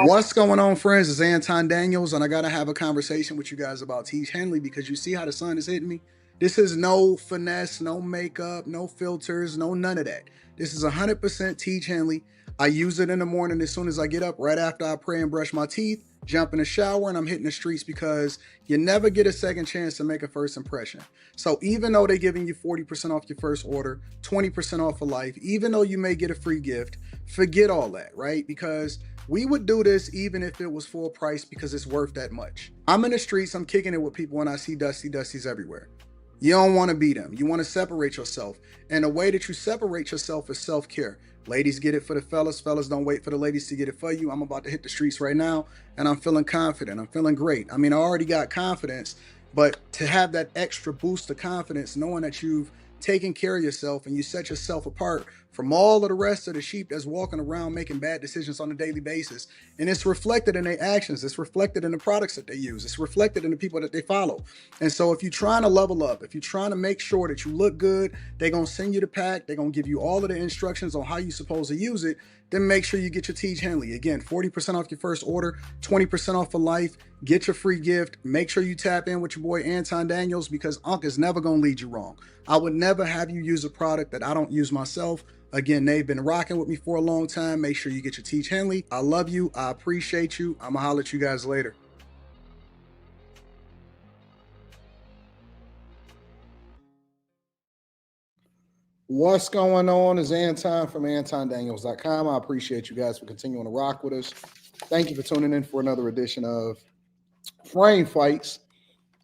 What's going on, friends? It's Anton Daniels, and I gotta have a conversation with you guys about Teach Henley because you see how the sun is hitting me. This is no finesse, no makeup, no filters, no none of that. This is 100% Teach Henley. I use it in the morning as soon as I get up, right after I pray and brush my teeth, jump in the shower, and I'm hitting the streets because you never get a second chance to make a first impression. So even though they're giving you 40% off your first order, 20% off for life, even though you may get a free gift, forget all that, right? Because we would do this even if it was full price because it's worth that much. I'm in the streets, I'm kicking it with people, and I see Dusties everywhere. You don't want to be them. You want to separate yourself. And the way that you separate yourself is self-care. Ladies get it for the fellas. Fellas don't wait for the ladies to get it for you. I'm about to hit the streets right now, and I'm feeling confident. I'm feeling great. I mean, I already got confidence, but to have that extra boost of confidence, knowing that you've taken care of yourself and you set yourself apart from all of the rest of the sheep that's walking around making bad decisions on a daily basis. And it's reflected in their actions. It's reflected in the products that they use. It's reflected in the people that they follow. And so if you're trying to level up, if you're trying to make sure that you look good, they're going to send you the pack. They're going to give you all of the instructions on how you're supposed to use it. Then make sure you get your Teach Henley. Again, 40% off your first order, 20% off for life. Get your free gift. Make sure you tap in with your boy Anton Daniels because Unc is never going to lead you wrong. I would never have you use a product that I don't use myself. Again, they've been rocking with me for a long time. Make sure you get your Teach Henley. I love you. I appreciate you. I'm going to holler at you guys later. What's going on is Anton from AntonDaniels.com. I appreciate you guys for continuing to rock with us. Thank you for tuning in for another edition of Frame Fights.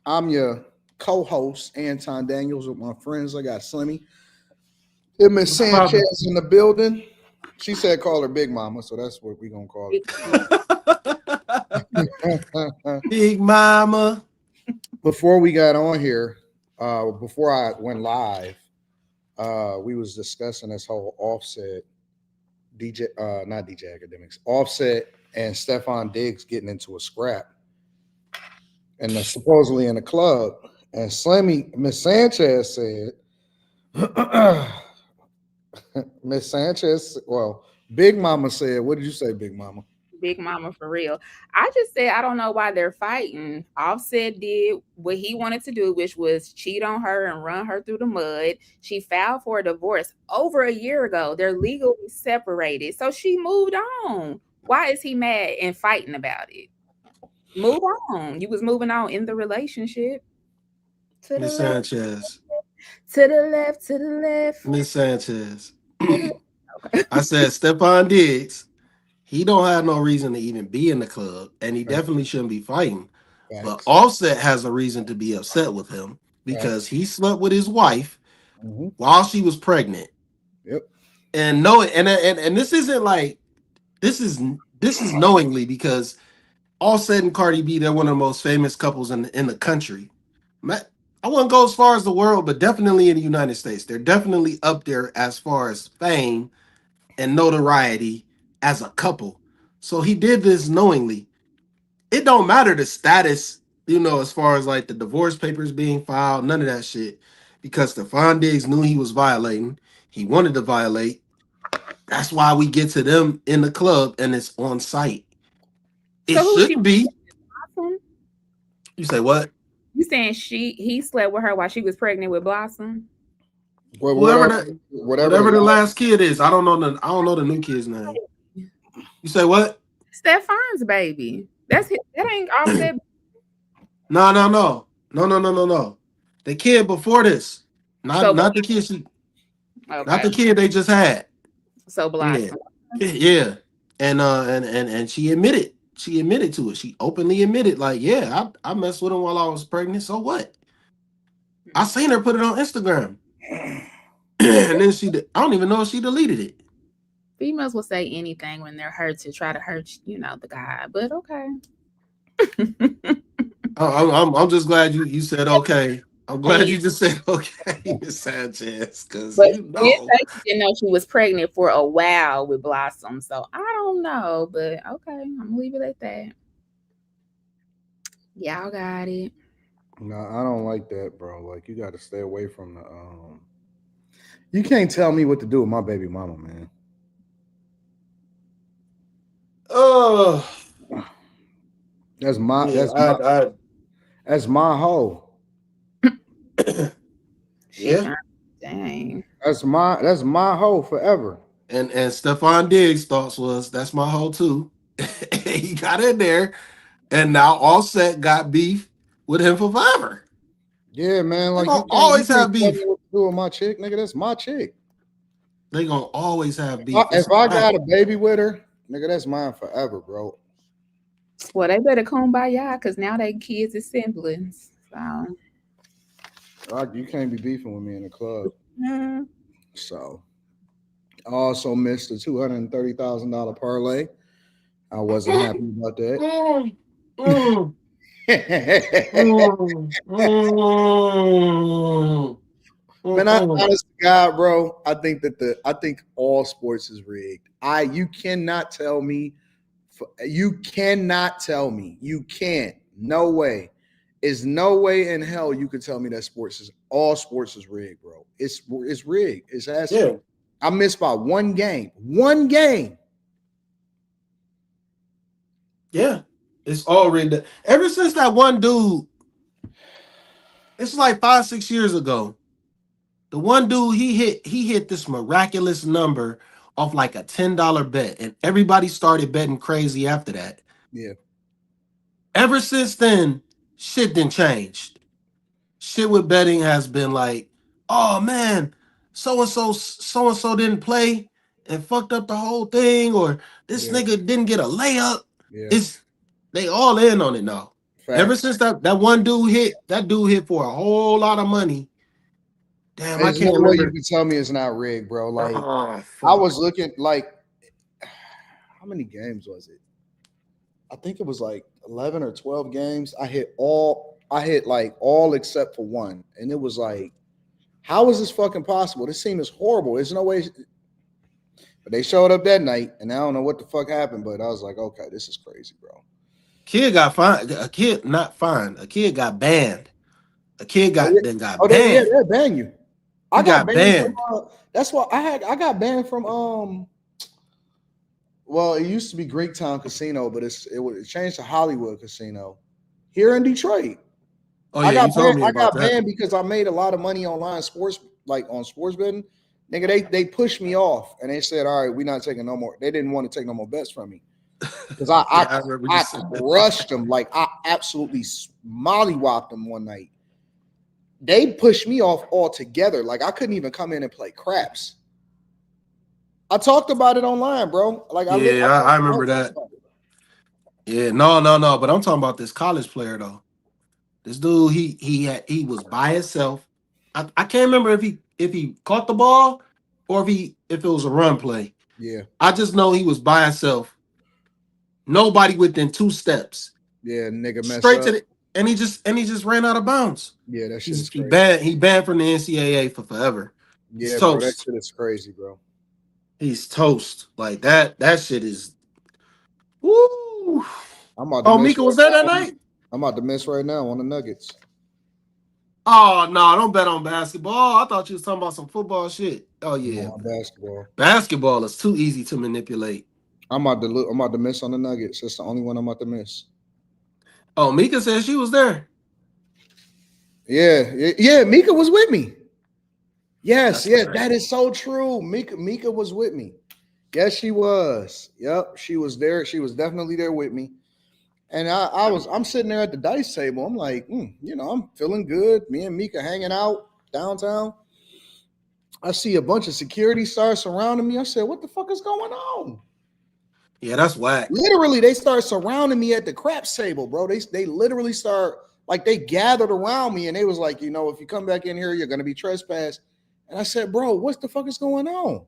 I'm your co-host, Anton Daniels, with my friends. I got Slimmy. Miss Sanchez in the building. She said call her Big Mama, so that's what we're going to call her. Big Mama. Before we got on here, before I went live, we was discussing this whole Offset, not DJ Academics, Offset and Stefon Diggs getting into a scrap, and supposedly in the club. And Slimmy, Miss Sanchez said, Miss Sanchez, well, Big Mama said, what did you say, Big Mama? Big Mama for real. I just said I don't know why they're fighting. Offset did what he wanted to do, which was cheat on her and run her through the mud. She filed for a divorce over a year ago. They're legally separated. So she moved on. Why is he mad and fighting about it? Move on. You was moving on in the relationship. To Miss Sanchez. To the left, to the left. Miss Sanchez. I said Stefon Diggs. He don't have no reason to even be in the club, and he definitely shouldn't be fighting. Thanks. But Offset has a reason to be upset with him because he slept with his wife while she was pregnant. Yep. And this isn't like this is knowingly because Offset and Cardi B, they're one of the most famous couples in the country. I wouldn't go as far as the world, but definitely in the United States. They're definitely up there as far as fame and notoriety as a couple. So he did this knowingly. It don't matter the status, as far as like the divorce papers being filed, none of that shit. Because Stefon Diggs knew he was violating. He wanted to violate. That's why we get to them in the club and it's on site. It shouldn't be. You say what? You saying he slept with her while she was pregnant with Blossom? Well, whatever the last kid is, I don't know the new kid's name. You say what? Stefon's baby. That ain't Offset. No. The kid before this, not the kid not the kid they just had. So Blossom. Yeah. And she admitted to it. She openly admitted, like, yeah, I messed with him while I was pregnant. So what? I seen her put it on Instagram. And then I don't even know if she deleted it. Females will say anything when they're hurt to try to hurt, the guy. But okay. I'm just glad you said okay. I'm glad you just said okay, Miss Sanchez, because didn't know she was pregnant for a while with Blossom. So I don't know, but okay, I'm gonna leave it at that. Y'all got it. No, I don't like that, bro. Like, you got to stay away from the. You can't tell me what to do with my baby mama, man. Oh, That's my yeah, that's my I that's my hoe. She yeah. found dang. That's my hoe forever. And Stefon Diggs' thoughts was that's my hoe too. He got in there, and now Offset got beef with him for forever. Yeah, man. They Like gonna you always can't have tell me beef. what to do with my chick, nigga. That's my chick. They gonna always have I- beef. It's If a I fact. got a baby with her, nigga, that's mine forever, bro. Well, they better come by y'all because now they kids is siblings. So You can't be beefing with me in the club. mm, So I also missed a $230,000 parlay. I wasn't happy about that. Mm, mm, mm, mm, Man, mm. honest to God, bro, I think all sports is rigged. You cannot tell me, you can't. No way. Is no way in hell you could tell me that all sports is rigged, bro. It's rigged. It has to Yeah, be. I missed by one game. One game. yeah. It's all rigged. Ever since that one dude, it's like 5, 6 years ago. The one dude he hit this miraculous number off like a $10 bet, and everybody started betting crazy after that. Yeah, Ever since then, shit didn't change. Shit with betting has been like, oh man, so and so didn't play and fucked up the whole thing, or this yeah, nigga didn't get a layup. yeah. It's they all in on it now. Ever Facts. since that one dude hit, that dude hit for a whole lot of money. Damn, I There's no can't way you remember. can tell me it's not rigged, bro. Like Oh I fuck. was looking like how many games was it? I think it was like 11 or 12 games. I hit like all except for one. And it was like, how is this fucking possible? This team is horrible. There's no way. But they showed up that night, and I don't know what the fuck happened, but I was like, okay, this is crazy, bro. Kid got fined. A kid not fined. A kid got banned. A kid Oh, yeah. got Oh, yeah, banned. they ban you. I He got got banned from. banned. That's why I got banned from. Well, it used to be Greek Town Casino, but it changed to Hollywood Casino here in Detroit. Oh yeah, you told me I about got that. banned because I made a lot of money online sports, like on sports betting. Nigga, they pushed me off and they said, "All right, we're not taking no more." They didn't want to take no more bets from me because Yeah, I remember you I said that. crushed them, like I absolutely mollywopped them one night. They pushed me off altogether. Like I couldn't even come in and play craps. I talked about it online, bro. Like Yeah, I remember talked that. about it. Yeah, no. But I'm talking about this college player though. This dude, he was by himself. I can't remember if he caught the ball or if it was a run play. Yeah, I just know he was by himself. Nobody within 2 steps. yeah, nigga, mess Straight to up. the and he just ran out of bounds. Yeah, that shit He's is he crazy. banned he banned from the NCAA for forever. He's Yeah, bro, that toast. shit is crazy, bro. He's toast. Like that shit is woo. I'm about to Oh, miss Mika right was there that now. night? I'm about to miss right now on the Nuggets. Oh no, don't bet on basketball. I thought you was talking about some football shit. Oh I'm yeah. on my basketball. Basketball is too easy to manipulate. I'm about to miss on the Nuggets. That's the only one I'm about to miss. Oh, Mika said she was there. Yeah. Mika was with me. Yes, That's yes, right. that is so true. Mika was with me. Yes, she was. Yep, she was there. She was definitely there with me. And I'm sitting there at the dice table. I'm like, I'm feeling good. Me and Mika hanging out downtown. I see a bunch of security start surrounding me. I said, "What the fuck is going on?" Yeah, that's whack. Literally, they start surrounding me at the craps table, bro. They literally start like they gathered around me and they was like, if you come back in here, you're gonna be trespassed. And I said, "Bro, what the fuck is going on?" And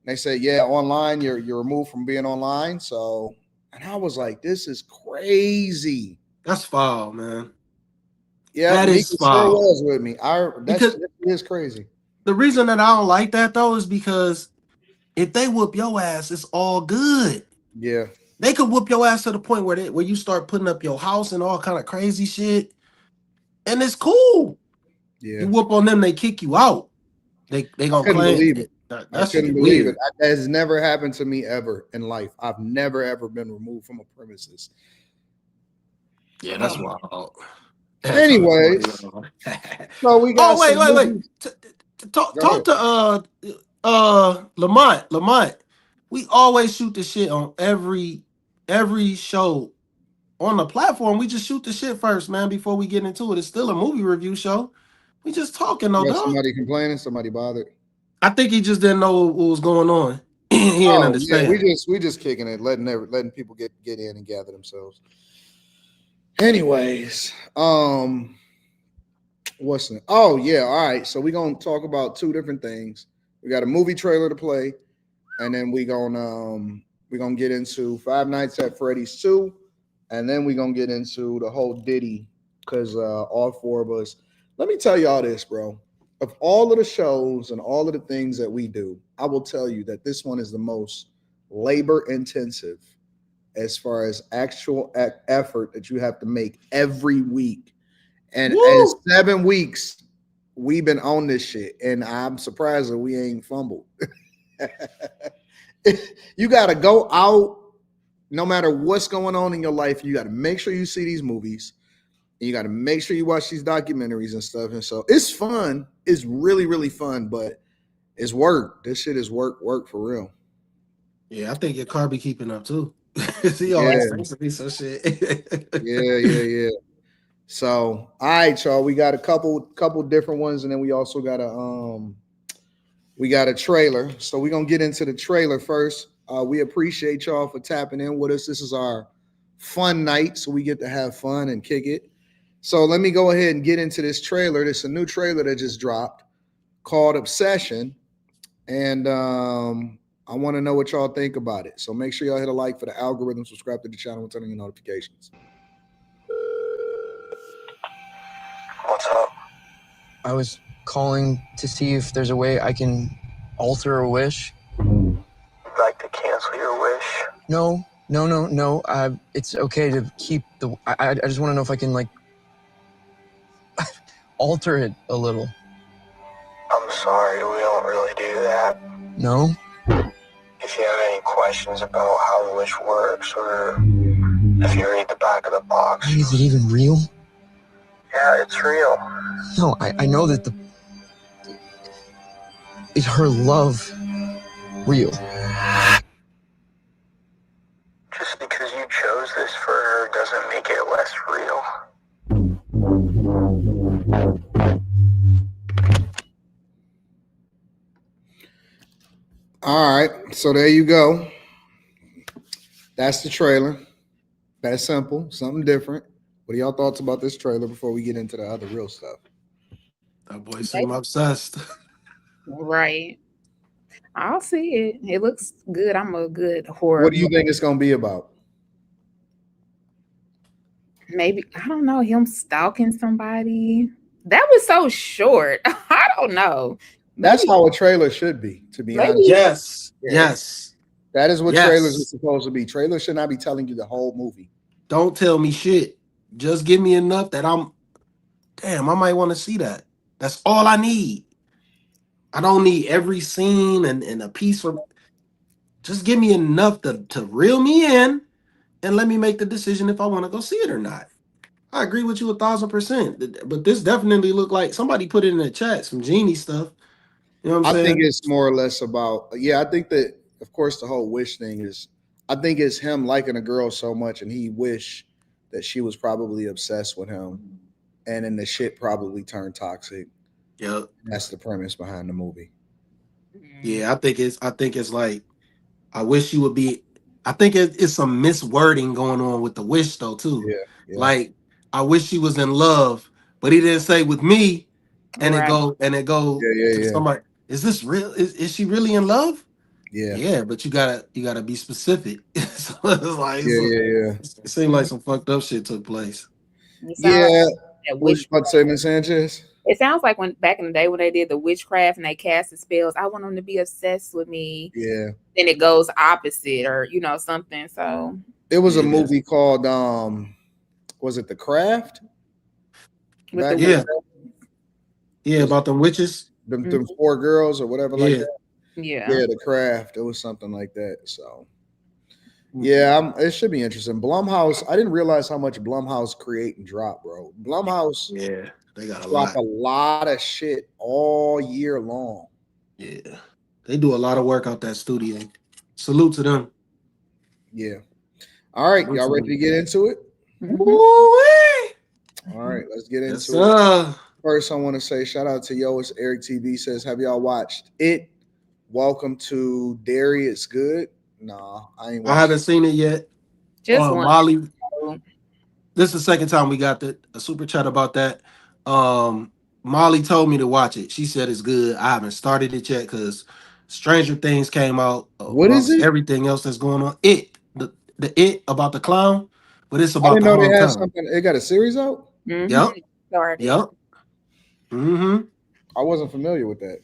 they said, "Yeah, online, you're removed from being online." So, and I was like, "This is crazy." That's foul, man. Yeah, That is Mika sure foul. was with me. Because That is crazy. the reason that I don't like that though is because if they whoop your ass, it's all good. Yeah, They could whoop your ass to the point where you start putting up your house and all kind of crazy shit, and it's cool. yeah. You whoop on them, they kick you out. They I gonna couldn't claim believe it. I That shit couldn't is believe it. weird. That has never happened to me ever in life. I've never ever been removed from a premises. Yeah, that's wild. Anyways, so we got Oh some wait. movies. Talk Go ahead. to Lamont. We always shoot the shit on every show on the platform. We just shoot the shit first, man, before we get into it. It's still a movie review show. We just talking though, You got dog. somebody complaining, somebody bothered. I think he just didn't know what was going on. He didn't Oh yeah, understand. we just kicking it, letting people get in and gather themselves. Anyways, what's the oh yeah, all right. So we're gonna talk about two different things. We got a movie trailer to play, and then we're gonna get into Five Nights at Freddy's 2, and then we're gonna get into the whole Diddy, because all four of us, let me tell y'all this, bro. Of all of the shows and all of the things that we do, I will tell you that this one is the most labor intensive as far as actual effort that you have to make every week. And as Woo! 7 weeks, we've been on this shit, and I'm surprised that we ain't fumbled. You got to go out, no matter what's going on in your life. You got to make sure you see these movies. And you got to make sure you watch these documentaries and stuff. And so it's fun. It's really, really fun, but it's work. This shit is work for real. Yeah, I think your car be keeping up too. He Yeah, always thinks to be some shit. yeah. So, all right, y'all. We got a couple different ones, and then we also got a trailer. So we're gonna get into the trailer first. We appreciate y'all for tapping in with us. This is our fun night, so we get to have fun and kick it. So let me go ahead and get into this trailer. This is a new trailer that just dropped called Obsession. And I want to know what y'all think about it. So make sure y'all hit a like for the algorithm, subscribe to the channel, and turn on your notifications. What's up? I was calling to see if there's a way I can alter a wish. Like to cancel your wish? No. It's okay to keep the. I just want to know if I can like alter it a little. I'm sorry, we don't really do that. No. If you have any questions about how the wish works, or if you read the back of the box. Is it even real? Yeah, it's real. No, I know that is her love real? Just because you chose this for her doesn't make it less real. All right, so there you go. That's the trailer. That's simple, something different. What are y'all thoughts about this trailer before we get into the other real stuff? That boy seem obsessed. Right. I'll see it. It looks good. I'm a good horror. What do you think it's gonna be about? Maybe, I don't know, him stalking somebody. That was so short. I don't know. That's how a trailer should be, to be honest. Yes. That is what trailers are supposed to be. Trailers should not be telling you the whole movie. Don't tell me shit. Just give me enough that I might want to see that. That's all I need. I don't need every scene and a piece from. Just give me enough to reel me in and let me make the decision if I want to go see it or not. I agree with you 1,000%. But this definitely looked like somebody put it in the chat, some genie stuff. You know what I'm saying? I think it's more or less about, I think that, of course, the whole wish thing is, I think it's him liking a girl so much and he wish that she was probably obsessed with him, and then the shit probably turned toxic. Yep. That's the premise behind the movie. Yeah, I think it's like, I wish you would be. I think it's some miswording going on with the wish though too. Yeah. Like, I wish she was in love, but he didn't say with me, and Right. it go to somebody. Is this real? Is she really in love? Yeah, but you gotta be specific. So it's like it seemed like some fucked up shit took place. What was you about to say, Ms. Sanchez? It sounds like when back in the day when they did the witchcraft and they casted spells, I want them to be obsessed with me. Yeah. Then it goes opposite, or something. So it was a movie called was it The Craft? Yeah, about them witches. Them 4 girls or whatever like that. Yeah. Yeah, The Craft. It was something like that. So yeah, it should be interesting. Blumhouse. I didn't realize how much Blumhouse create and drop, bro. Blumhouse Yeah, they got a drop lot. a lot of shit all year long. Yeah, they do a lot of work out that studio. Salute to them. Yeah. All right, Salute y'all to ready to them. get into it? Mhm. Woo-wee! All right, let's get Yes, into it. sir. First, I want to say shout out to Yoas. Eric TV says, "Have y'all watched it? Welcome to Derry. It's good." Nah, I ain't I watched. haven't seen it yet. Just one. Molly, this is the second time we got a super chat about that. Molly told me to watch it. She said it's good. I haven't started it yet because Stranger Things came out What is amongst it? everything else that's going on. The it about the clown, but it's I about didn't the know they had hometown. something. They got a series out. Yep. Started. Yep. Mm-hmm. I wasn't familiar with that.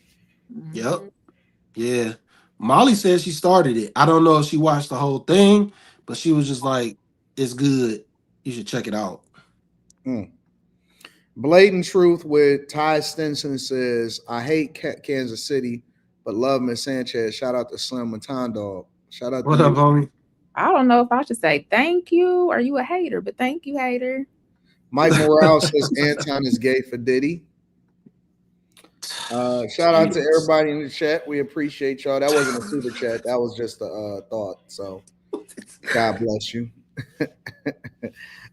Yep. Yeah. Molly said she started it. I don't know if she watched the whole thing, but she was just like, it's good. You should check it out. Blatant Truth with Ty Stinson says, "I hate Kansas City, but love Miss Sanchez." Shout out to Slim Matan Dog. Shout out to What up, you. homie? I don't know if I should say thank you. Are you a hater? But thank you, hater. Mike Morales says Anton is gay for Diddy. Shout out to everybody in the chat. We appreciate y'all. That wasn't a super chat. That was just a thought. So God bless you.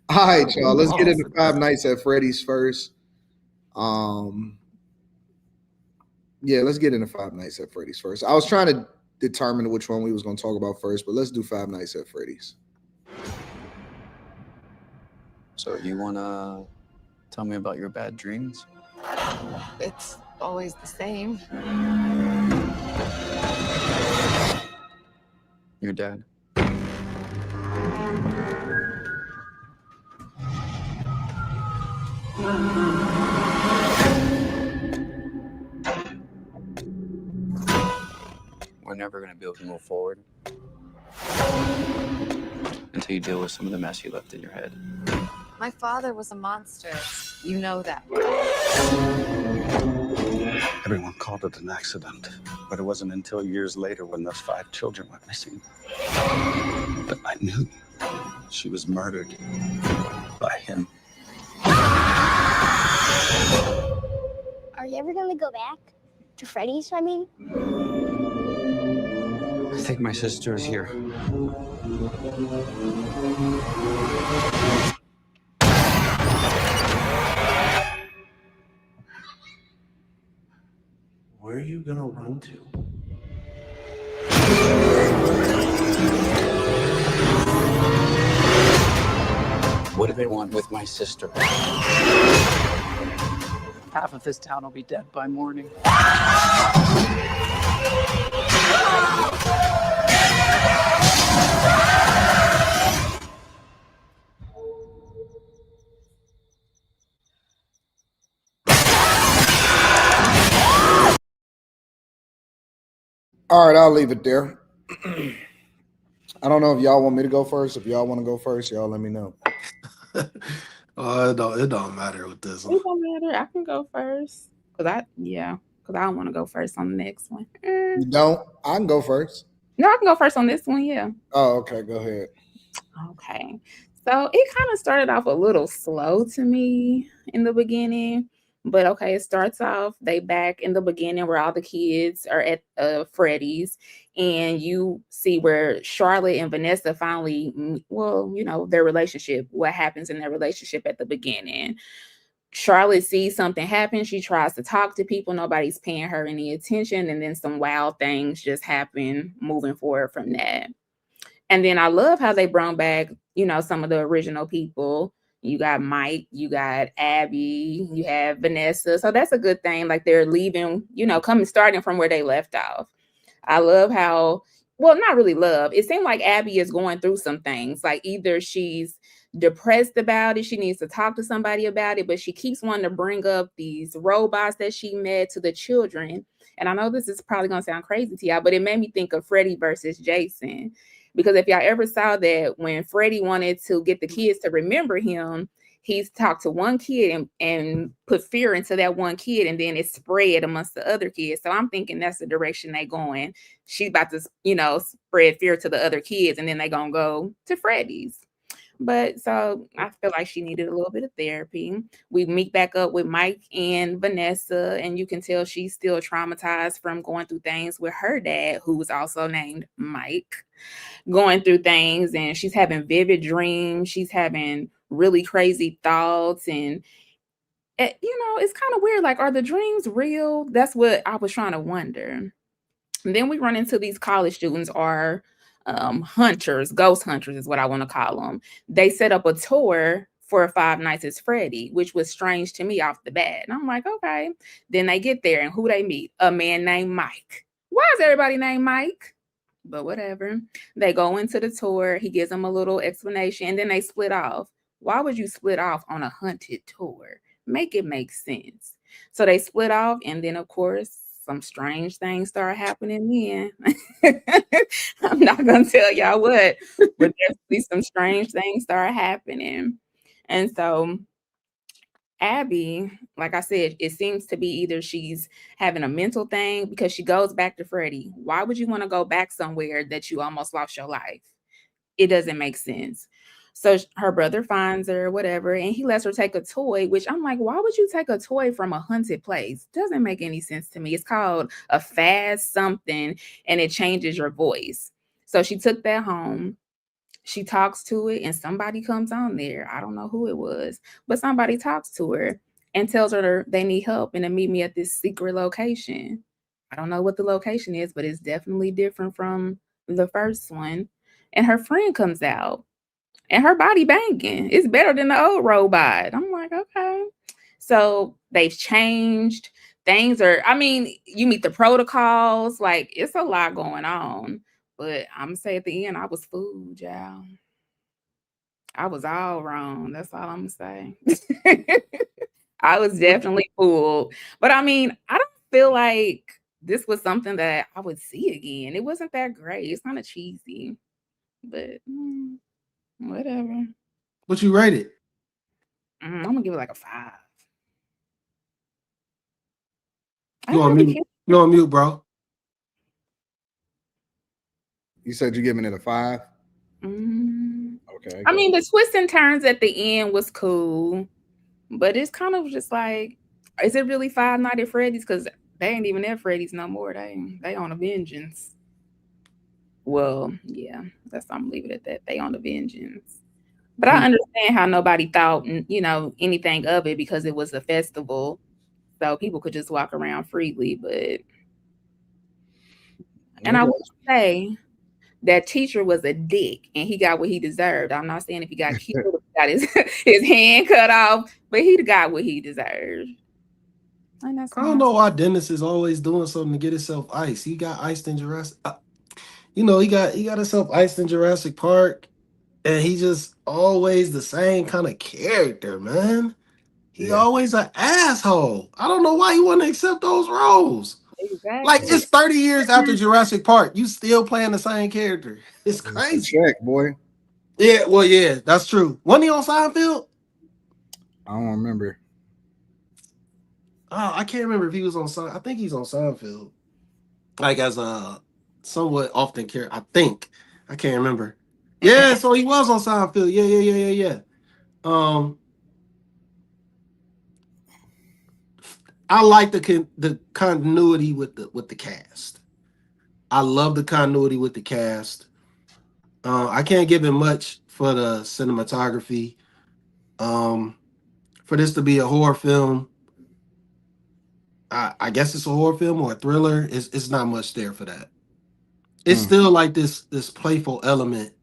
All right, y'all. Let's get into Five Nights at Freddy's first. Yeah, let's get into Five Nights at Freddy's first. I was trying to determine which one we was going to talk about first, but let's do Five Nights at Freddy's. So you want to tell me about your bad dreams? It's always the same. Your dad. We're never going to be able to move forward until you deal with some of the mess you left in your head. My father was a monster. You know that. Everyone called it an accident, but it wasn't until years later when those 5 children went missing that I knew she was murdered by him. Are you ever gonna go back to Freddy's? I mean, I think my sister is here. Where are you gonna run to? What do they want with my sister? Half of this town will be dead by morning. All right, I'll leave it there. I don't know if y'all want me to go first. If y'all want to go first, y'all let me know. It don't matter with this one. It don't matter. I can go first. Because I don't want to go first on the next one. You don't? I can go first. No, I can go first on this one, yeah. Oh, okay. Go ahead. Okay. So it kind of started off a little slow to me in the beginning. But okay, it starts off, they back in the beginning where all the kids are at Freddy's, and you see where Charlotte and Vanessa finally, their relationship, what happens in their relationship at the beginning. Charlotte sees something happen. She tries to talk to people. Nobody's paying her any attention. And then some wild things just happen moving forward from that. And then I love how they brought back, some of the original people. You got Mike, you got Abby, you have Vanessa. So that's a good thing. Like they're leaving, starting from where they left off. I love how, well, not really love. It seemed like Abby is going through some things. Like either she's depressed about it, she needs to talk to somebody about it, but she keeps wanting to bring up these robots that she met to the children. And I know this is probably going to sound crazy to y'all, but it made me think of Freddy versus Jason. Because if y'all ever saw that when Freddy wanted to get the kids to remember him, he's talked to one kid and put fear into that one kid, and then it's spread amongst the other kids. So I'm thinking that's the direction they going. She's about to, spread fear to the other kids, and then they gonna go to Freddy's. But so I feel like she needed a little bit of therapy. We meet back up with Mike and Vanessa, and you can tell she's still traumatized from going through things with her dad, who was also named Mike, going through things, and she's having vivid dreams. She's having really crazy thoughts, and it's kind of weird. Like, are the dreams real? That's what I was trying to wonder. And then we run into these college students, or hunters, ghost hunters is what I want to call them. They set up a tour for Five Nights at Freddy, which was strange to me off the bat. And I'm like, okay. Then they get there, and who they meet? A man named Mike. Why is everybody named Mike? But whatever. They go into the tour. He gives them a little explanation, and then they split off. Why would you split off on a hunted tour? Make it make sense. So they split off, and then, of course, some strange things start happening then. I'm not going to tell y'all what, but there's some strange things start happening. And so Abby, like I said, it seems to be either she's having a mental thing, because she goes back to Freddy. Why would you want to go back somewhere that you almost lost your life? It doesn't make sense. So her brother finds her, whatever, and he lets her take a toy, which I'm like, why would you take a toy from a haunted place? Doesn't make any sense to me. It's called a fast something, and it changes your voice. So she took that home. She talks to it, and somebody comes on there. I don't know who it was, but somebody talks to her and tells her they need help and to meet me at this secret location. I don't know what the location is, but it's definitely different from the first one. And her friend comes out, and her body banging. It's better than the old robot. I'm like, okay. So they've changed. Things are, you meet the protocols. Like, it's a lot going on. But I'm going to say at the end, I was fooled, y'all. I was all wrong. That's all I'm going to say. I was definitely fooled. But I don't feel like this was something that I would see again. It wasn't that great. It's kind of cheesy. But whatever. What you rate it? I'm gonna give it like a 5. You on mute? You on mute, bro? You said you're giving it a 5? Okay. The twists and turns at the end was cool, but it's kind of just like, is it really Five Nights at Freddy's? Because they ain't even at Freddy's no more. They on a vengeance. Well, yeah, I'm gonna leave it at that. They on a vengeance. But I understand how nobody thought, anything of it, because it was a festival, so people could just walk around freely. And I will say that teacher was a dick, and he got what he deserved. I'm not saying if he got killed, got his hand cut off, but he got what he deserved. I don't know why Dennis is always doing something to get himself iced. He got iced in Jurassic. He got himself iced in Jurassic Park. And he just always the same kind of character, man. He always an asshole. I don't know why he wouldn't accept those roles. Exactly. Like, it's 30 years after Jurassic Park. You still playing the same character. It's crazy. Check, boy. Yeah, well, yeah, that's true. Wasn't he on Seinfeld? I don't remember. Oh, I can't remember if he was on Seinfeld. I think he's on Seinfeld. Like, as a somewhat often character. I think. I can't remember. Yeah, so he was on Seinfeld. Yeah. I like the continuity with the cast. I love the continuity with the cast. I can't give him much for the cinematography. For this to be a horror film, I guess it's a horror film or a thriller. It's not much there for that. It's still like this playful element,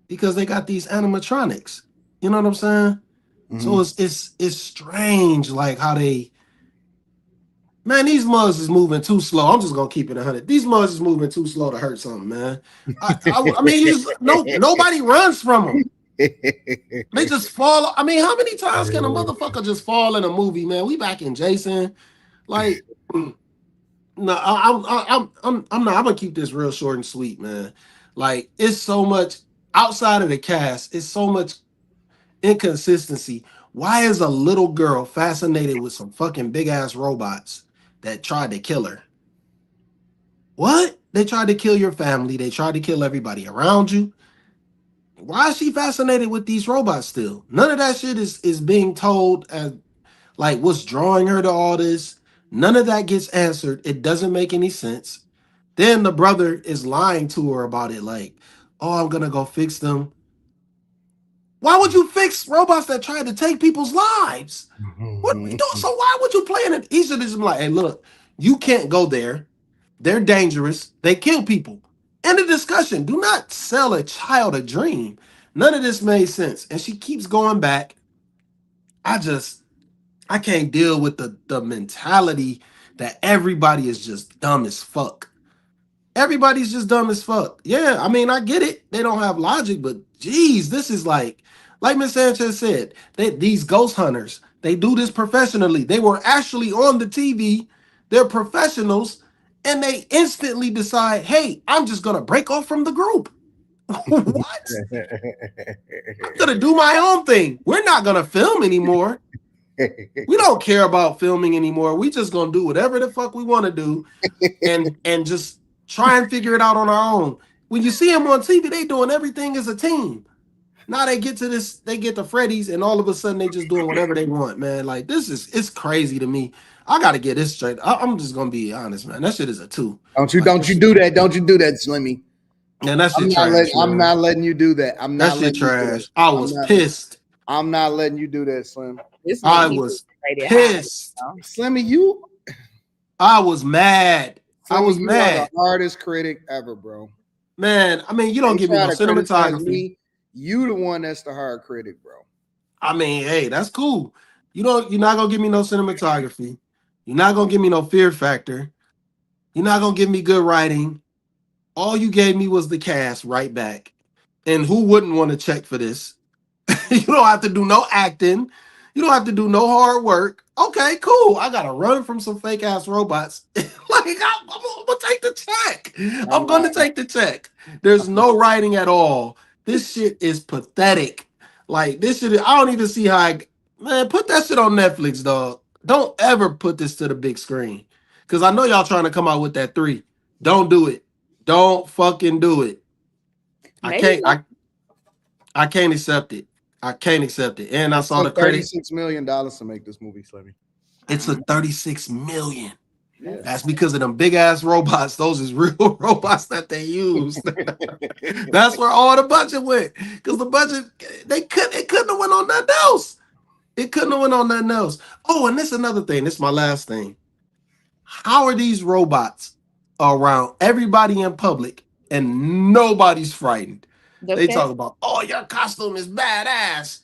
because they got these animatronics. You know what I'm saying? So it's strange, like how they. Man, these mugs is moving too slow. I'm just gonna keep it 100. These mugs is moving too slow to hurt something, man. Nobody runs from them. They just fall. how many times can a motherfucker just fall in a movie, man? We back in Jason. Like, no, I'm gonna keep this real short and sweet, man. Like, it's so much outside of the cast. It's so much Inconsistency. Why is a little girl fascinated with some fucking big ass robots that tried to kill her? What? They tried to kill your family. They tried to kill everybody around you. Why is she fascinated with these robots still? None of that shit is being told as like what's drawing her to all this. None of that gets answered. It doesn't make any sense. Then the brother is lying to her about it, like, oh, I'm gonna go fix them. Why would you fix robots that try to take people's lives? What are we doing? So why would you play in it? He should have just been like, hey, look, you can't go there. They're dangerous. They kill people. End of discussion. Do not sell a child a dream. None of this made sense. And she keeps going back. I can't deal with the mentality that everybody is just dumb as fuck. Everybody's just dumb as fuck. Yeah, I mean, I get it. They don't have logic, but geez, this is like Miss Sanchez said, these ghost hunters, they do this professionally. They were actually on the TV. They're professionals, and they instantly decide, hey, I'm just gonna break off from the group. What? I'm gonna do my own thing. We're not gonna film anymore. We don't care about filming anymore. We just gonna do whatever the fuck we want to do, and just try and figure it out on our own. When you see them on TV, they doing everything as a team. Now they get to Freddy's, and all of a sudden they just doing whatever they want, man. Like it's crazy to me. I gotta get this straight. I'm just gonna be honest, man. That shit is a 2. Don't you do that? Don't you do that, Slimmy? Man, that shit trash. I'm not letting you do that. I'm not letting you do that. I was pissed. I'm not letting you do that, Slim. I was pissed. Slimmy, I was mad. I was mad. You are the hardest critic ever, bro. Man, I mean, you don't give me no cinematography. You the one that's the hard critic, bro. I mean, hey, that's cool. You're not gonna give me no cinematography. You're not gonna give me no fear factor. You're not gonna give me good writing. All you gave me was the cast right back. And who wouldn't want to check for this? You don't have to do no acting. You don't have to do no hard work. Okay, cool. I gotta run from some fake ass robots. I'm gonna take the check. I'm gonna take the check. There's no writing at all. This shit is pathetic. Like this shit, I don't even see how man, put that shit on Netflix, dog. Don't ever put this to the big screen. Cause I know y'all trying to come out with that 3. Don't do it. Don't fucking do it. I can't accept it. I can't accept it. And I saw the credit. $36 million to make this movie, Slimmy. It's a $36 million. Yeah. That's because of them big ass robots. Those is real robots that they used. That's where all the budget went. Because the budget, it couldn't have went on nothing else. It couldn't have went on nothing else. Oh, and this is another thing. This is my last thing. How are these robots around everybody in public and nobody's frightened? They talk about, oh, your costume is badass.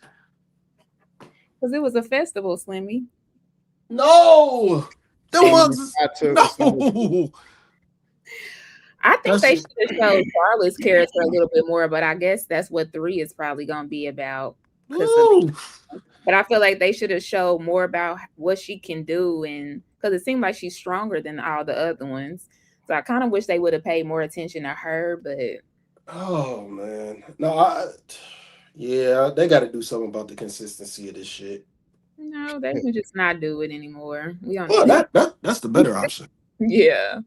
Because it was a festival, Slimmy. No. No. I think they should have showed Charlotte's character a little bit more, but I guess that's what 3 is probably going to be about. But I feel like they should have showed more about what she can do, and because it seemed like she's stronger than all the other ones. So I kind of wish they would have paid more attention to her, but... Oh, man. No, they got to do something about the consistency of this shit. No, they can just not do it anymore. That's the better option. Yeah.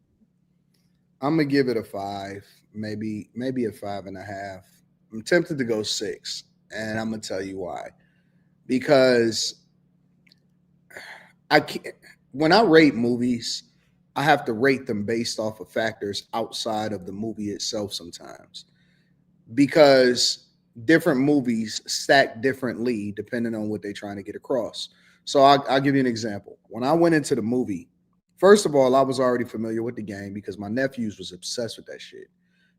I'm going to give it a 5, maybe a 5.5. I'm tempted to go 6, and I'm going to tell you why. Because when I rate movies, I have to rate them based off of factors outside of the movie itself sometimes. Because different movies stack differently depending on what they're trying to get across. So I'll give you an example. When I went into the movie, first of all, I was already familiar with the game because my nephews was obsessed with that shit.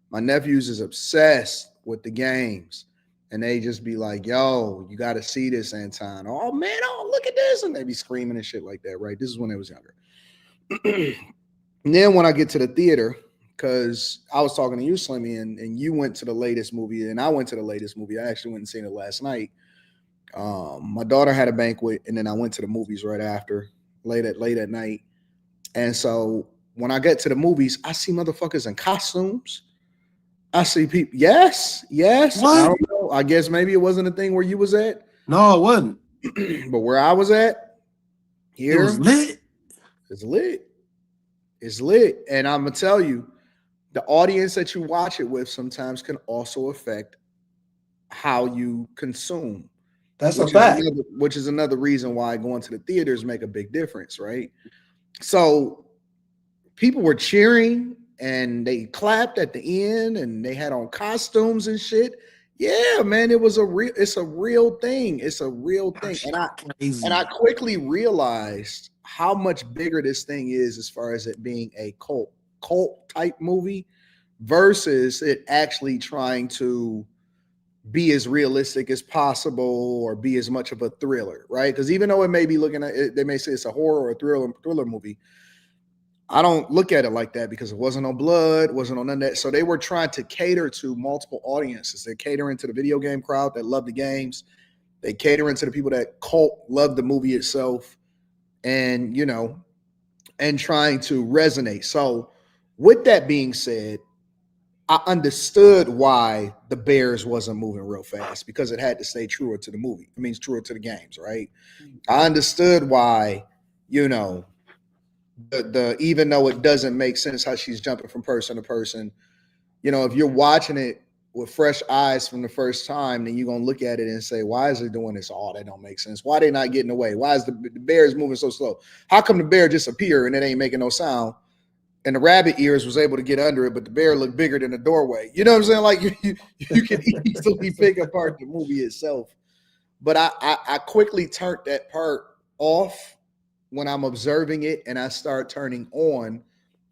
My nephews is obsessed with the games. And they just be like, yo, you got to see this, Anton. Oh, man, look at this. And they be screaming and shit like that, right? This is when they was younger. And then when I get to the theater, because I was talking to you, Slimmy, and you went to the latest movie, and I went to the latest movie. I actually went and seen it last night. My daughter had a banquet, and then I went to the movies right after, late at night. And so when I get to the movies, I see motherfuckers in costumes. I see people. Yes. What? I don't know. I guess maybe it wasn't a thing where you was at. No, it wasn't. But where I was at, here, It was lit. it's lit. It's lit. And I'm going to tell you, the audience that you watch it with sometimes can also affect how you consume. That's a fact. Which is another reason why going to the theaters make a big difference, right? So people were cheering and they clapped at the end and they had on costumes and shit. Yeah, man, it's a real thing. It's a real thing. And I quickly realized how much bigger this thing is as far as it being a cult type movie versus it actually trying to be as realistic as possible or be as much of a thriller, right? Because even though it may be looking at it, they may say it's a horror or a thriller movie. I don't look at it like that because it wasn't on blood, wasn't on none of that. So they were trying to cater to multiple audiences. They're catering to the video game crowd that love the games. They catering to the people that love the movie itself, and and trying to resonate. So with that being said, I understood why the Bears wasn't moving real fast because it had to stay truer to the movie. It means truer to the games, right? I understood why, the even though it doesn't make sense how she's jumping from person to person, if you're watching it with fresh eyes from the first time, then you're gonna look at it and say, why is it doing this? Oh, that don't make sense. Why they not getting away? Why is the Bears moving so slow? How come the bear just appear and it ain't making no sound? And the rabbit ears was able to get under it, but the bear looked bigger than the doorway. You know what I'm saying? Like you can easily pick apart the movie itself. But I quickly turned that part off when I'm observing it, and I start turning on.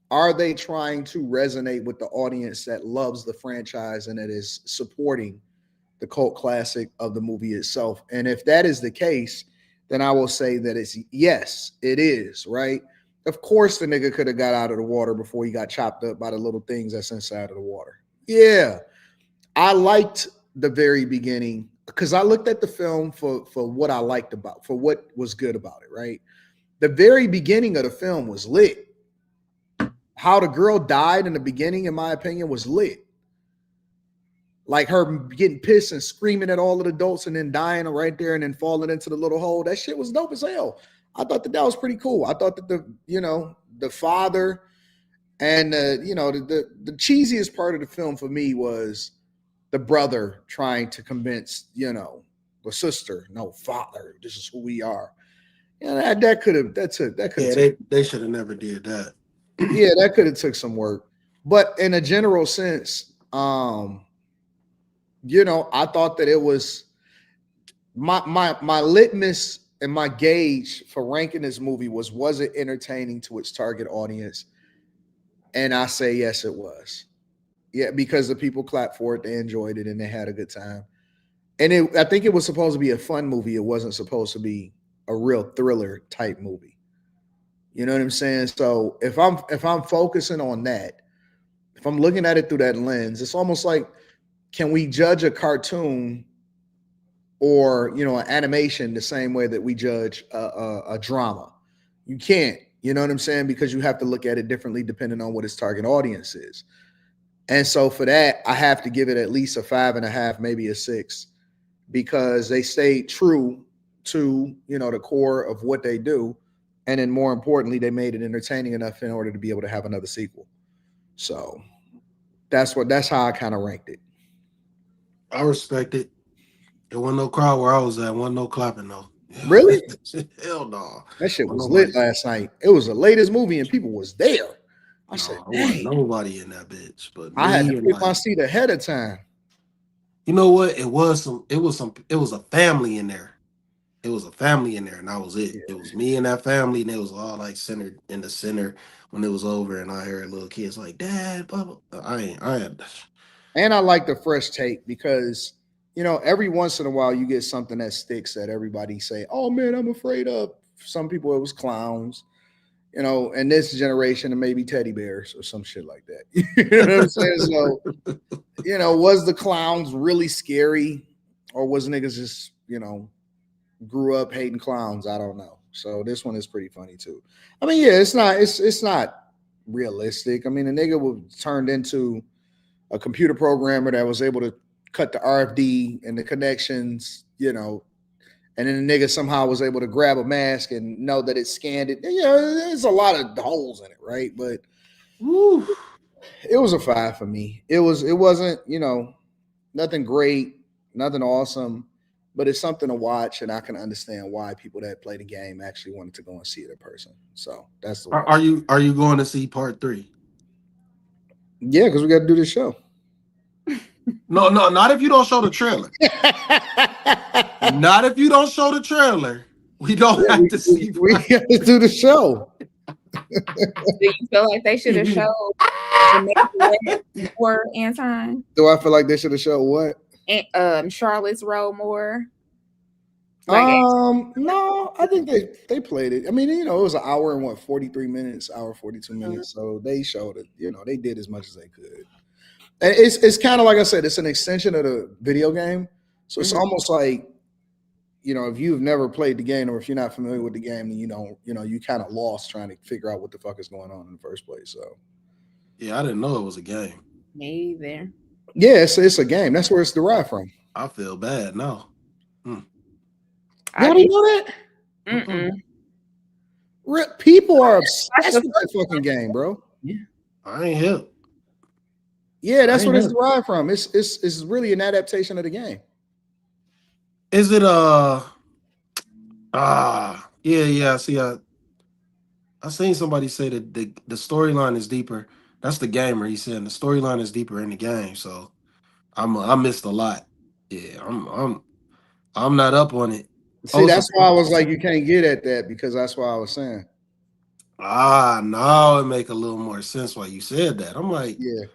Are they trying to resonate with the audience that loves the franchise and that is supporting the cult classic of the movie itself? And if that is the case, then I will say that it's yes, it is, right? Of course, the nigga could have got out of the water before he got chopped up by the little things that's inside of the water. Yeah. I liked the very beginning because I looked at the film for what I liked about, for what was good about it, right? The very beginning of the film was lit. How the girl died in the beginning, in my opinion, was lit. Like her getting pissed and screaming at all of the adults and then dying right there and then falling into the little hole. That shit was dope as hell. I thought that was pretty cool. I thought that the father and the cheesiest part of the film for me was the brother trying to convince the sister, no, father, this is who we are. And that could have they should have never did that. Yeah, that could have took some work. But in a general sense, I thought that it was my litmus and my gauge for ranking this movie was it entertaining to its target audience? And I say yes, it was. Yeah, because the people clapped for it, they enjoyed it, and they had a good time. And I think it was supposed to be a fun movie. It wasn't supposed to be a real thriller type movie. You know what I'm saying? So if I'm focusing on that, if I'm looking at it through that lens, it's almost like, can we judge a cartoon or an animation the same way that we judge a drama? You can't. You know what I'm saying? Because you have to look at it differently depending on what its target audience is. And so for that, I have to give it at least a 5.5, maybe a 6, because they stayed true to the core of what they do. And then more importantly, they made it entertaining enough in order to be able to have another sequel. So that's how I kind of ranked it. I respect it. There wasn't no crowd where I was at. Wasn't no clapping though. Really? Hell no. That shit was lit last night. It was the latest movie and people was there. I said, wasn't nobody in that bitch. But I had to pick my seat ahead of time. You know what? It was a family in there. It was a family in there, and that was it. Yeah. It was me and that family, and it was all like centered in the center when it was over, and I heard little kids like, Dad, blah, blah. And I like the fresh take because every once in a while you get something that sticks that everybody say, oh man, I'm afraid of. Some people it was clowns, and this generation it may be teddy bears or some shit like that. You know what I'm saying? So, was the clowns really scary, or was niggas just, grew up hating clowns? I don't know. So this one is pretty funny too. I mean, yeah, it's not realistic. I mean, the nigga was turned into a computer programmer that was able to cut the RFD and the connections, and then the nigga somehow was able to grab a mask and know that it scanned it. Yeah, there's a lot of holes in it, right? But Woo. it was a 5 for me. It wasn't, nothing great, nothing awesome, but it's something to watch, and I can understand why people that play the game actually wanted to go and see it in person. So that's the way. Are you going to see part 3? Yeah, because we got to do this show. No, not if you don't show the trailer. Not if you don't show the trailer. We don't have to see. We got to do the show. Do you feel like they should have showed more, Anton? Do I feel like they should have showed what? And Charlotte's role more. No, I think they played it. I mean, it was an hour and 43 minutes, hour 42 minutes. So they showed it. They did as much as they could. And it's kind of like I said, it's an extension of the video game. So it's almost like, if you've never played the game or if you're not familiar with the game, then you kind of lost trying to figure out what the fuck is going on in the first place. So yeah, I didn't know it was a game. Me either. Yeah, it's a game. That's where it's derived from. I feel bad now. Y'all didn't know that? People are obsessed with that fucking game, bro. Yeah, I ain't hip. Yeah, that's what it's derived from. It's really an adaptation of the game. Is it yeah. See, I seen somebody say that the storyline is deeper. That's the gamer. He said the storyline is deeper in the game. So I missed a lot. Yeah, I'm not up on it. See, that's why I was like, you can't get at that because that's why I was saying. Now it make a little more sense why you said that. I'm like, yeah,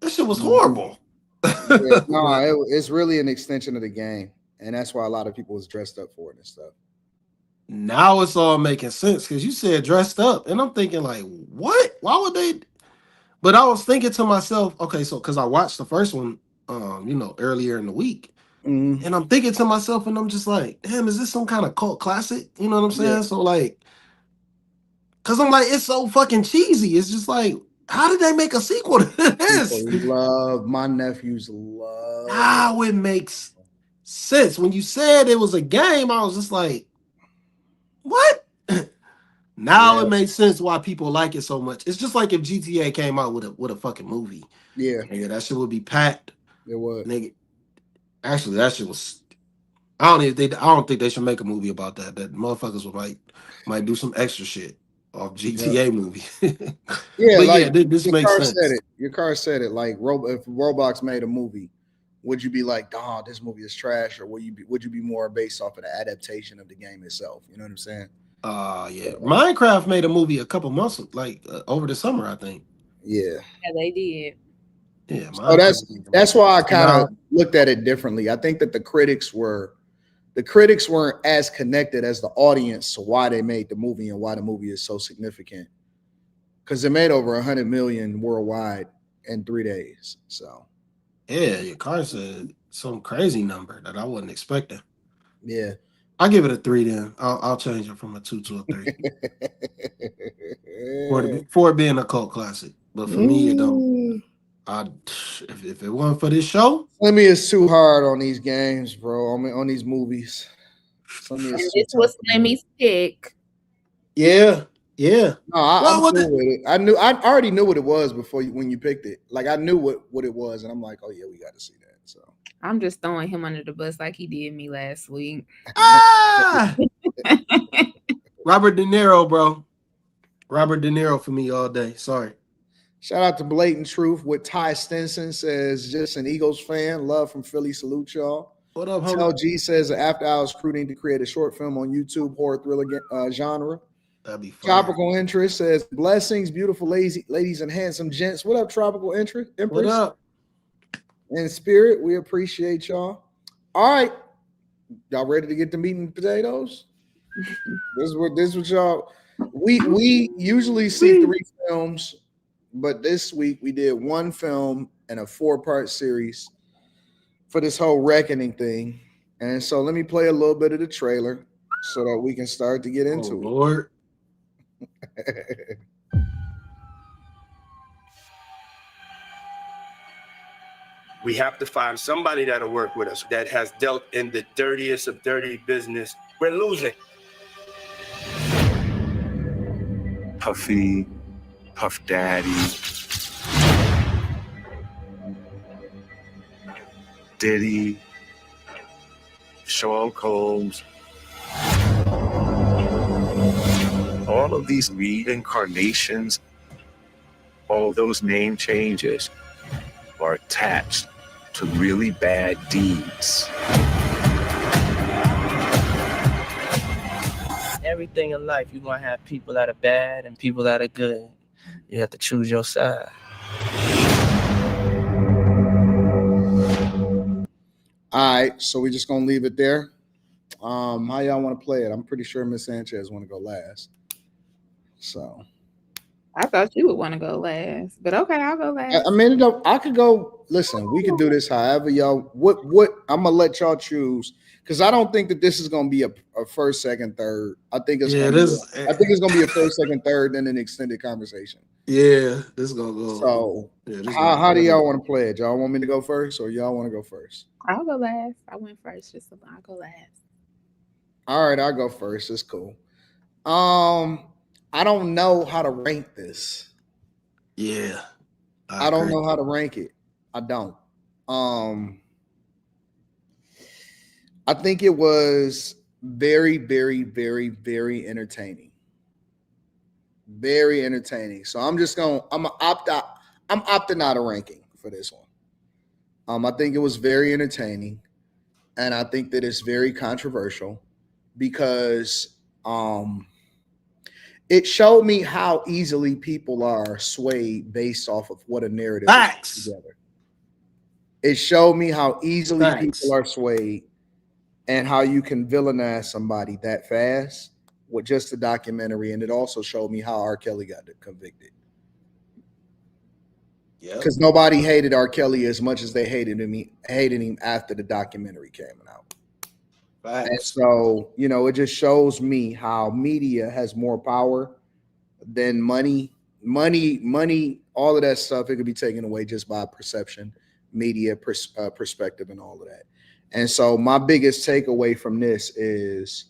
that shit was horrible. Yeah, no, it's really an extension of the game, and that's why a lot of people was dressed up for it and stuff. Now it's all making sense because you said dressed up, and I'm thinking like, what? Why would they? But I was thinking to myself, okay, so because I watched the first one, earlier in the week, and I'm thinking to myself, and I'm just like, damn, is this some kind of cult classic? You know what I'm saying? Yeah. So like, because I'm like, it's so fucking cheesy. It's just like, how did they make a sequel to this? My nephews love. Now it makes sense. When you said it was a game, I was just like, what? Now it makes sense why people like it so much. It's just like if GTA came out with a fucking movie. Yeah. Nigga, that shit would be packed. It would. Nigga. Actually, that shit was. I don't think they should make a movie about that. That motherfuckers might do some extra shit off GTA movie. Yeah, but like this makes sense. Your car said it. Like if Roblox made a movie, would you be like, "Oh, this movie is trash," or would you be more based off of the adaptation of the game itself? You know what I'm saying? Yeah. Minecraft made a movie a couple months, over the summer, I think. Yeah. Yeah, they did. Yeah. So that's why I kind of looked at it differently. I think that the critics weren't as connected as the audience to why they made the movie and why the movie is so significant. Because it made over 100 million worldwide in 3 days. So yeah, your car said some crazy number that I wasn't expecting. Yeah. I'll give it a 3 then. I'll change it from a 2 to a 3. for it being a cult classic. But for me, it don't. If it wasn't for this show, Slimmy is too hard on these games, bro. On these movies. This was Slimmy's pick. Yeah. No, I'm cool with it. I already knew what it was when you picked it. Like I knew what it was, and I'm like, oh yeah, we got to see that. So I'm just throwing him under the bus like he did me last week. Robert De Niro, bro. Robert De Niro for me all day. Sorry. Shout out to Blatant Truth with Ty Stinson says, just an Eagles fan. Love from Philly. Salute y'all. What up, homie? LG says, After Hours crew need to create a short film on YouTube, horror thriller genre. That'd be fun. Tropical Interest says, blessings, beautiful ladies and handsome gents. What up, Tropical Interest? What up? In spirit, we appreciate y'all. All right. Y'all ready to get the meat and potatoes? This is what y'all. We usually see 3 films, but this week we did 1 film and a 4-part series for this whole reckoning thing. And so let me play a little bit of the trailer so that we can start to get into it. Lord. We have to find somebody that'll work with us that has dealt in the dirtiest of dirty business. We're losing. Puffy, Puff Daddy, Diddy, Sean Combs. All of these reincarnations, all those name changes are attached to really bad deeds. Everything in life, you're going to have people that are bad and people that are good. You have to choose your side. All right, so we're just gonna leave it there. How y'all want to play it? I'm pretty sure Miss Sanchez want to go last. So I thought you would want to go last, but okay, I'll go last. I mean, I could go. Listen, we could do this however y'all. What? I'm gonna let y'all choose because I don't think that this is gonna be a first, second, third. I think it's I think it's gonna be a first, second, third, then an extended conversation. Yeah, this is gonna go. So yeah, how do y'all want to play it? Y'all want me to go first, or y'all want to go first? I'll go last. I went first, just so I'll go last. All right, I'll go first. It's cool. I don't know how to rank this. Yeah. I don't know how to rank it. I don't. I think it was very, very, very, very entertaining. Very entertaining. So I'm opting out of ranking for this one. I think it was very entertaining, and I think that it's very controversial because it showed me how easily people are swayed based off of what a narrative is together. It showed me how easily people are swayed and how you can villainize somebody that fast with just a documentary. And it also showed me how R. Kelly got convicted. Because nobody hated R. Kelly as much as they hated him after the documentary came out. And so, it just shows me how media has more power than money, all of that stuff. It could be taken away just by perception, media perspective, and all of that. And so my biggest takeaway from this is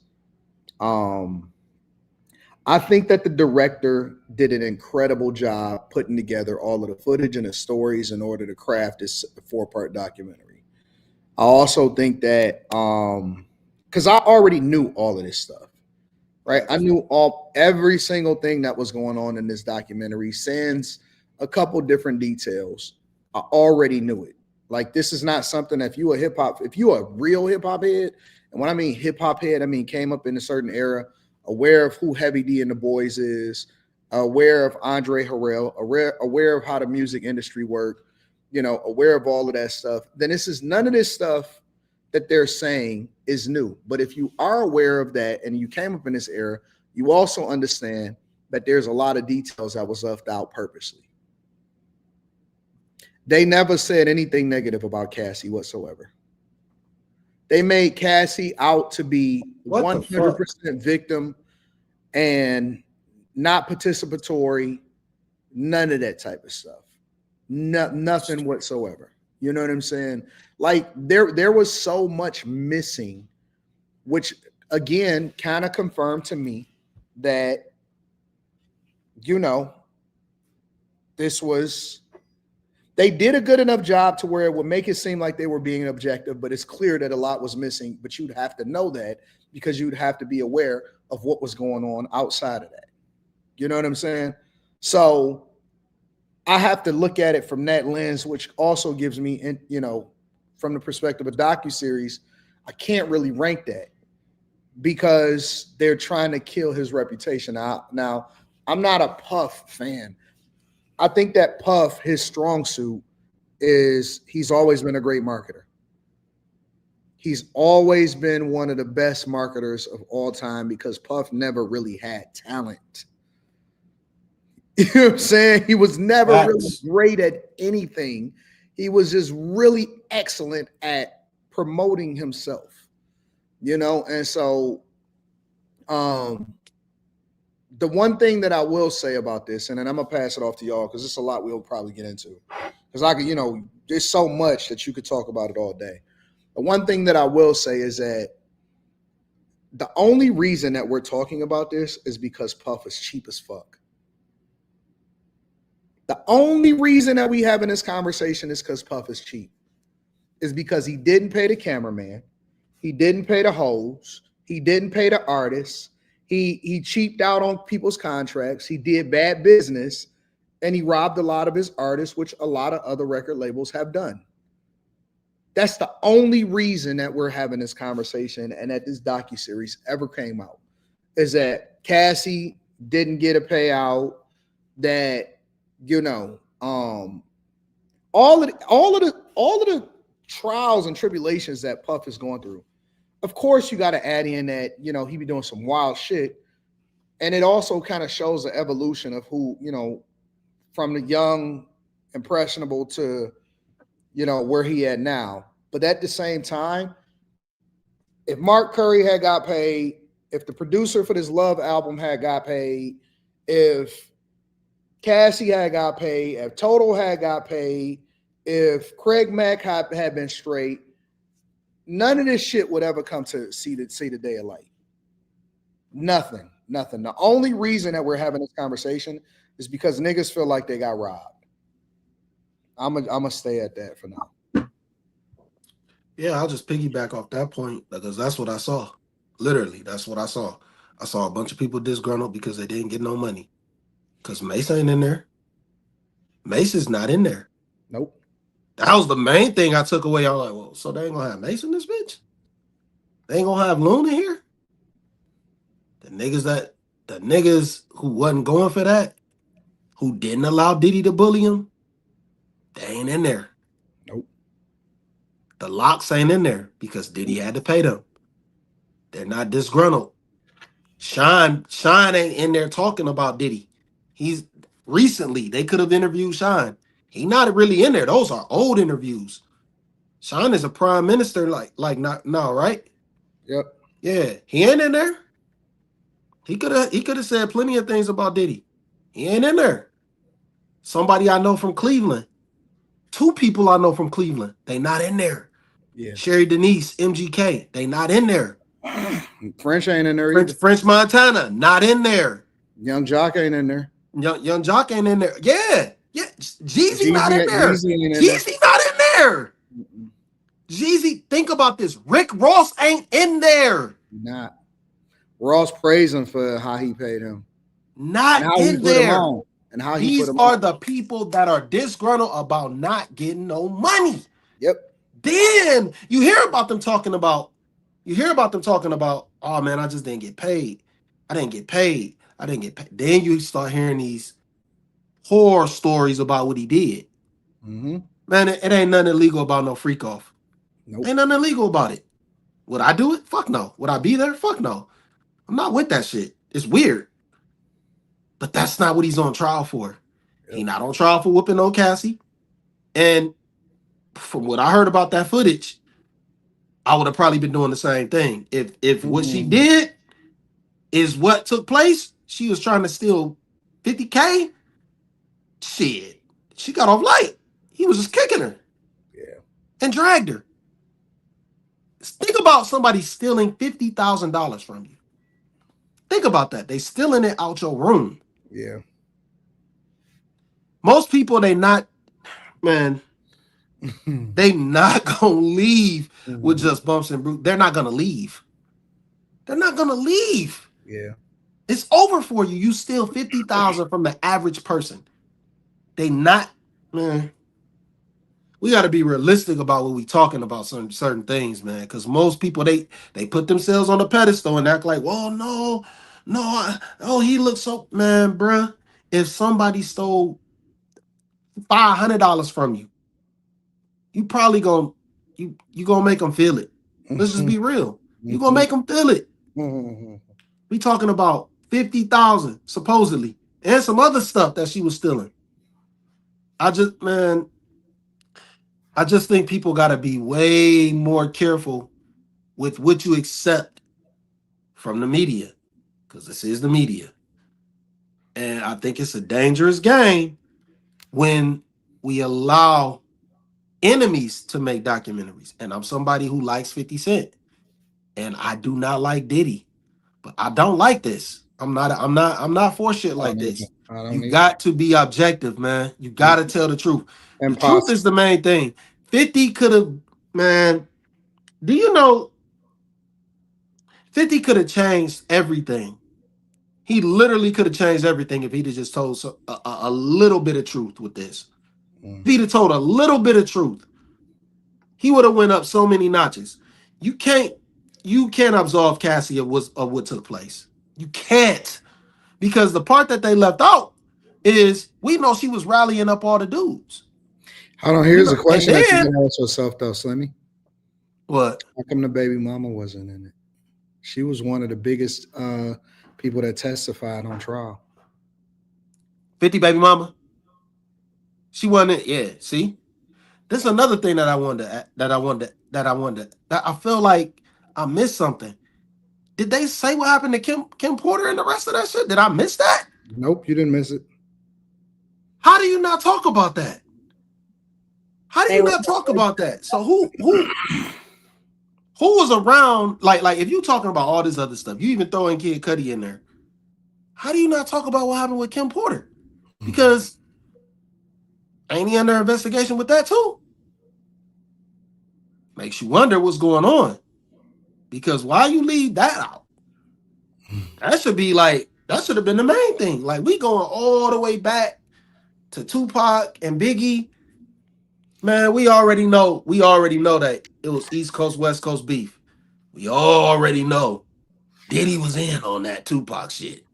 I think that the director did an incredible job putting together all of the footage and the stories in order to craft this 4-part documentary. I also think that because I already knew all of this stuff, right? I knew every single thing that was going on in this documentary, sans a couple different details. I already knew it. Like, this is not something if you a real hip hop head, and when I mean hip hop head, I mean came up in a certain era, aware of who Heavy D and the Boys is, aware of Andre Harrell, aware of how the music industry worked, aware of all of that stuff, then none of this stuff that they're saying is new. But if you are aware of that and you came up in this era, you also understand that there's a lot of details that was left out purposely. They never said anything negative about Cassie whatsoever. They made Cassie out to be 100% victim and not participatory, none of that type of stuff. Nothing whatsoever. You know what I'm saying? Like, there was so much missing, which again kind of confirmed to me that, they did a good enough job to where it would make it seem like they were being objective, but it's clear that a lot was missing. But you'd have to know that because you'd have to be aware of what was going on outside of that. You know what I'm saying? So I have to look at it from that lens, which also gives me, from the perspective of docuseries, I can't really rank that because they're trying to kill his reputation. Now, I'm not a Puff fan. I think that Puff, his strong suit is he's always been a great marketer. He's always been one of the best marketers of all time because Puff never really had talent. You know what I'm saying? He was never really great at anything. He was just really excellent at promoting himself, And so the one thing that I will say about this, and then I'm going to pass it off to y'all because it's a lot we'll probably get into. Because I could, there's so much that you could talk about it all day. The one thing that I will say is that the only reason that we're talking about this is because Puff is cheap as fuck. The only reason that we having this conversation is because Puff is cheap. Is because he didn't pay the cameraman, he didn't pay the hoes, he didn't pay the artists, he cheaped out on people's contracts, he did bad business, and he robbed a lot of his artists, which a lot of other record labels have done. That's the only reason that we're having this conversation and that this docuseries ever came out, is that Cassie didn't get a payout, that, you know, all of the trials and tribulations that Puff is going through. Of course, you got to add in that, you know, he be doing some wild shit. And it also kind of shows the evolution of who, you know, from the young, impressionable to, you know, where he at now. But at the same time, if Mark Curry had got paid, if the producer for this Love album had got paid, if Cassie had got paid, if Total had got paid, if Craig Mack had been straight, none of this shit would ever come to see the day of light. Nothing. The only reason that we're having this conversation is because niggas feel like they got robbed. I'm gonna stay at that for now. Yeah, I'll just piggyback off that point because that's what I saw. Literally, that's what I saw. I saw a bunch of people disgruntled because they didn't get no money. Because Mace ain't in there. Mace is not in there. Nope. That was the main thing I took away. I was like, well, so they ain't gonna have Mace in this bitch? They ain't gonna have Loon in here? The niggas who wasn't going for that, who didn't allow Diddy to bully him, they ain't in there. Nope. The locks ain't in there because Diddy had to pay them. They're not disgruntled. Sean ain't in there talking about Diddy. He's recently, they could have interviewed Sean. He not really in there. Those are old interviews. Sean is a prime minister, not now, right? Yep. Yeah, he ain't in there. He could have said plenty of things about Diddy. He ain't in there. Somebody I know from Cleveland. 2 people I know from Cleveland. They not in there. Yeah. Sherry Denise, MGK. They not in there. French ain't in there either. French Montana, not in there. Young Jock ain't in there. Young Jock ain't in there. Yeah. Jeezy not in there. Jeezy not in there. Jeezy, think about this. Rick Ross ain't in there. Not. Ross praised him for how he paid him. Not in there. And how These are the people that are disgruntled about not getting no money. Yep. Then you hear about them talking about, oh man, I just didn't get paid. I didn't get paid. Then you start hearing these horror stories about what he did. Mm-hmm. Man, it ain't nothing illegal about no freak off. Nope. Ain't nothing illegal about it. Would I do it? Fuck no. Would I be there? Fuck no. I'm not with that shit. It's weird. But that's not what he's on trial for. Yep. He not on trial for whooping no Cassie. And from what I heard about that footage, I would have probably been doing the same thing. If what she did is what took place, she was trying to steal $50K. Shit. She got off light. He was just kicking her. Yeah. And dragged her. Think about somebody stealing $50,000 from you. Think about that. They stealing it out your room. Yeah. Most people, they not gonna leave with just bumps and bruises. They're not gonna leave. Yeah. It's over for you. You steal $50,000 from the average person. They not, man. We got to be realistic about what we talking about certain things, man. Because most people, they put themselves on a pedestal and act like, well, no, he looks so, man, bruh. If somebody stole $500 from you, you probably gonna make them feel it. Let's just be real. You gonna make them feel it. We talking about 50,000 supposedly, and some other stuff that she was stealing. I just think people got to be way more careful with what you accept from the media, because this is the media. And I think it's a dangerous game when we allow enemies to make documentaries. And I'm somebody who likes 50 Cent. And I do not like Diddy. But I don't like this. I'm not for shit like this. You got to be objective, man. You got to tell the truth. The truth is the main thing. 50 could have, man. Do you know 50 could have changed everything? He literally could have changed everything if he'd have just told a little bit of truth with this. If he'd have told a little bit of truth, he would have went up so many notches. You can't absolve Cassie of what took place. You can't. Because the part that they left out is we know she was rallying up all the dudes. Hold on, here's a question that you can ask yourself though, Slimmy. What? How come the baby mama wasn't in it? She was one of the biggest people that testified on trial. 50 baby mama. She wasn't. Yeah. See, this is another thing that I feel like I missed something. Did they say what happened to Kim Porter and the rest of that shit? Did I miss that? Nope, you didn't miss it. How do you not talk about that? How do you not talk about that? So who was around? Like if you talking about all this other stuff, you even throw in Kid Cudi in there. How do you not talk about what happened with Kim Porter? Because ain't he under investigation with that too? Makes you wonder what's going on. Because why you leave that out? That should have been the main thing. Like we going all the way back to Tupac and Biggie. Man, we already know that it was East Coast, West Coast beef. We already know Diddy was in on that Tupac shit.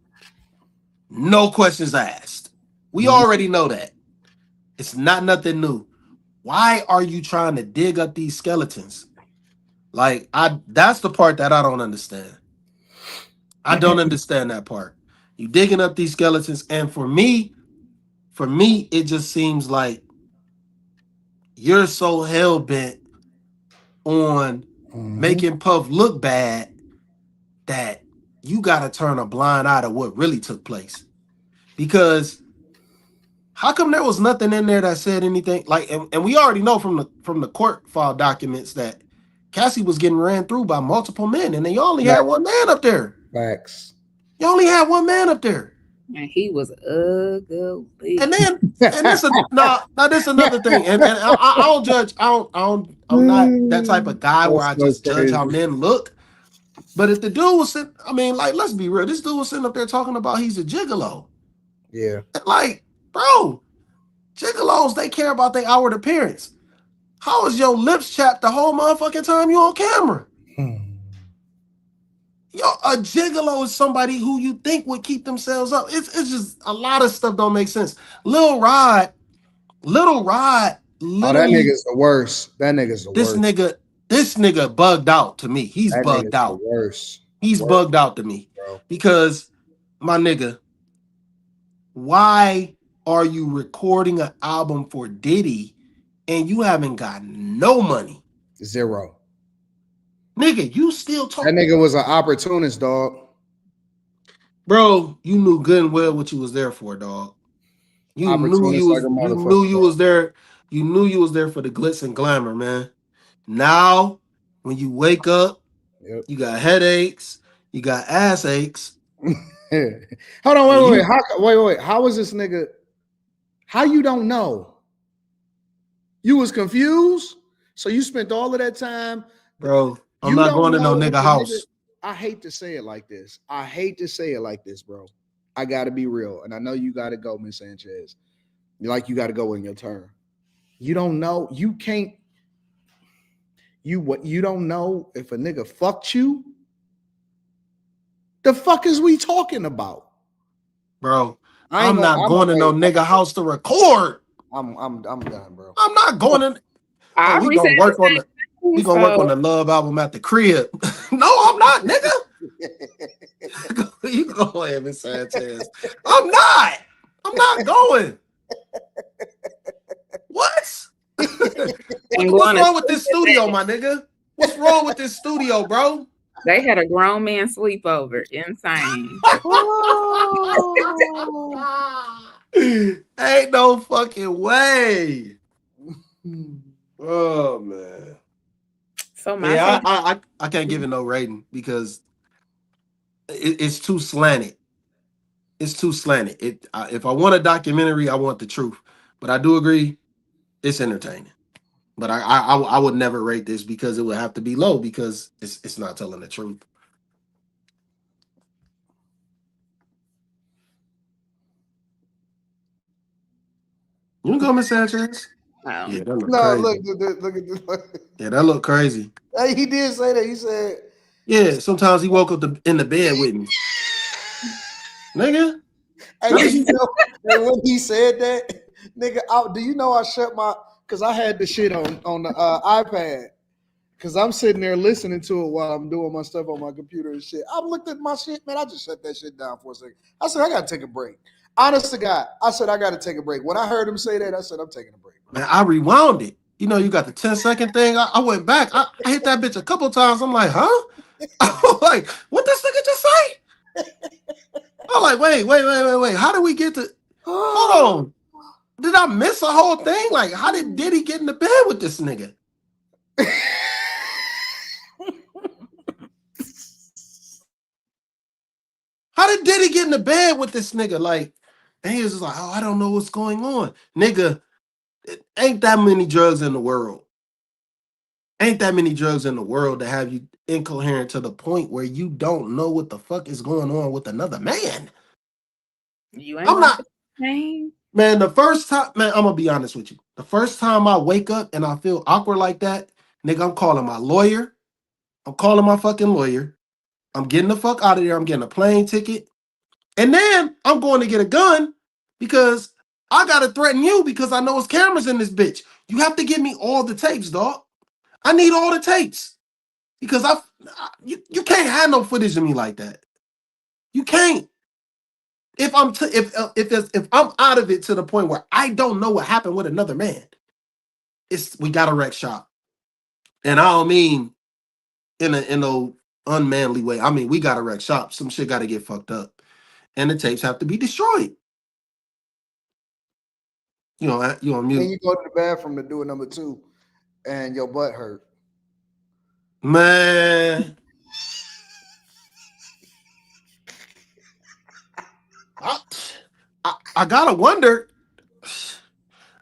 No questions asked. We already know that. It's not nothing new. Why are you trying to dig up these skeletons? Like, that's the part that I don't understand. I don't understand that part. You digging up these skeletons, and for me, it just seems like you're so hell-bent on making Puff look bad that you got to turn a blind eye to what really took place. Because how come there was nothing in there that said anything? Like, and we already know from the court file documents that Cassie was getting ran through by multiple men, and they only had one man up there. Facts. You only had one man up there. And he was ugly. And this is another thing. And I don't judge. I'm not that type of guy where I just judge how men look. But if the dude was sitting, I mean, like, let's be real. This dude was sitting up there talking about he's a gigolo. Yeah. Like, bro, gigolos, they care about their outward appearance. How is your lips chapped the whole motherfucking time you on camera? Yo, a gigolo is somebody who you think would keep themselves up. It's just a lot of stuff don't make sense. Lil Rod, literally. Oh, that nigga's the worst. That nigga's the worst. This nigga bugged out to me. He's bugged out. He's bugged out to me. Bro. Because, my nigga, why are you recording an album for Diddy and you haven't got no money? Zero. Nigga, you still talking. That nigga was an opportunist, dog. Bro, you knew good and well what you was there for, dog. You knew you was there. You knew you was there for the glitz and glamour, man. Now, when you wake up, you got headaches, you got ass aches. Hold on, wait. How was this nigga? How you don't know? You was confused, so you spent all of that time, bro. I'm not going to no nigga house. I hate to say it like this. Bro. I gotta be real, and I know you gotta go, Miss Sanchez. You gotta go in your turn. You don't know. You can't. You don't know if a nigga fucked you. The fuck is we talking about, bro? I'm not going to no nigga house to record. I'm done, bro. I'm not going to. We gonna work on the Love album at the crib. No, I'm not, nigga. You go ahead, Miss Sanchez. I'm not going. What? What's wrong with this studio, my nigga? What's wrong with this studio, bro? They had a grown man sleepover. Insane. Ain't no fucking way. Oh man. So my Yeah, take, I can't give it no rating because it's too slanted. It's too slanted. If I want a documentary, I want the truth. But I do agree, it's entertaining. But I would never rate this because it would have to be low because it's not telling the truth. You can go, Miss Sanchez. Yeah, that look No, crazy. look at this. Yeah, that look crazy. Hey, he did say that. He said, Yeah, sometimes he woke up in the bed with me. Nigga. hey, do you know that when he said that, nigga, do you know I shut my, because I had the shit on the iPad. Because I'm sitting there listening to it while I'm doing my stuff on my computer and shit. I looked at my shit, man. I just shut that shit down for a second. I said, I got to take a break. Honest to God, I said, I got to take a break. When I heard him say that, I said, I'm taking a break. Man, I rewound it. You know, you got the 10-second thing. I went back. I hit that bitch a couple times. I'm like, huh? I'm like, what this nigga just say? I'm like, wait. How did we get to? Hold on. Did I miss a whole thing? Like, how did Diddy get in the bed with this nigga? How did Diddy get in the bed with this nigga? Like, and he was just like, oh, I don't know what's going on. Nigga, ain't that many drugs in the world. Ain't that many drugs in the world to have you incoherent to the point where you don't know what the fuck is going on with another man. You ain't going to pain. Man, the first time, man, I'm gonna be honest with you. The first time I wake up and I feel awkward like that, nigga, I'm calling my lawyer. I'm calling my fucking lawyer. I'm getting the fuck out of there. I'm getting a plane ticket. And then I'm going to get a gun because I gotta threaten you because I know it's cameras in this bitch. You have to give me all the tapes, dog. I need all the tapes because you can't have no footage of me like that. You can't. If I'm out of it to the point where I don't know what happened with another man, we got a wreck shop, and I don't mean in a unmanly way. I mean we got a wreck shop. Some shit got to get fucked up, and the tapes have to be destroyed. You on mute. Then you go to the bathroom to do it number 2, and your butt hurt. Man, I gotta wonder.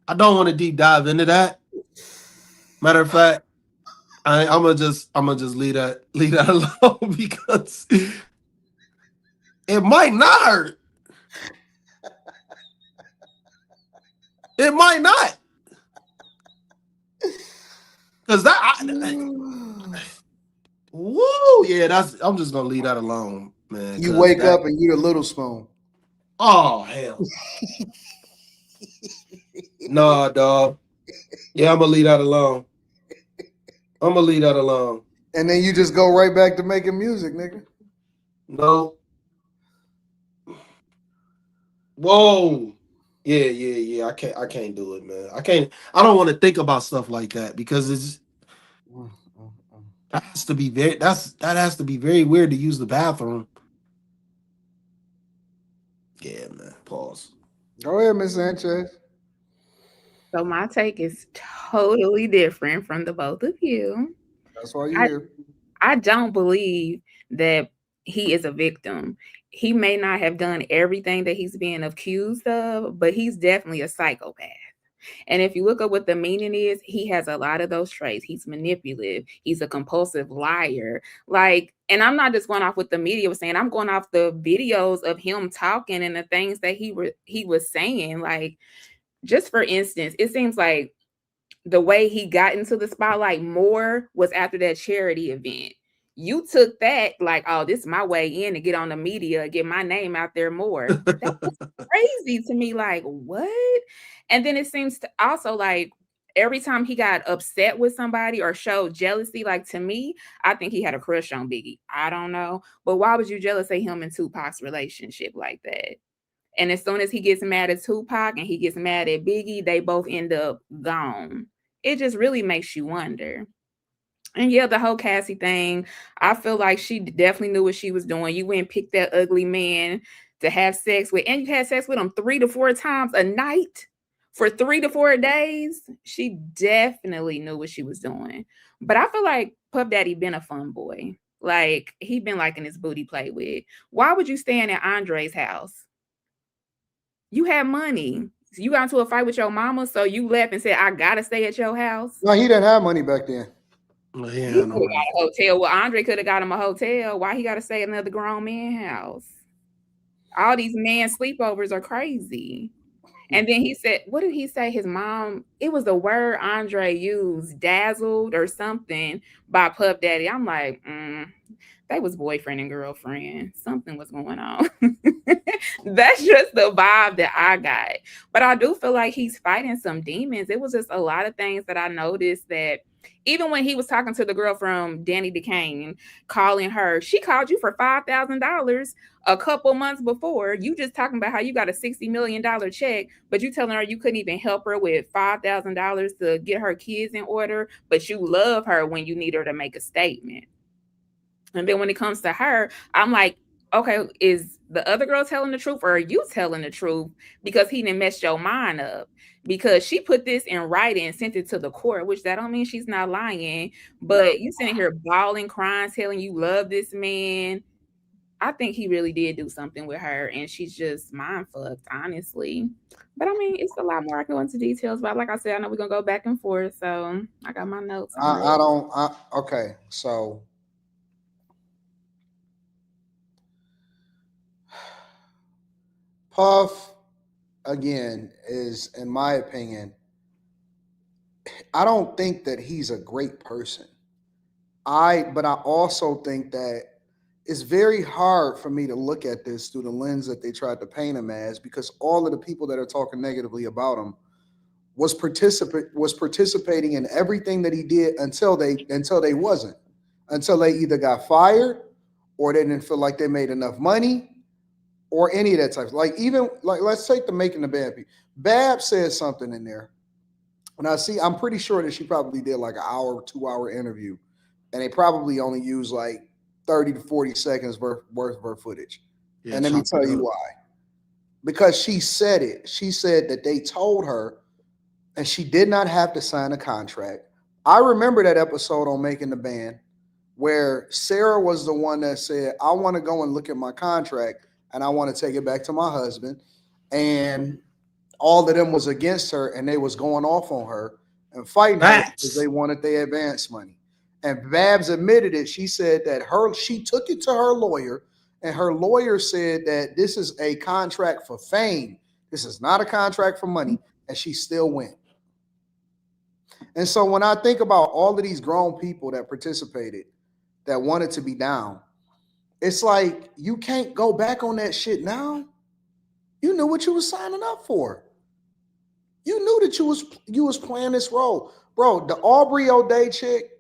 I don't want to deep dive into that. Matter of fact, I'm gonna just leave that alone because it might not hurt. It might not. Cause woo, yeah, I'm just gonna leave that alone, man. You wake up and you the little spoon. Oh hell. Nah, dog. Yeah, I'm gonna leave that alone. And then you just go right back to making music, nigga. No. Whoa. Yeah. I can't do it, man. I don't want to think about stuff like that because that has to be very weird to use the bathroom. Yeah, man. Pause. Go ahead, Miss Sanchez. So my take is totally different from the both of you. That's why you're here. I don't believe that he is a victim. He may not have done everything that he's being accused of, but he's definitely a psychopath. And if you look at what the meaning is, he has a lot of those traits. He's manipulative. He's a compulsive liar. Like, and I'm not just going off what the media was saying. I'm going off the videos of him talking and the things that he was saying. Like, just for instance, it seems like the way he got into the spotlight more was after that charity event. You took that like, oh, this is my way in to get on the media, get my name out there more. That was crazy to me. Like, what? And then it seems to also like every time he got upset with somebody or showed jealousy, like to me, I think he had a crush on Biggie. I don't know. But why would you jealous of him and Tupac's relationship like that? And as soon as he gets mad at Tupac and he gets mad at Biggie, they both end up gone. It just really makes you wonder. And yeah, the whole Cassie thing, I feel like she definitely knew what she was doing. You went and picked that ugly man to have sex with, and you had sex with him 3 to 4 times a night for 3 to 4 days, she definitely knew what she was doing. But I feel like Puff Daddy been a fun boy. Like, he been liking his booty play with. Why would you stand at Andre's house? You had money. You got into a fight with your mama, so you left and said, I gotta stay at your house. No, he didn't have money back then. Well, He yeah, could have got a hotel. Well, Andre could have got him a hotel. Why he got to stay at another grown man house? All these man sleepovers are crazy. And then he said, what did he say? His mom, it was the word Andre used, dazzled or something by Puff Daddy. I'm like, they was boyfriend and girlfriend. Something was going on. That's just the vibe that I got. But I do feel like he's fighting some demons. It was just a lot of things that I noticed that even when he was talking to the girl from Danny DeCane, calling her, she called you for $5,000 a couple months before. You just talking about how you got a $60 million check, but you telling her you couldn't even help her with $5,000 to get her kids in order, but you love her when you need her to make a statement. And then when it comes to her, I'm like, okay, is the other girl telling the truth or are you telling the truth? Because he didn't mess your mind up. Because she put this in writing and sent it to the court, which that don't mean she's not lying. But you sitting here bawling, crying, telling you love this man. I think he really did do something with her, and she's just mind fucked, honestly. But I mean, it's a lot more I can go into details. But like I said, I know we're gonna go back and forth, so I got my notes. Okay, so Puff, again, is, in my opinion, I don't think that he's a great person. But I also think that it's very hard for me to look at this through the lens that they tried to paint him as, because all of the people that are talking negatively about him was participating in everything that he did until they wasn't. Until they either got fired or they didn't feel like they made enough money or any of that type. Like, even like, let's take the Making the Band. Bab said something in there. And I'm pretty sure that she probably did like an hour, 2 hour interview. And they probably only used like 30 to 40 seconds worth of her footage. Yeah, and let me tell you why. Because she said it. She said that they told her and she did not have to sign a contract. I remember that episode on Making the Band where Sarah was the one that said, I want to go and look at my contract and I want to take it back to my husband. And all of them was against her and they was going off on her and fighting her because they wanted their advance money. And Babs admitted it. She said that she took it to her lawyer, and her lawyer said that this is a contract for fame. This is not a contract for money, and she still went. And so when I think about all of these grown people that participated, that wanted to be down, it's like you can't go back on that shit now. You knew what you was signing up for. You knew that you was playing this role. Bro, the Aubrey O'Day chick,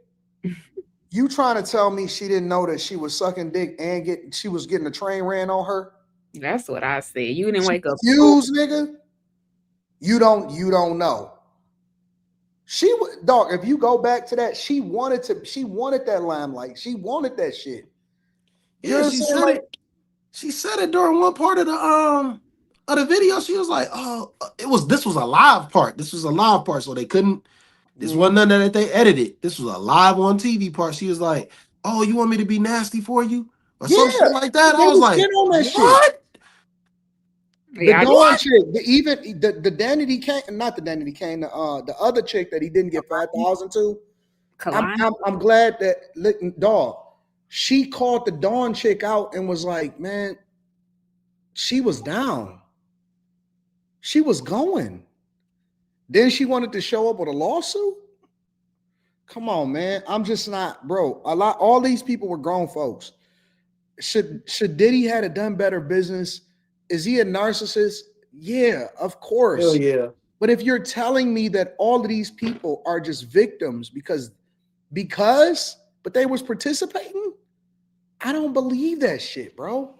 you trying to tell me she didn't know that she was sucking dick and she was getting a train ran on her? That's what I said. You didn't wake up. Confused, nigga. You don't know. Dog, if you go back to that, she wanted that limelight. She wanted that shit. Yeah, she said it. She said it during one part of the video. She was like, "Oh, this was a live part. This was a live part, so they couldn't. This wasn't nothing that they edited. This was a live on TV part." She was like, "Oh, you want me to be nasty for you or some shit like that?" I was like, "What?" Shit. The Dawn chick, even the Danny DeCane, not the Danny DeCane, the other chick that he didn't get 5,000 to. I'm glad that dog. She called the Dawn chick out and was like, man, she was down. She was going. Then she wanted to show up with a lawsuit. Come on, man. I'm just not, bro. All these people were grown folks. Should Diddy had done better business? Is he a narcissist? Yeah, of course. Hell yeah. But if you're telling me that all of these people are just victims because they was participating, I don't believe that shit, bro.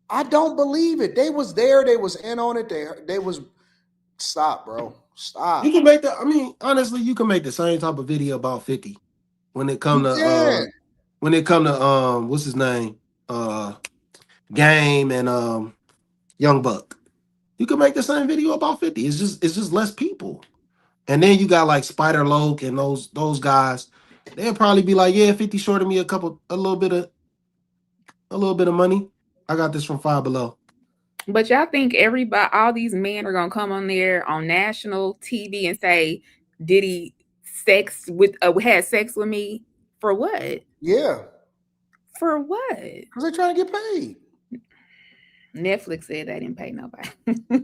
I don't believe it. They was there. They was in on it. They was. Stop, bro. Stop. You can make that. I mean, honestly, you can make the same type of video about 50 when it come to what's his name, Game and Young Buck. You can make the same video about 50. It's just less people. And then you got like Spider Loke and those guys. They'll probably be like, yeah, 50 shorted me a little bit of money. I got this from Five Below. But y'all think all these men are gonna come on there on national TV and say, Diddy had sex with me for what? Yeah. For what? Because they're trying to get paid. Netflix said they didn't pay nobody. No. They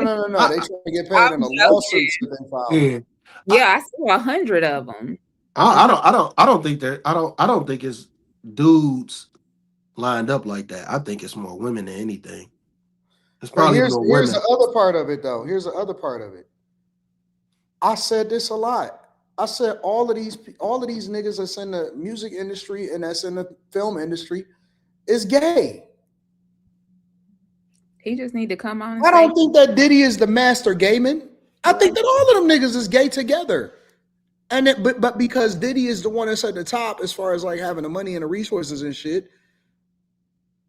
trying to get paid in the lawsuits that they filed. Yeah, I saw 100 of them. I don't think it's dudes lined up like that. I think it's more women than anything. It's probably here's more women. the other part of it, though. Here's the other part of it. I said this a lot. I said all of these niggas that's in the music industry and that's in the film industry is gay. He just need to come on. I don't think that Diddy is the master gay man. I think that all of them niggas is gay together. And but because Diddy is the one that's at the top as far as like having the money and the resources and shit,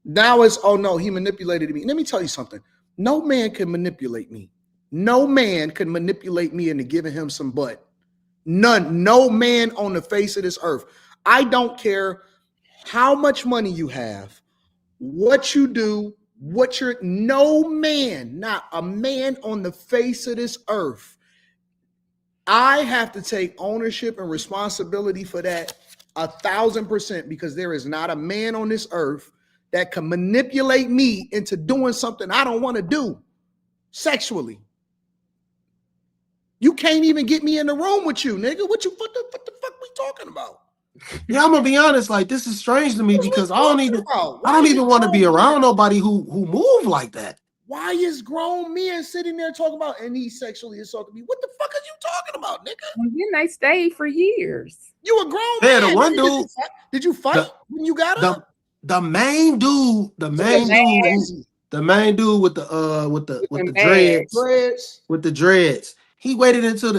now it's, oh no, he manipulated me. Let me tell you something. No man can manipulate me. No man can manipulate me into giving him some butt. None. No man on the face of this earth. I don't care how much money you have, what you do, no man, not a man on the face of this earth. I have to take ownership and responsibility for that 1,000%, because there is not a man on this earth that can manipulate me into doing something I don't want to do sexually. You can't even get me in the room with you, nigga. What the fuck we talking about? Yeah, I'm gonna be honest. Like, this is strange to me because I don't even want to be around nobody who move like that. Why is grown men sitting there talking about, and he sexually assaulted me? What the fuck are you talking about, nigga? And then they stayed for years. You a grown man. The one dude. Did you fight when you got up? The main dude with the dreads. He waited until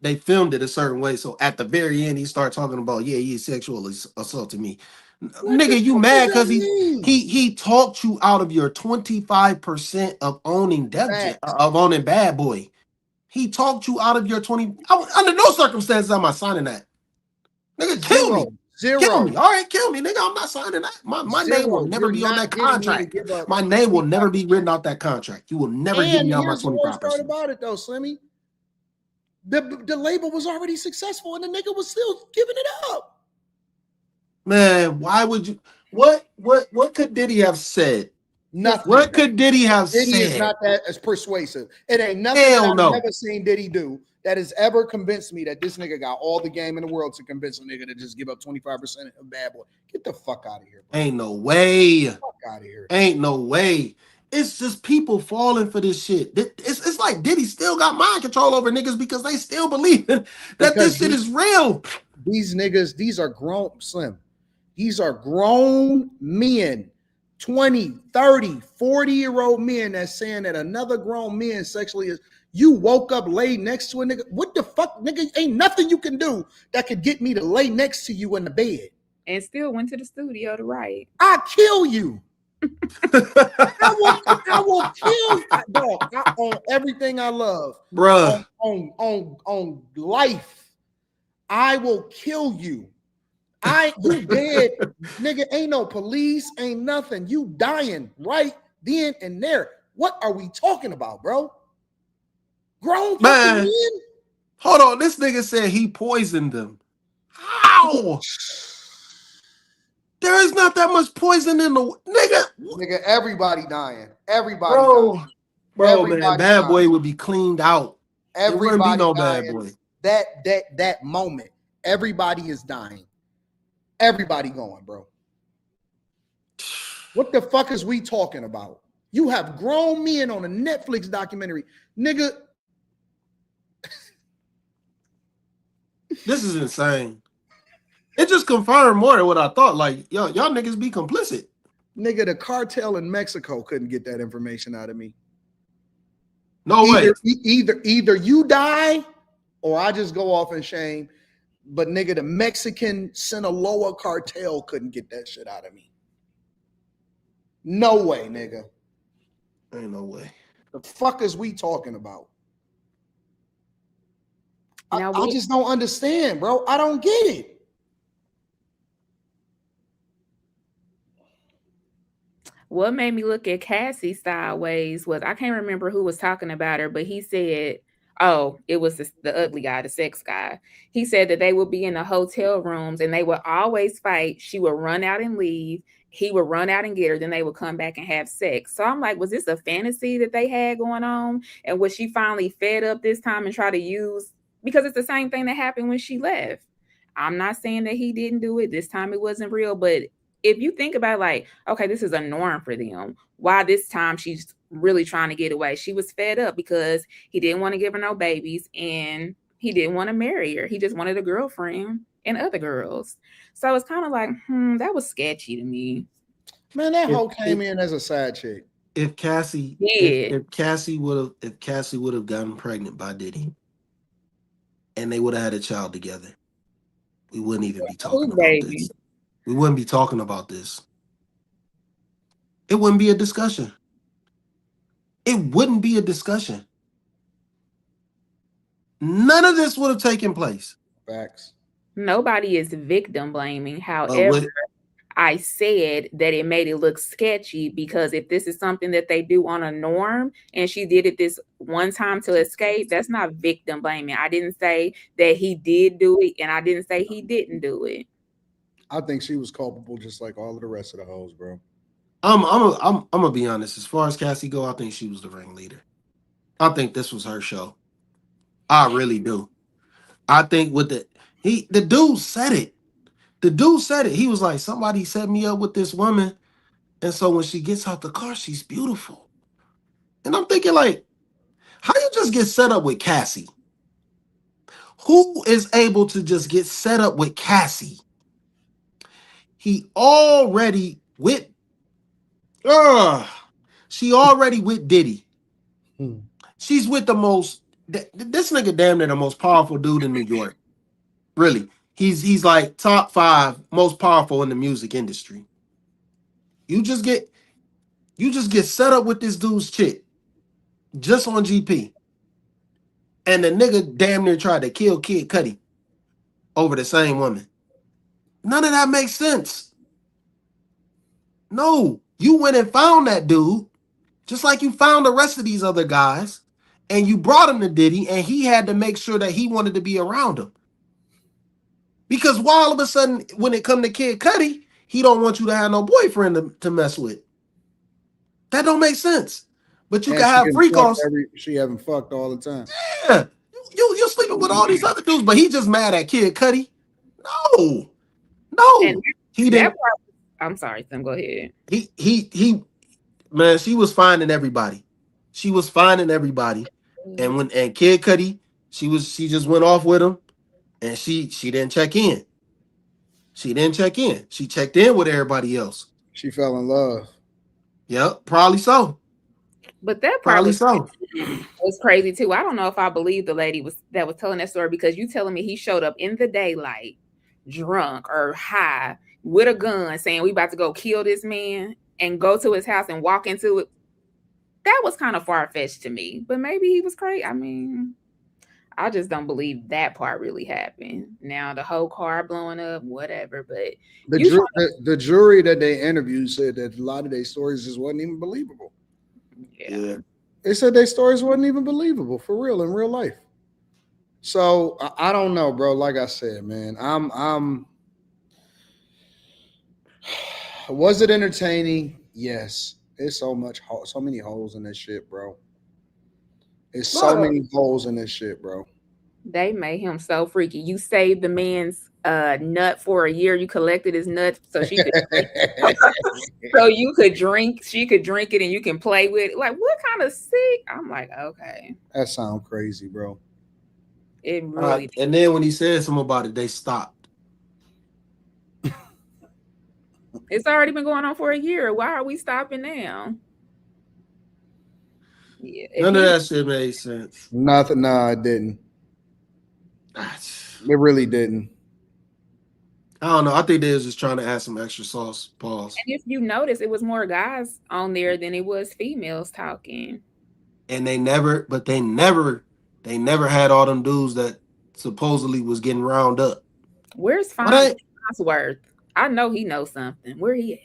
they filmed it a certain way. So at the very end, he started talking about, yeah, he sexually assaulted me. Nigga, you mad because he talked you out of your 25% of owning owning Bad Boy. He talked you out of your 20. Under no circumstances am I signing that. Nigga, kill me. Kill me. All right, kill me, nigga. I'm not signing that. My name will never be on that contract. My name will never be written out that contract. You will never give me out my 25%. The worst part about it, though, Slimmy, the label was already successful and the nigga was still giving it up. Man, why would you? What could Diddy have said? Nothing. What could Diddy have said? Diddy is not that as persuasive. It ain't nothing I've never seen Diddy do that has ever convinced me that this nigga got all the game in the world to convince a nigga to just give up 25% of Bad Boy. Get the fuck out of here, bro. Ain't no way. Get the fuck out of here. Ain't no way. It's just people falling for this shit. It's like Diddy still got mind control over niggas because they still believe that this shit is real. These niggas, these are grown, Slim. These are grown men, 20, 30, 40-year-old men that's saying that another grown man sexually is. You woke up laid next to a nigga. What the fuck, nigga? Ain't nothing you can do that could get me to lay next to you in the bed. And still went to the studio to write. I'll kill you. I will kill you. Dog, I own everything I love. Bruh. On life. I will kill you. You dead, nigga. Ain't no police, ain't nothing. You dying right then and there. What are we talking about, bro? Grown man. Men? Hold on. This nigga said he poisoned them. How? There is not that much poison in the nigga. Nigga, everybody dying. Everybody dying. Bro, man, Bad Boy would be cleaned out. Everybody there wouldn't be no dying. Bad Boy. That moment, everybody is dying. Everybody going, bro. What the fuck is we talking about? You have grown men on a Netflix documentary. Nigga. This is insane. It just confirmed more than what I thought. Like, y'all niggas be complicit. Nigga, the cartel in Mexico couldn't get that information out of me. No way. Either you die or I just go off in shame. But nigga, the Mexican Sinaloa cartel couldn't get that shit out of me. No way, nigga. Ain't no way. The fuck is we talking about? Now, I just don't understand, bro. I don't get it. What made me look at Cassie sideways was I can't remember who was talking about her, but he said, oh, it was the ugly guy, the sex guy. He said that they would be in the hotel rooms and they would always fight. She would run out and leave. He would run out and get her. Then they would come back and have sex. So I'm like, was this a fantasy that they had going on? And was she finally fed up this time and try to use, because it's the same thing that happened when she left. I'm not saying that he didn't do it. This time it wasn't real, but if you think about like, okay, this is a norm for them. Why this time she's really trying to get away? She was fed up because he didn't want to give her no babies and he didn't want to marry her. He just wanted a girlfriend and other girls. So it's kind of like, that was sketchy to me. Man, that hoe came in as a side chick. If Cassie, if Cassie would have gotten pregnant by Diddy, and they would have had a child together, we wouldn't even be talking about this. We wouldn't be talking about this. It wouldn't be a discussion. It wouldn't be a discussion. None of this would have taken place. Facts. Nobody is victim blaming. However, I said that it made it look sketchy because if this is something that they do on a norm and she did it this one time to escape, that's not victim blaming. I didn't say that he did do it and I didn't say he didn't do it. I think she was culpable just like all of the rest of the hoes, bro. I'm gonna be honest. As far as Cassie go, I think she was the ringleader. I think this was her show. I really do. I think with the dude said it. The dude said it. He was like, somebody set me up with this woman. And so when she gets out the car, she's beautiful. And I'm thinking, like, how you just get set up with Cassie? Who is able to just get set up with Cassie? He already with she already with Diddy. She's with the most, this nigga damn near the most powerful dude in New York. Really. He's like top 5 most powerful in the music industry. You just get set up with this dude's chick just on GP. And the nigga damn near tried to kill Kid Cudi over the same woman. None of that makes sense. No, you went and found that dude, just like you found the rest of these other guys, and you brought him to Diddy, and he had to make sure that he wanted to be around him. Because why all of a sudden, when it come to Kid Cudi, he don't want you to have no boyfriend to mess with. That don't make sense. But you can have freak offs. She haven't fucked all the time. Yeah. You're sleeping with all these other dudes, but he just mad at Kid Cudi. No. And he didn't. I'm sorry, Tim, go ahead. He man, she was finding everybody. She was finding everybody. And Kid Cudi, she just went off with him and she didn't check in. She didn't check in. She checked in with everybody else. She fell in love. Yep, probably so. But that probably was crazy too. I don't know if I believe the lady that was telling that story, because you telling me he showed up in the daylight, drunk or high, with a gun, saying we about to go kill this man and go to his house and walk into it. That was kind of far-fetched to me. But maybe he was crazy. I mean, I just don't believe that part really happened. Now the whole car blowing up, whatever. But the jury that they interviewed said that a lot of their stories just wasn't even believable. Yeah. They said their stories wasn't even believable for real in real life. So I don't know, bro. Like I said, man, I'm was it entertaining? Yes. It's so many holes in this shit, bro. It's so many holes in this shit, bro. They made him so freaky. You saved the man's nut for a year. You collected his nuts so she could so you could drink. She could drink it and you can play with it. Like, what kind of sick? I'm like, okay. That sounds crazy, bro. It really and then when he said something about it, they stopped. It's already been going on for a year. Why are we stopping now? Yeah, none of that shit made sense. Nothing. No, it didn't. It really didn't. I don't know. I think they was just trying to add some extra sauce. Pause. And if you notice, it was more guys on there than it was females talking. and they never had all them dudes that supposedly was getting round up. Where's What? Farnsworth? I know he knows something. Where he at?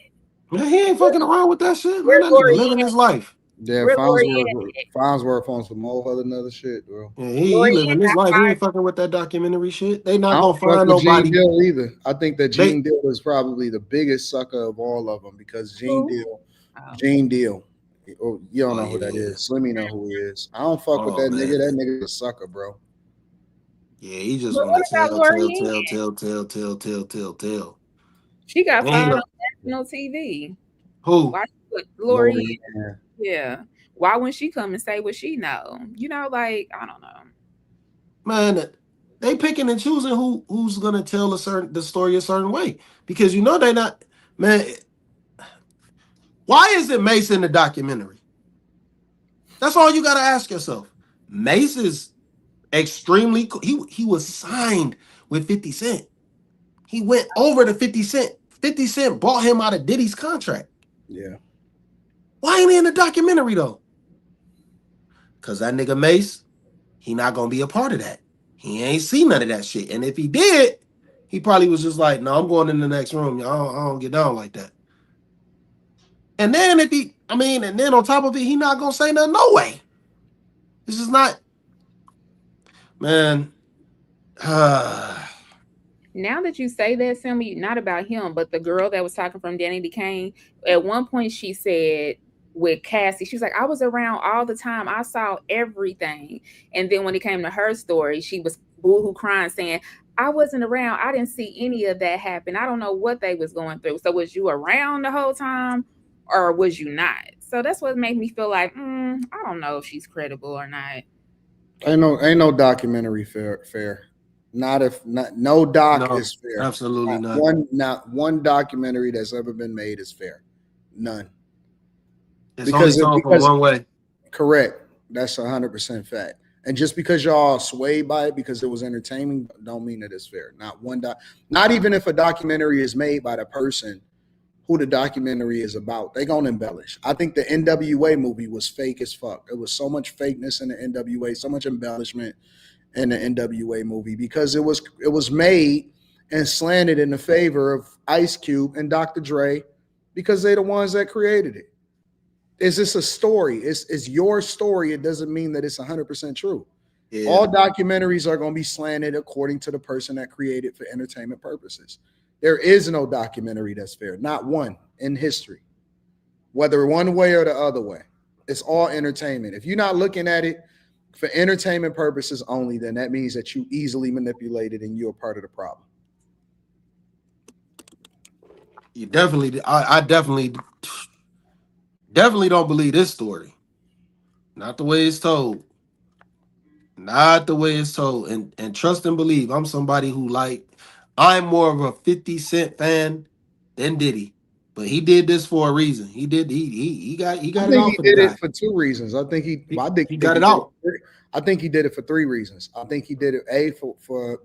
Man, he ain't fucking around with that shit, man. Where That nigga Lori living his life. Yeah, Where Lori Farnsworth on some more other shit, bro. Yeah, he living his life. He ain't fucking with that documentary shit. They not gonna find nobody. Gene Deal either. I think that Gene Deal is probably the biggest sucker of all of them because Gene Deal. Oh, you don't know who that is. Let me know who he is. I don't fuck with that nigga. That nigga's a sucker, bro. Yeah, he just want to tell. She got found on national TV. Who? Why Lori? Yeah. Why wouldn't she come and say what she know? You know, like, I don't know. Man, they picking and choosing who's gonna tell the story a certain way. Because you know they not, man. Why is it Mace in the documentary? That's all you gotta ask yourself. Mace is extremely cool. He was signed with 50 Cent. He went over to 50 Cent. 50 Cent bought him out of Diddy's contract. Yeah. Why ain't he in the documentary though? Because that nigga Mace, he not gonna be a part of that. He ain't seen none of that shit. And if he did, he probably was just like, no, I'm going in the next room. I don't get down like that. And then and then on top of it, he not gonna say nothing, no way. This is not, man. Now that you say that, Sammy, not about him, but the girl that was talking from Danny DeCane, at one point she said with Cassie, she was like, I was around all the time. I saw everything. And then when it came to her story, she was boohoo crying saying, I wasn't around. I didn't see any of that happen. I don't know what they was going through. So was you around the whole time or was you not? So that's what made me feel like, I don't know if she's credible or not. Ain't no documentary fair. No doc is fair. Absolutely not. Not one documentary that's ever been made is fair. None. It's because one way. Correct. That's 100% fact. And just because y'all swayed by it because it was entertaining, don't mean that it's fair. Not even if a documentary is made by the person who the documentary is about, they gonna embellish. I think the NWA movie was fake as fuck. There was so much fakeness in the NWA, so much embellishment in the NWA movie because it was made and slanted in the favor of Ice Cube and Dr. Dre because they're the ones that created it. Is this a story? It's your story. It doesn't mean that it's 100% true. Yeah. All documentaries are going to be slanted according to the person that created for entertainment purposes. There is no documentary that's fair. Not one in history, whether one way or the other way. It's all entertainment. If you're not looking at it for entertainment purposes only, then that means that you easily manipulated and you're part of the problem. You definitely, I definitely don't believe this story. Not the way it's told. Not the way it's told. And trust and believe, I'm somebody who I'm more of a 50 Cent fan than Diddy. But he did this for a reason. He got it out for the guy. He did it for two reasons. I think he got it out. I think he did it for three reasons. I think he did it for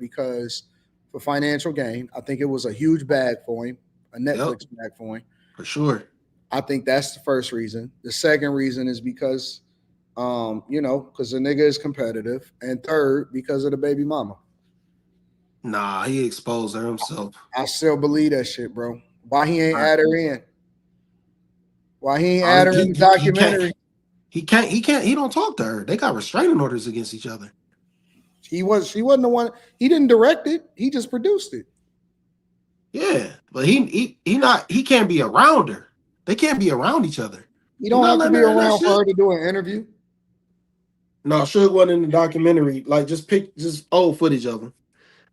financial gain. I think it was a huge bag for him, a Netflix bag for him. For sure. I think that's the first reason. The second reason is because because the nigga is competitive. And third, because of the baby mama. Nah, he exposed her himself. I still believe that shit, bro. Why he ain't add her in? Why he ain't add her in the documentary? He can't. He don't talk to her. They got restraining orders against each other. She wasn't the one. He didn't direct it. He just produced it. Yeah, but he can't be around her. They can't be around each other. You don't have to be around for her to do an interview. No, Suge wasn't in the documentary. Like just old footage of him.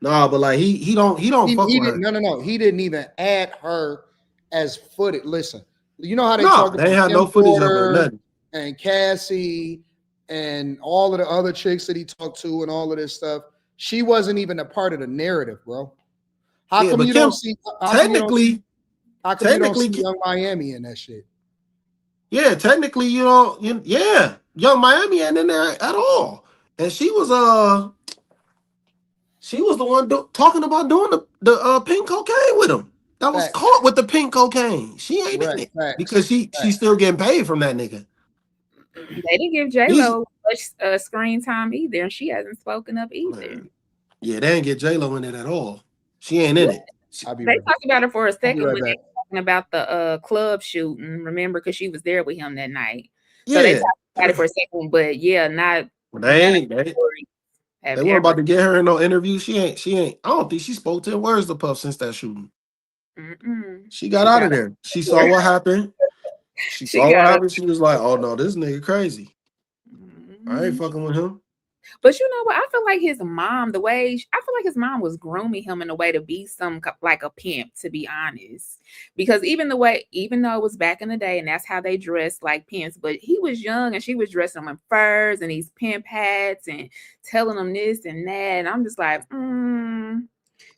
Nah, but like he don't fuck with her. No. He didn't even add her as footage. Listen, you know how they talk about they had no footage of her, nothing. And Cassie and all of the other chicks that he talked to and all of this stuff. She wasn't even a part of the narrative, bro. How come you don't see technically Young Miami in that shit? Yeah, technically, Young Miami ain't in there at all. And she was the one talking about doing the pink cocaine with him. That was caught with the pink cocaine. She ain't in it because she's still getting paid from that nigga. They didn't give J-Lo much screen time either, and she hasn't spoken up either. Man. Yeah, they didn't get J-Lo in it at all. She ain't in it. They talked about it for a second when they were talking about the club shooting, remember, because she was there with him that night. So they talked about it for a second, but yeah, not. They weren't about to get her in no interview. She ain't. I don't think she spoke 10 words to Puff since that shooting. She got out of there. She saw what happened. She saw what happened. She was like, "Oh no, this nigga crazy. I ain't fucking with him." But you know what? I feel like his mom, his mom was grooming him in a way to be like a pimp, to be honest. Because even though it was back in the day and that's how they dressed like pimps, but he was young and she was dressing him in furs and these pimp hats and telling him this and that. And I'm just like,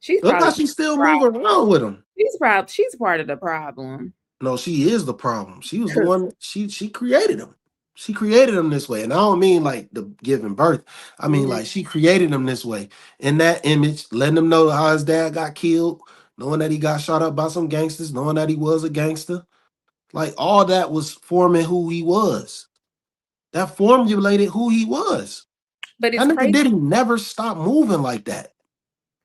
she's still moving around with him. She's part of the problem. No, she is the problem. She was the one. She created him. She created him this way, and I don't mean like the giving birth. I mean like she created him this way in that image, letting him know how his dad got killed, knowing that he got shot up by some gangsters, knowing that he was a gangster. Like all that was forming who he was. That formulated who he was. But it's that nigga crazy. Diddy never stopped moving like that.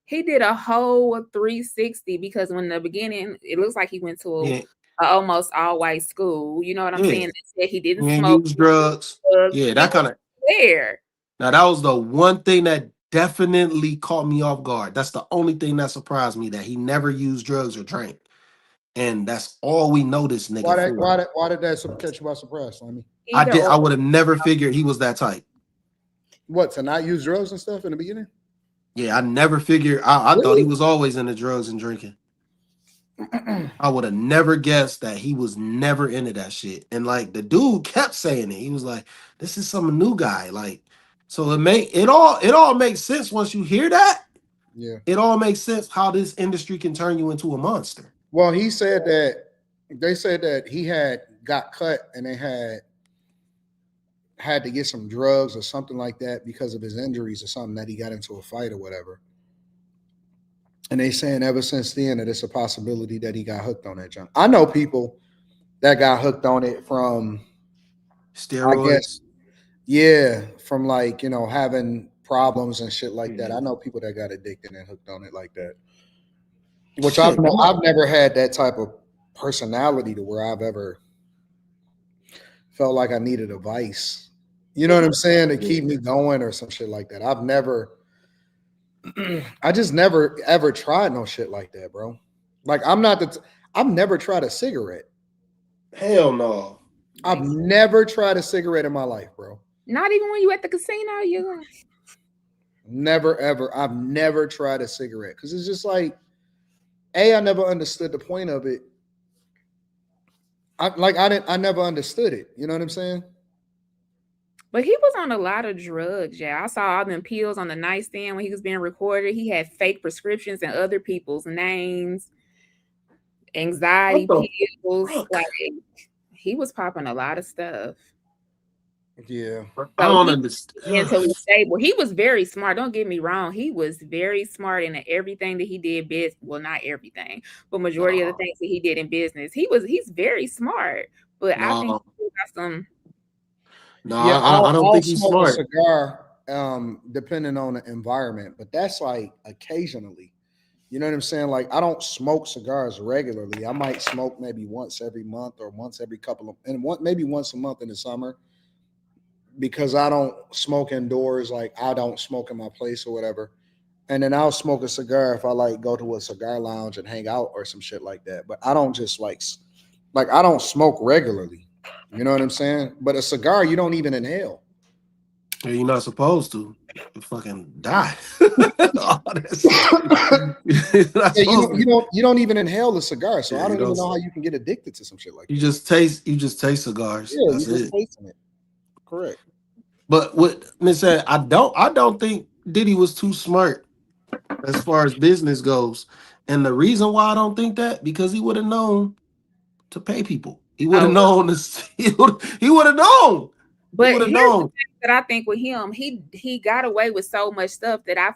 He did a whole 360 because when the beginning, it looks like he went to a almost all white school. You know what I'm saying? They said he didn't smoke drugs. Yeah, that kind of there. Now that was the one thing that definitely caught me off guard. That's the only thing that surprised me, that he never used drugs or drank. And that's all we know this nigga. Why did that catch you by surprise, Slimmy? I would have never figured he was that type. What, to not use drugs and stuff in the beginning? Yeah, I never figured. I thought he was always into drugs and drinking. I would have never guessed that he was never into that shit. And like the dude kept saying it. He was like, "This is some new guy." Like, so it all makes sense once you hear that. Yeah, it all makes sense how this industry can turn you into a monster. Well, he said that they said that he got cut and they had to get some drugs or something like that because of his injuries or something, that he got into a fight or whatever. And they saying ever since then that it's a possibility that he got hooked on that junk. I know people that got hooked on it from steroids. I guess, yeah, from like, having problems and shit like that. I know people that got addicted and hooked on it like that. Which I've never had that type of personality to where I've ever felt like I needed a vice. You know what I'm saying? To keep me going or some shit like that. I just never ever tried no shit like that, bro. Like I've never tried a cigarette. Hell no. I've never tried a cigarette in my life, bro. Not even when you at the casino, you never ever. I've never tried a cigarette because it's just like, I never understood the point of it. I never understood it. You know what I'm saying? But he was on a lot of drugs, yeah. I saw all them pills on the nightstand when he was being recorded. He had fake prescriptions and other people's names, anxiety pills. Like he was popping a lot of stuff. Yeah. I don't understand. Mentally stable. He was very smart. Don't get me wrong. He was very smart in everything that he did. Well, not everything, but majority of the things that he did in business. He's very smart. But I think he got some. No, yeah, I don't think he's smart. A cigar, depending on the environment, but that's like occasionally. You know what I'm saying? Like I don't smoke cigars regularly. I might smoke maybe once every month or once every maybe once a month in the summer. Because I don't smoke indoors, like I don't smoke in my place or whatever. And then I'll smoke a cigar if I like go to a cigar lounge and hang out or some shit like that. But I don't just like I don't smoke regularly. You know what I'm saying? But a cigar, you don't even inhale. Yeah, you're not supposed to. You fucking die. You don't even inhale a cigar, so I don't even know how you can get addicted to some shit like that. You just taste cigars. Yeah, that's you just it. tasting it. Correct. But what Miss said, I don't think Diddy was too smart as far as business goes. And the reason why I don't think that, because he would have known to pay people. He would have known this. He would have known. But here's the thing that I think with him, he got away with so much stuff that I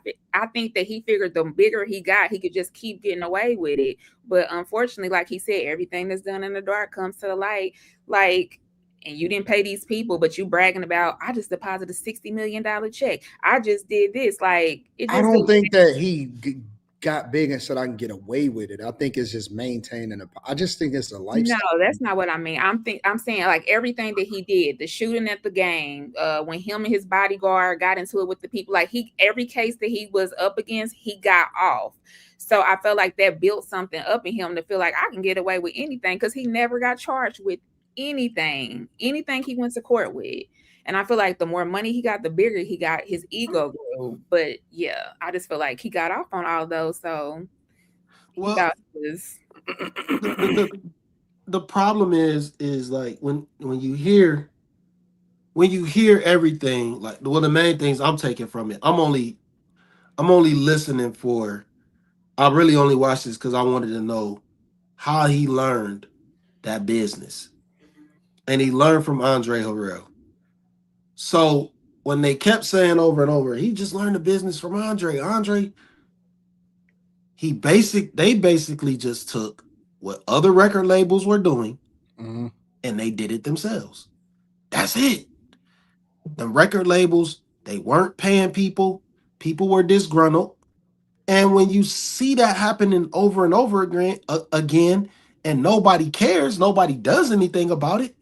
think that he figured the bigger he got, he could just keep getting away with it. But unfortunately, like he said, everything that's done in the dark comes to the light. Like, and you didn't pay these people, but you bragging about, I just deposited a $60 million check. I just did this. Like, it just I don't think that he got big and said I can get away with it. I think it's just maintaining I just think it's a lifestyle. No, that's not what I mean. I'm saying like everything that he did, the shooting at the game, when him and his bodyguard got into it with the people, like every case that he was up against, he got off. So I felt like that built something up in him to feel like I can get away with anything, because he never got charged with anything he went to court with. And I feel like the more money he got, the bigger he got, his ego grew. But yeah, I just feel like he got off on all of those. So Well, was... the problem is like when you hear everything, like one of the main things I'm taking from it, I'm only listening for. I really only watched this because I wanted to know how he learned that business, and he learned from Andre Harrell. So when they kept saying over and over, he just learned the business from Andre, they basically just took what other record labels were doing, and they did it themselves. That's it. The record labels, they weren't paying people. People were disgruntled. And when you see that happening over and over again, and nobody cares, nobody does anything about it,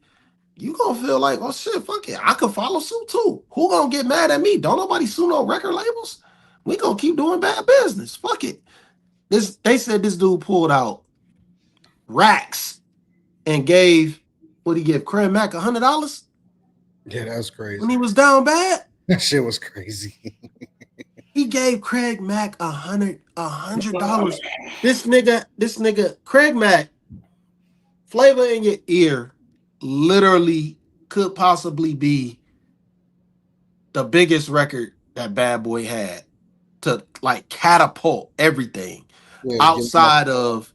you gonna feel like, oh shit, fuck it, I could follow suit too. Who gonna get mad at me? Don't nobody sue no record labels. We gonna keep doing bad business. Fuck it. They said this dude pulled out racks and gave, what he give Craig Mack $100? Yeah, that's crazy. When he was down bad, that shit was crazy. He gave Craig Mack $100. This nigga, Craig Mack, Flavor in Your Ear, literally could possibly be the biggest record that Bad Boy had to like catapult everything outside of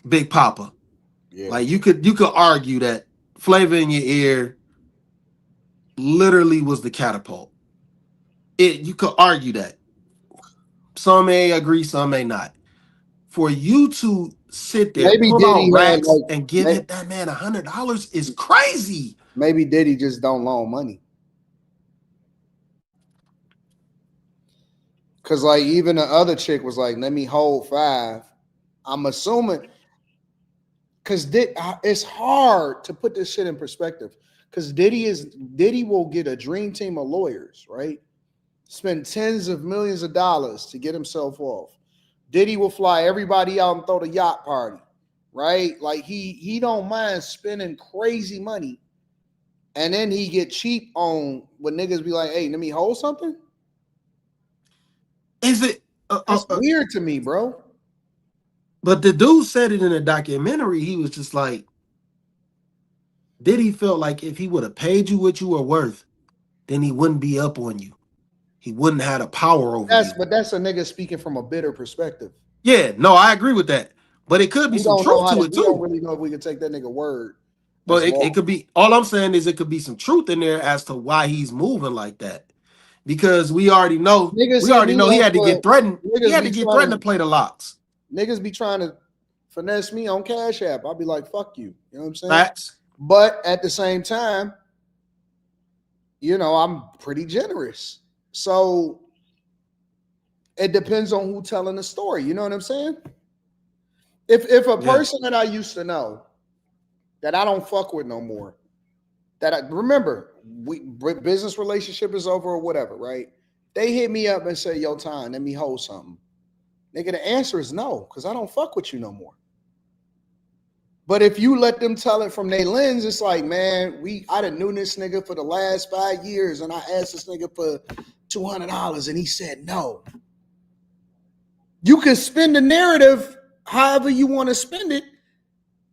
Big Papa. Yeah. Like you could argue that Flavor in Your Ear literally was the catapult. You could argue that. Some may agree, some may not. For you to sit there, pull out racks and give that man $100 is crazy. Maybe Diddy just don't loan money. Cause like even the other chick was like, let me hold 5. I'm assuming, cause it's hard to put this shit in perspective. Cause Diddy will get a dream team of lawyers, right? Spend tens of millions of dollars to get himself off. Diddy will fly everybody out and throw the yacht party, right? Like he don't mind spending crazy money, and then he get cheap on when niggas be like, "Hey, let me hold something." Is it? That's weird to me, bro. But the dude said it in a documentary. He was just like, Diddy felt like if he would have paid you what you were worth, then he wouldn't be up on you. He wouldn't have the power over you. But that's a nigga speaking from a bitter perspective. Yeah, no, I agree with that. But it could be some truth to it too. We don't really know if we can take that nigga word. But it could be, all I'm saying is it could be some truth in there as to why he's moving like that. Because we already know he had to get threatened. He had to get threatened to play the locks. Niggas be trying to finesse me on Cash App. I'll be like, fuck you. You know what I'm saying? Facts. But at the same time, you know, I'm pretty generous. So it depends on who telling the story. You know what I'm saying? If a person that I used to know that I don't fuck with no more, that I remember business relationship is over or whatever, right? They hit me up and say, yo, Tom, let me hold something. Nigga, the answer is no, because I don't fuck with you no more. But if you let them tell it from their lens, it's like, man, I done knew this nigga for the last 5 years, and I asked this nigga for $200 and he said no. You can spin the narrative however you want to spend it,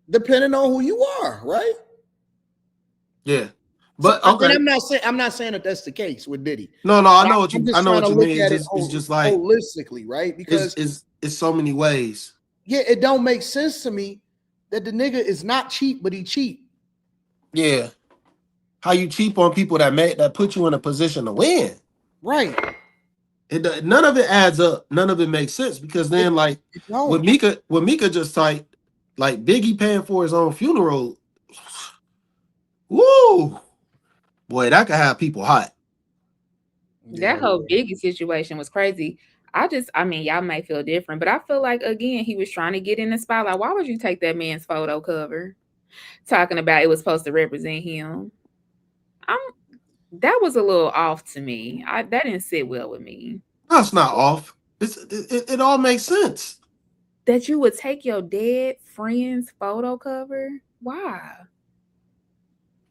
depending on who you are, right? Yeah. But okay. And I'm not saying that that's the case with Diddy. No, I know what you mean. It's just like holistically, right? Because it's so many ways. Yeah, it don't make sense to me that the nigga is not cheap, but he cheap. Yeah. How you cheap on people that put you in a position to win. Right. None of it adds up. None of it makes sense because then, like, what Mika just typed, like Biggie paying for his own funeral. Woo! Boy, that could have people hot. That whole Biggie situation was crazy. I mean, y'all may feel different, but I feel like, again, he was trying to get in the spotlight. Why would you take that man's photo cover? Talking about it was supposed to represent him. That was a little off to me. That didn't sit well with me. That's not off. It all makes sense. That you would take your dead friend's photo cover? Why?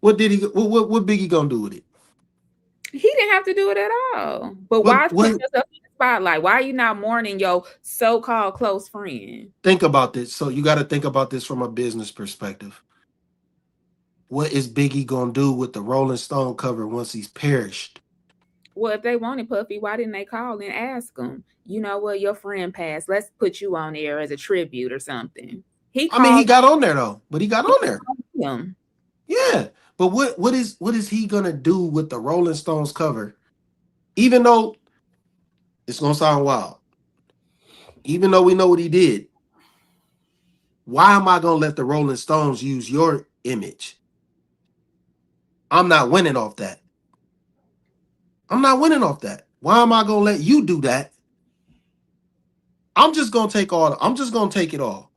What Biggie gonna do with it? He didn't have to do it at all. But why put yourself in the spotlight? Why are you not mourning your so-called close friend? Think about this. So you got to think about this from a business perspective. What is Biggie gonna do with the Rolling Stone cover once he's perished? Well, if they wanted Puffy, why didn't they call and ask him? You know what, your friend passed. Let's put you on there as a tribute or something. He got on there though. But he got on there. Him. Yeah. But what is he gonna do with the Rolling Stones cover? Even though it's gonna sound wild, even though we know what he did, why am I gonna let the Rolling Stones use your image? I'm not winning off that. Why am I gonna let you do that? I'm just gonna take it all.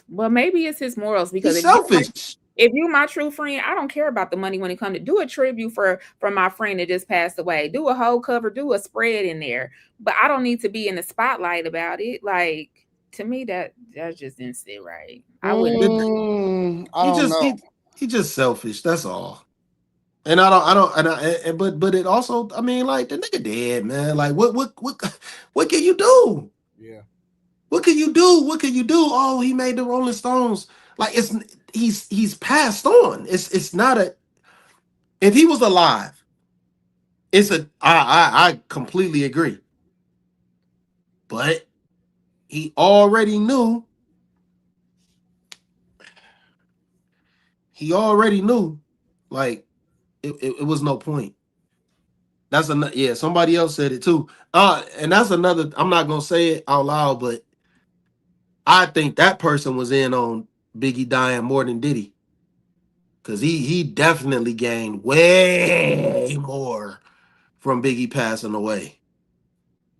Well, maybe it's his morals, because he's selfish. If you're my true friend, I don't care about the money when it comes to do a tribute for my friend that just passed away. Do a whole cover, do a spread in there. But I don't need to be in the spotlight about it. Like, to me, that just didn't sit right. I wouldn't. He just selfish. That's all. And but it also, I mean, like, the nigga dead, man. Like, what can you do? Yeah. What can you do? Oh, he made the Rolling Stones. Like, he's passed on. It's not a. If he was alive, I completely agree. But he already knew. Like, it was no point. That's another. Somebody else said it too. And that's another. I'm not gonna say it out loud, but I think that person was in on Biggie dying more than Diddy, because he definitely gained way more from Biggie passing away.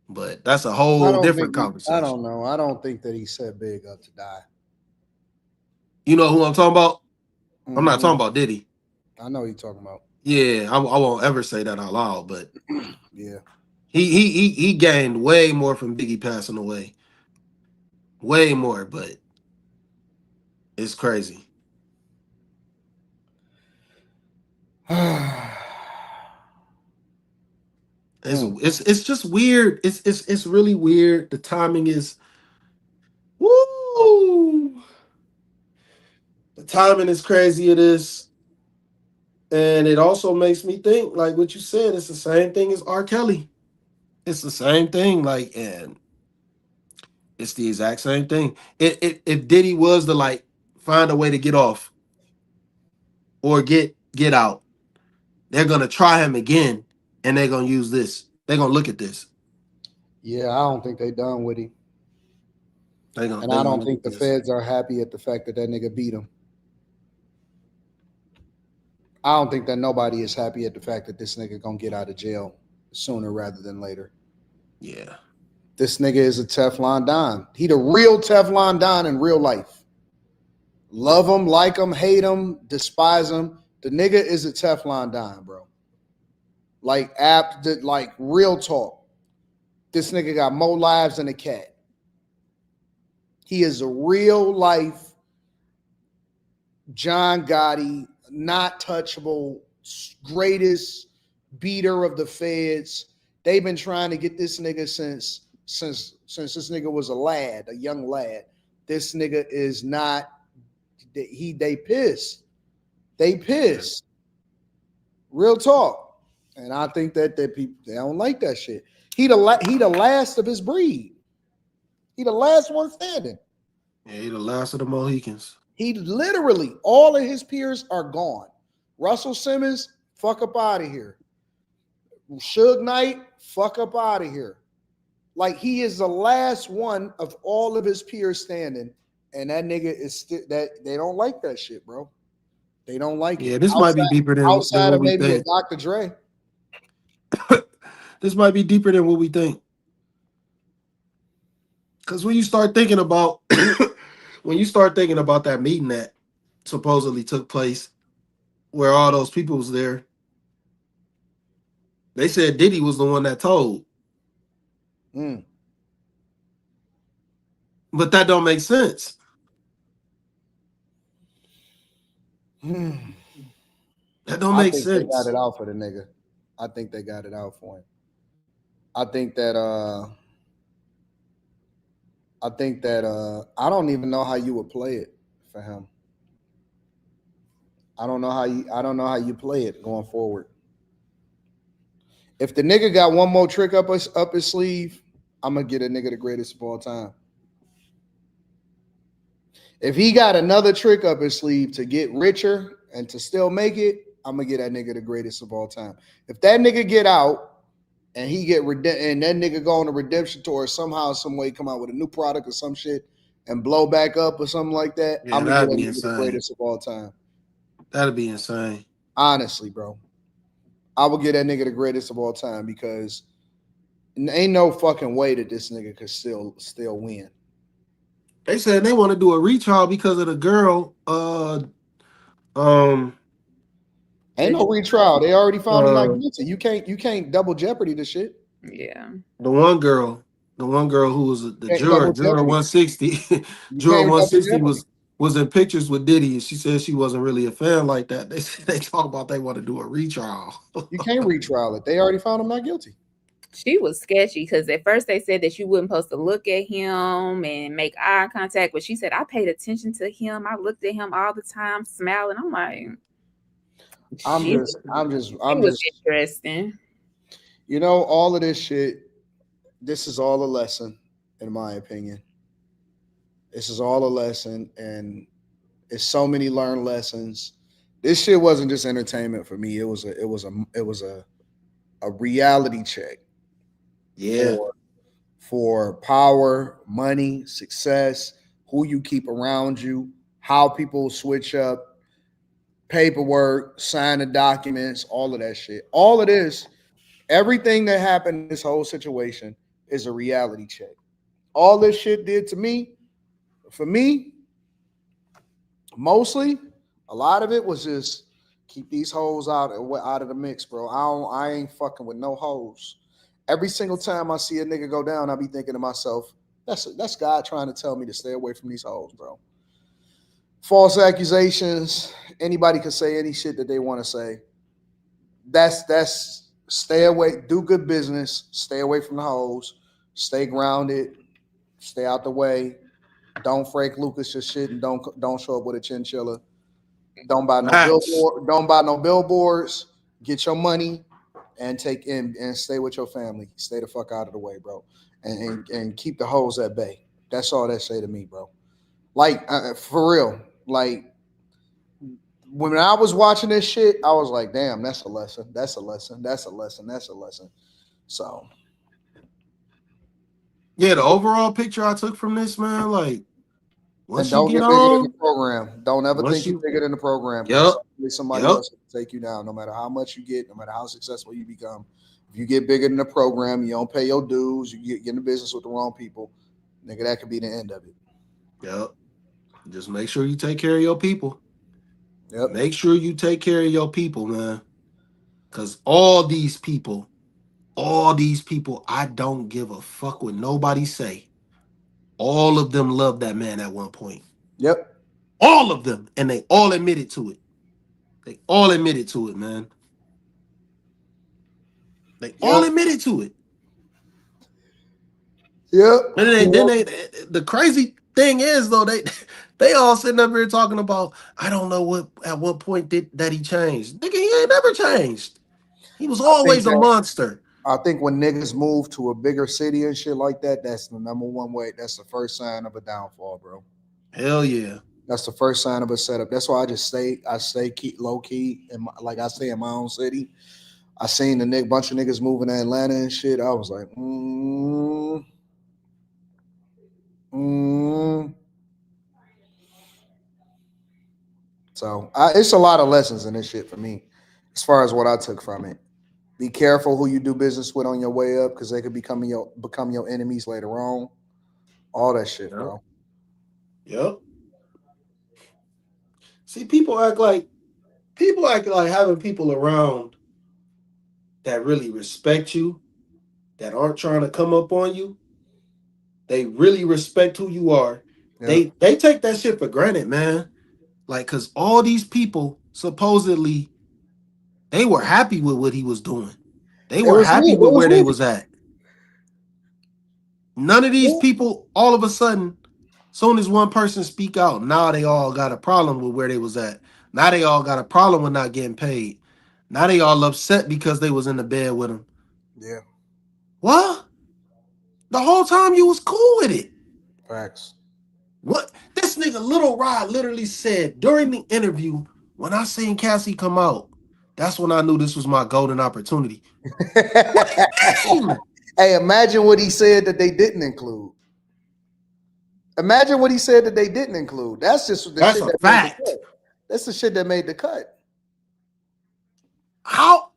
But that's a whole different conversation. I don't know. I don't think that he set Big up to die. You know who I'm talking about? I'm not talking about Diddy. I know who you're talking about. Yeah, I won't ever say that out loud, but yeah, he gained way more from Biggie passing away. Way more, but it's crazy. It's just weird. It's really weird. The timing is woo. The timing is crazy. It is. And it also makes me think, like what you said, it's the same thing as R. Kelly. It's the same thing, like, and it's the exact same thing. If Diddy was to, like, find a way to get off or get out, they're gonna try him again, and they're gonna use this. They're gonna look at this. Yeah, I don't think they done with him. I don't think the feds are happy at the fact that nigga beat him. I don't think that nobody is happy at the fact that this nigga gonna get out of jail sooner rather than later. Yeah. This nigga is a Teflon Don. He the real Teflon Don in real life. Love him, like him, hate him, despise him. The nigga is a Teflon Don, bro. Like, real talk. This nigga got more lives than a cat. He is a real life John Gotti, not touchable, greatest beater of the feds. They've been trying to get this nigga since this nigga was a young lad. This nigga is not. They pissed. They pissed. Real talk. And I think that people, they don't like that shit. He the last of his breed. He the last one standing. Yeah, he the last of the Mohicans. He literally, all of his peers are gone. Russell Simmons, fuck up out of here. Suge Knight, fuck up out of here. Like, he is the last one of all of his peers standing, and that nigga is that they don't like that shit, bro. They don't like Yeah, it. this might be deeper than Outside what of we maybe a think. Dr. Dre. This might be deeper than what we think. Because when you start thinking about that meeting that supposedly took place where all those people was there, they said Diddy was the one that told. But that don't make sense. That don't make They got sense. it out for the nigga. I think they got it out for him. I think that I don't even know how you would play it for him. I don't know how you play it going forward. If the nigga got one more trick up his sleeve, I'm gonna get a nigga the greatest of all time. If he got another trick up his sleeve to get richer and to still make it, I'm gonna get that nigga the greatest of all time. If that nigga get out and he get and that nigga go on a redemption tour somehow, some way, come out with a new product or some shit and blow back up or something like that, Yeah, I'm gonna get that'd that be nigga the insane. greatest of all time. That'd be insane. Honestly, bro. I would get that nigga the greatest of all time because ain't no fucking way that this nigga could still win. They said they want to do a retrial because of the girl. Ain't no retrial. They already found him not guilty. You can't double jeopardy the shit. Yeah. The one girl who was the juror 160. Juror 160 was in pictures with Diddy, and she said she wasn't really a fan like that. They talk about they want to do a retrial. You can't retrial it. They already found him not guilty. She was sketchy because at first they said that you wasn't supposed to look at him and make eye contact, but she said I paid attention to him. I looked at him all the time, smiling. I'm like, I'm just interesting. You know, all of this shit, this is all a lesson, in my opinion. This is all a lesson, and it's so many learned lessons. This shit wasn't just entertainment for me. It was a reality check. Yeah. For power, money, success, who you keep around you, how people switch up, paperwork, sign the documents, all of that shit. All of this, everything that happened in this whole situation is a reality check. All this shit did to me, for me, mostly, a lot of it was just keep these hoes out of the mix, bro. I ain't fucking with no hoes. Every single time I see a nigga go down, I be thinking to myself, that's God trying to tell me to stay away from these hoes, bro. False accusations. Anybody can say any shit that they want to say. That's stay away. Do good business. Stay away from the hoes. Stay grounded. Stay out the way. Don't Frank Lucas your shit and don't show up with a chinchilla. Don't buy no billboard. Don't buy no billboards. Get your money and take in and stay with your family. Stay the fuck out of the way, bro, and keep the hoes at bay. That's all that say to me, bro. Like for real, like when I was watching this shit, I was like, damn, that's a lesson. That's a lesson. That's a lesson. That's a lesson. So, yeah, the overall picture I took from this, man, like once don't you get get bigger than on the program. Don't ever think you're bigger than the program. Yep. Somebody else will take you down. No matter how much you get, no matter how successful you become. If you get bigger than the program, you don't pay your dues, you get in the business with the wrong people, nigga, that could be the end of it. Yep. Just make sure you take care of your people. Yep. Make sure you take care of your people, man. Because all these people, I don't give a fuck what nobody say. All of them loved that man at one point. Yep. All of them. And they all admitted to it. They all admitted to it, man. They all admitted to it. Yep. And then the crazy thing is though, they all sitting up here talking about, I don't know at what point that he changed. Nigga, he ain't never changed. He was always a monster. I think when niggas move to a bigger city and shit like that, that's the number one way. That's the first sign of a downfall, bro. Hell yeah. That's the first sign of a setup. That's why I stay keep low key, and like I stay in my own city. I seen the bunch of niggas moving to Atlanta and shit. I was like, So it's a lot of lessons in this shit for me, as far as what I took from it. Be careful who you do business with on your way up, because they could become your enemies later on. All that shit, bro. Yep. See, people act like having people around that really respect you, that aren't trying to come up on you. They really respect who you are. Yep. They take that shit for granted, man. Like, cause all these people supposedly they were happy with what he was doing. They were happy with where they was at. None of these people, all of a sudden, soon as one person speak out, now they all got a problem with where they was at. Now they all got a problem with not getting paid. Now they all upset because they was in the bed with him. Yeah. What? The whole time you was cool with it. Facts. What? This nigga Little Rod literally said during the interview, when I seen Cassie come out, that's when I knew this was my golden opportunity. What do you mean? Hey, imagine what he said that they didn't include. Imagine what he said that they didn't include. That's just the That's shit a that fact. made the cut. That's the shit that made the cut. How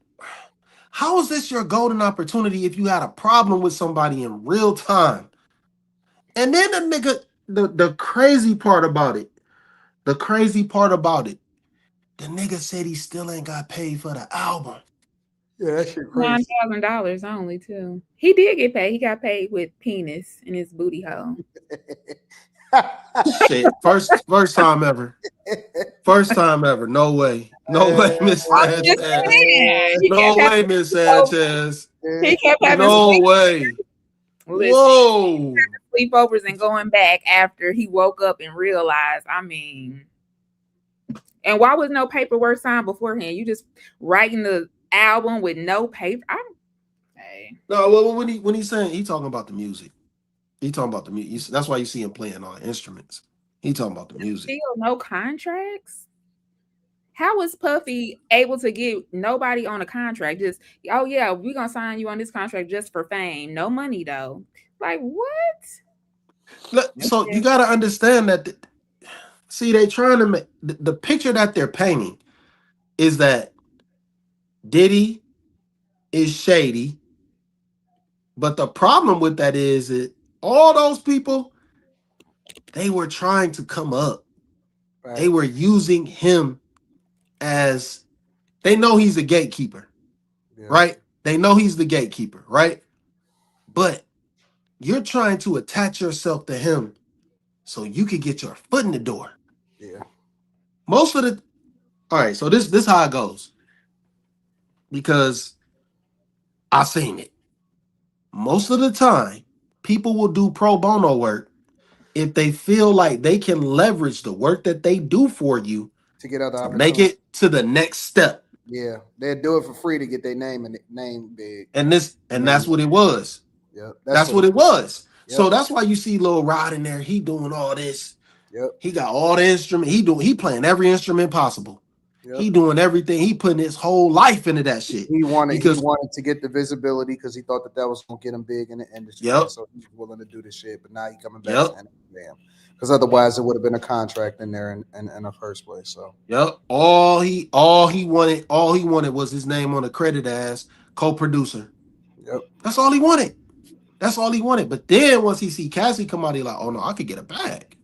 is this your golden opportunity if you had a problem with somebody in real time? And then the nigga, the crazy part about it, the nigga said he still ain't got paid for the album. Yeah, that shit crazy. $9,000 only too. He did get paid. He got paid with penis in his booty hole. Shit, first time ever. First time ever. No way. No way, Miss Sanchez. No way, Miss Sanchez. He kept having no way. Whoa. sleepovers and going back after he woke up and realized, I mean, and why was no paperwork signed beforehand? You just writing the album with no paper. No, well, when he's saying, he talking about the music. He talking about the music. That's why you see him playing all instruments. He talking about the music. Still no contracts? How was Puffy able to get nobody on a contract? Just, oh yeah, we're gonna sign you on this contract just for fame. No money though. Like what? So you got to understand that. See, they trying to make the picture that they're painting is that Diddy is shady, but the problem with that is that all those people, they were trying to come up. Right. They were using him as, they know he's a gatekeeper, right? They know he's the gatekeeper, right? But you're trying to attach yourself to him so you could get your foot in the door. Yeah. Most of the, all right, so this how it goes. Because I seen it. Most of the time, people will do pro bono work if they feel like they can leverage the work that they do for you to get out the make it to the next step. Yeah, they'd do it for free to get their name big. And that's what it was. Yeah, that's what it was. Yep. So that's why you see Lil Rod in there. He doing all this. Yep. He got all the instruments. He playing every instrument possible. Yep. He doing everything. He putting his whole life into that shit. He wanted to get the visibility because he thought that was gonna get him big in the industry. Yep. So he's willing to do this shit. But now he coming back to Amsterdam. Because otherwise it would have been a contract in there in the first place. So all he wanted was his name on the credit as co-producer. Yep. That's all he wanted. That's all he wanted. But then once he see Cassie come out, he like, oh no, I could get a bag.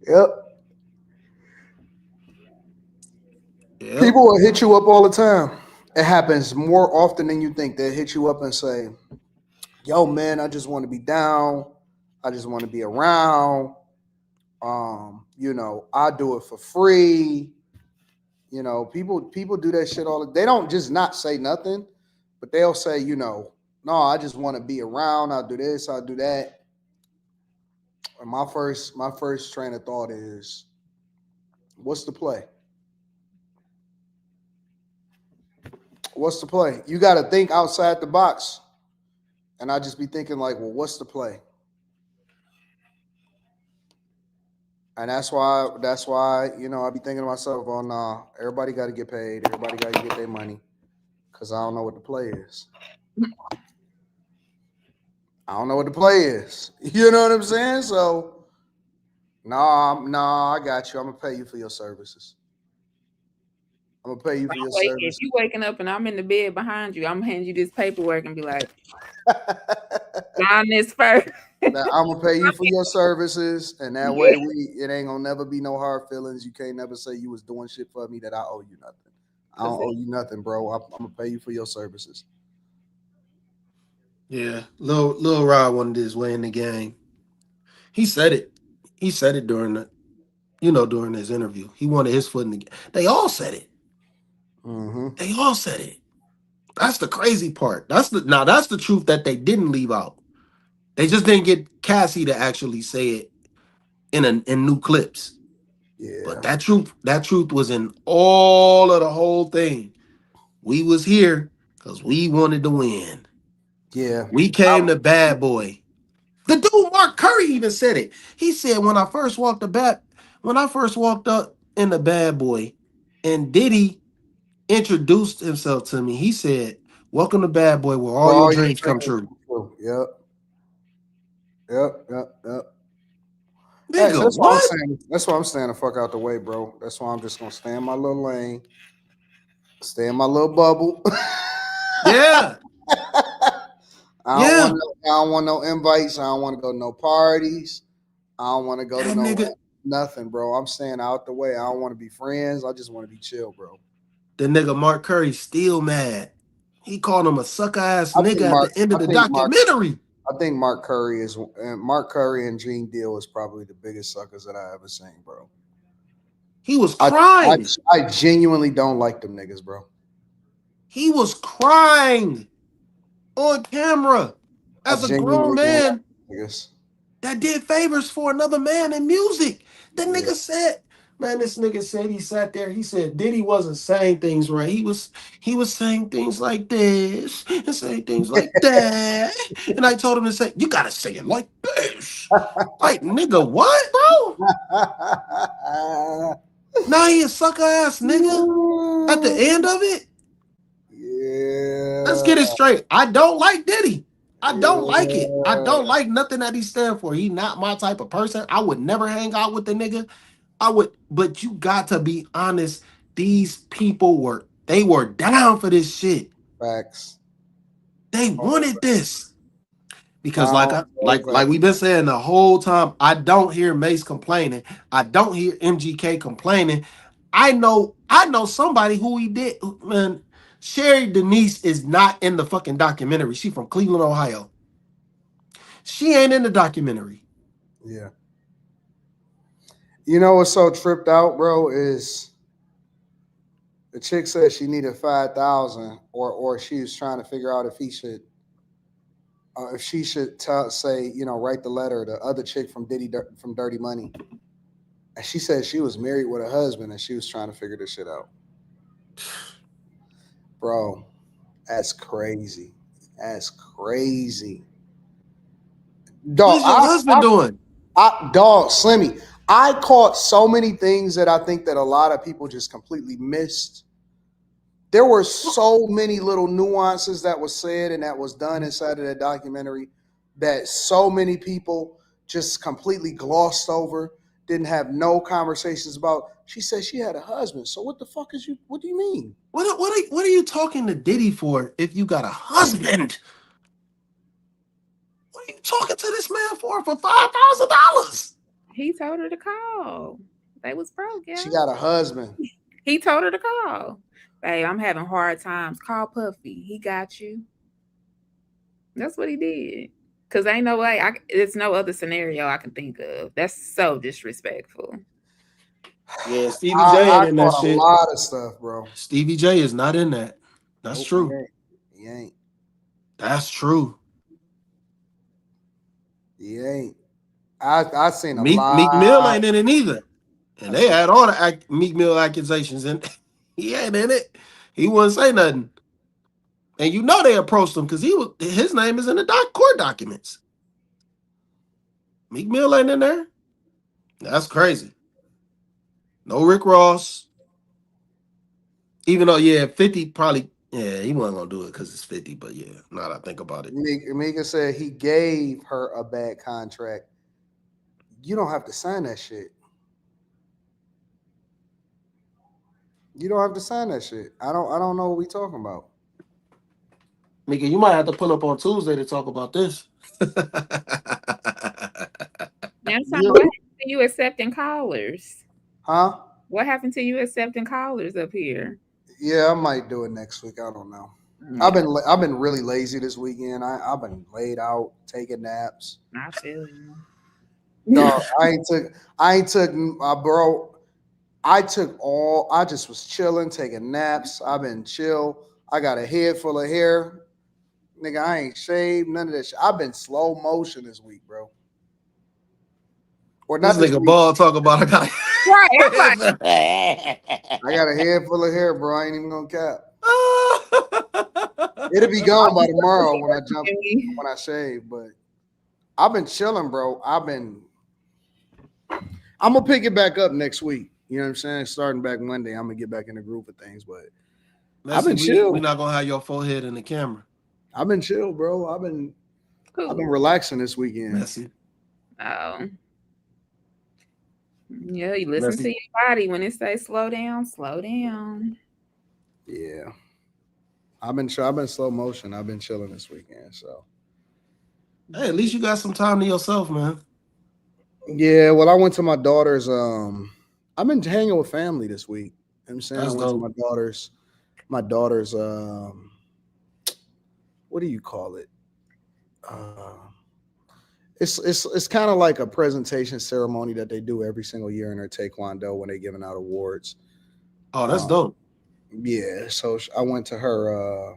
Yep. People will hit you up all the time. It happens more often than you think. They hit you up and say, yo, man, I just want to be down. I just want to be around. I do it for free. People do that shit all. They don't just not say nothing, but they'll say, no, I just want to be around. I'll do this. I'll do that. And my first train of thought is, what's the play? What's the play? You got to think outside the box. And I just be thinking like, well, what's the play? And that's why, I be thinking to myself, oh, nah, everybody got to get paid. Everybody got to get their money. Because I don't know what the play is. I don't know what the play is. You know what I'm saying? So, I got you. I'm going to pay you for your services. gonna pay you for your If service. you waking up and I'm in the bed behind you, I'm gonna hand you this paperwork and be like, sign this first. Now, I'm gonna pay you for your services, and that way it ain't gonna never be no hard feelings. You can't never say you was doing shit for me that I owe you nothing. I don't owe you nothing, bro. I'm gonna pay you for your services. Yeah, Lil Rod wanted his way in the game. He said it. He said it during during his interview. He wanted his foot in the game. They all said it. Mm-hmm. They all said it. That's the crazy part. That's the truth that they didn't leave out. They just didn't get Cassie to actually say it in new clips. But Yeah. that truth was in all of the whole thing. We was here because we wanted to win. Yeah. We came to Bad Boy. The dude Mark Curry even said it. He said when I first walked up in the Bad Boy, and Diddy introduced himself to me, he said, "Welcome to Bad Boy, where all your All your dreams come dreams true." come true. Yep. Yep. Hey, Nigga, that's why I'm what? saying. That's why I'm staying the fuck out the way, bro. That's why I'm just gonna stay in my little lane, stay in my little bubble. Yeah. Yeah. I don't want no invites. I don't want to go to no parties. I don't want to go to That no nigga, nothing, bro. I'm staying out the way. I don't want to be friends. I just want to be chill, bro. the nigga Mark Curry still mad. He called him a sucker ass nigga at the end of I the think Mark. documentary. I think Mark Curry and Gene Deal is probably the biggest suckers that I ever seen, bro. He was I crying. I genuinely don't like them niggas, bro. He was crying on camera I as a grown genuinely don't like man them niggas. that did favors for another man in music. The Yeah. nigga said, man, this nigga said he sat there. He said Diddy wasn't saying things right. He was saying things like this and saying things like that. And I told him to say, you gotta say it like this. Like, nigga, what, bro? Now he a sucker ass nigga at the end of it. Let's Yeah. get it straight. I don't like Diddy. I don't like it. I don't Yeah. like nothing that he stand for. He not my type of person. I would never hang out with the nigga. But you got to be honest. These people were down for this shit. Facts. They wanted this. Because Facts. like we've been saying the whole time, I don't hear Mace complaining. I don't hear MGK complaining. I know somebody who he did. Man, Sherry Denise is not in the fucking documentary. She from Cleveland, Ohio. She ain't in the documentary. Yeah. You know what's so tripped out, bro, is the chick said she needed 5,000, or she was trying to figure out if she should say, write the letter. The other chick from from Dirty Money, and she said she was married with a husband, and she was trying to figure this shit out. Bro, that's crazy. That's crazy. Dog, What's your husband doing? dog, Slimmy. I caught so many things that I think that a lot of people just completely missed. There were so many little nuances that was said and that was done inside of that documentary that so many people just completely glossed over, didn't have no conversations about. She said she had a husband. So what the fuck what do you mean? What are you talking to Diddy for if you got a husband? What are you talking to this man for $5,000? He told her to call. They was broke, yeah. She got a husband. He told her to call. Hey, I'm having hard times. Call Puffy. He got you. That's what he did. Because ain't no way. There's no other scenario I can think of. That's so disrespectful. Yeah, Stevie J ain't in that caught shit. A lot of stuff, bro. Stevie J is not in that. That's Nope, true. He ain't. That's true. He ain't. I seen a Meek lot. Mill ain't in it either. And they had all the Meek Mill accusations in. He ain't in it. He wouldn't say nothing. And you know they approached him because his name is in the court documents. Meek Mill ain't in there. That's crazy. No Rick Ross. Even though, 50 probably, he wasn't going to do it because it's 50. But yeah, now that I think about it. Mika said he gave her a bad contract. You don't have to sign that shit. You don't have to sign that shit. I don't know what we talking about. Nigga, you might have to pull up on Tuesday to talk about this. Anton, Yeah. what happened to you accepting callers? Huh? What happened to you accepting callers up here? Yeah, I might do it next week. I don't know. Yeah, I've been really lazy this weekend. I've been laid out, taking naps. I feel you. Dog, I ain't took bro. I just was chilling, taking naps. I've been chill. I got a head full of hair. Nigga, I ain't shaved, none of that shit. I've been slow motion this week, bro. Or This not this nigga week. ball talk about I got Right, I'm like, I got a head full of hair, bro. I ain't even gonna cap. It'll be gone by tomorrow when I shave, but I've been chilling, bro. I'm gonna pick it back up next week. You know what I'm saying? Starting back Monday, I'm gonna get back in the groove of things, but I've been chill. We're not gonna have your forehead in the camera. I've been chill, bro. I've been cool. relaxing this weekend. Messy. Oh. Yeah, you listen Messy. to your body when it says slow down, slow down. Yeah. I've been slow motion. I've been chilling this weekend. So Hey, at least you got some time to yourself, man. yeah, well, I went to my daughter's I've been hanging with family this week. You know what I'm saying? That's I went dope. to my daughter's what do you call it? It's kind of like a presentation ceremony that they do every single year in her taekwondo when they're giving out awards. Oh, that's dope. Yeah, so I went to her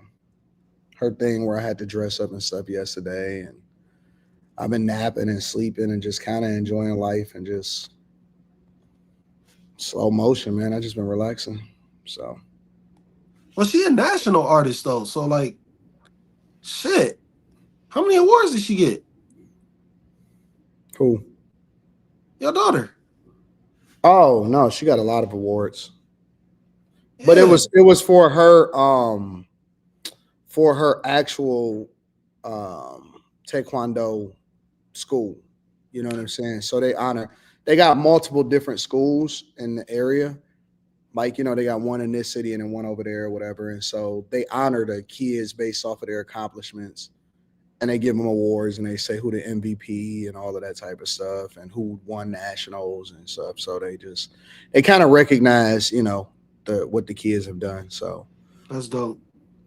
thing where I had to dress up and stuff yesterday, and I've been napping and sleeping and just kind of enjoying life and just slow motion, man. I just been relaxing. So, well, she a national artist though, so like, shit. How many awards did she get? Who? Your daughter. Oh no, she got a lot of awards, Yeah. but it was for her actual taekwondo school. You know what I'm saying? So they got multiple different schools in the area. Like, you know, they got one in this city and then one over there or whatever. And so they honor the kids based off of their accomplishments. And they give them awards and they say who the MVP and all of that type of stuff and who won nationals and stuff. So they kind of recognize, you know, what the kids have done. So that's dope.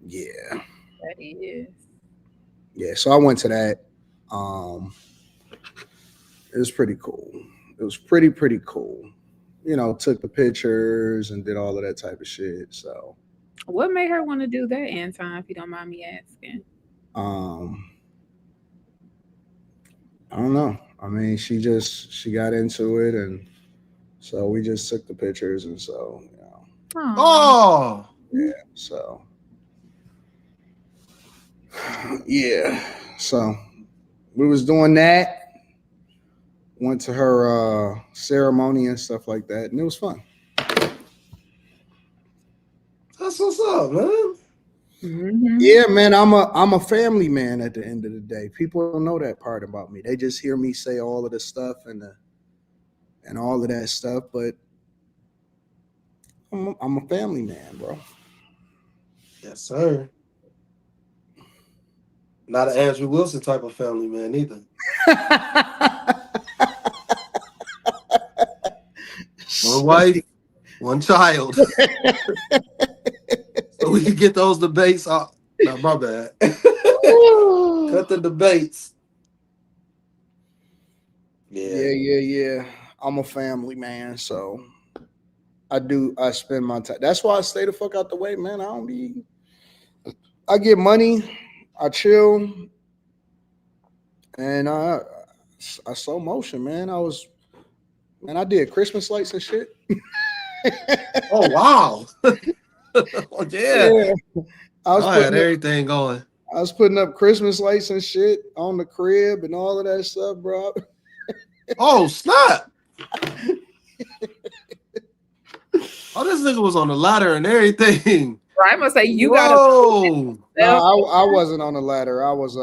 Yeah. That is. Yeah. So I went to that. It was pretty cool. It was pretty cool. You know, took the pictures and did all of that type of shit. So What made her want to do that, Anton, if you don't mind me asking? I don't know. I mean, she got into it, and so we just took the pictures, and so you know. Oh. Yeah. So. Yeah. So we was doing that. Went to her ceremony and stuff like that, and it was fun. That's what's up, man. Mm-hmm. Yeah, man, I'm a family man at the end of the day. People don't know that part about me. They just hear me say all of the stuff and all of that stuff, but I'm a family man, bro. Yes, sir. Not an Andrew Wilson type of family man either. One wife, one child. So we can get those debates off. No, my bad. Cut the debates. Yeah. I'm a family man, so I spend my time. That's why I stay the fuck out the way, man. I get money, I chill, and I slow motion, man. I did Christmas lights and shit. Oh wow. Oh, yeah. I had everything going. I was putting up Christmas lights and shit on the crib and all of that stuff, bro. Oh, snap. Oh, this nigga was on the ladder and everything. Right, I'm gonna say you got. No, I wasn't on the ladder. I was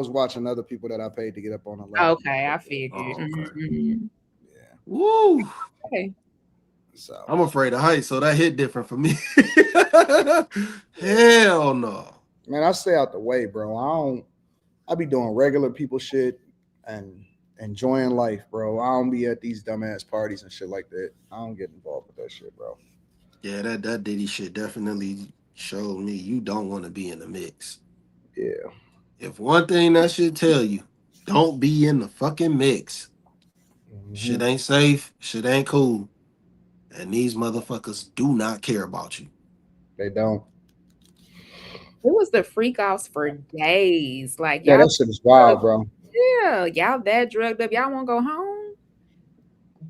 watching other people that I paid to get up on the ladder. Okay, I figured. Oh, okay. Mm-hmm. Yeah. Woo. Okay. So I'm afraid of heights, so that hit different for me. Hell no. Man, I stay out the way, bro. I be doing regular people shit and enjoying life, bro. I don't be at these dumbass parties and shit like that. I don't get involved with that shit, bro. Yeah, that Diddy shit definitely showed me you don't want to be in the mix. Yeah. If one thing that should tell you, don't be in the fucking mix. Shit ain't safe. Shit ain't cool. And these motherfuckers do not care about you. They don't. It was the freak offs for days. Like Yeah, y'all, that shit is wild, bro. yeah, y'all that drugged up. Y'all want to go home?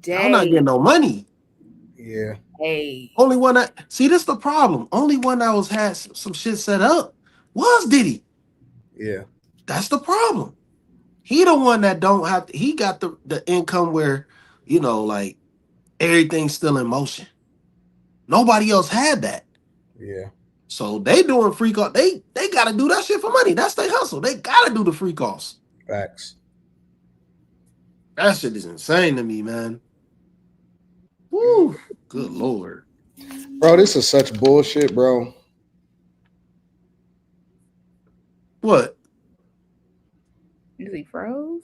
Y'all not Days. getting no money. Yeah. Hey, Only one that see this the problem. Only one that was had some shit set up was Diddy. Yeah. That's the problem. He the one that don't have to, he got the income where, like everything's still in motion. Nobody else had that. Yeah. So they doing free cost. They gotta do that shit for money. That's their hustle. They gotta do the free costs. Facts. That shit is insane to me, man. Woo. Good Lord. Bro, this is such bullshit, bro. What? is he froze?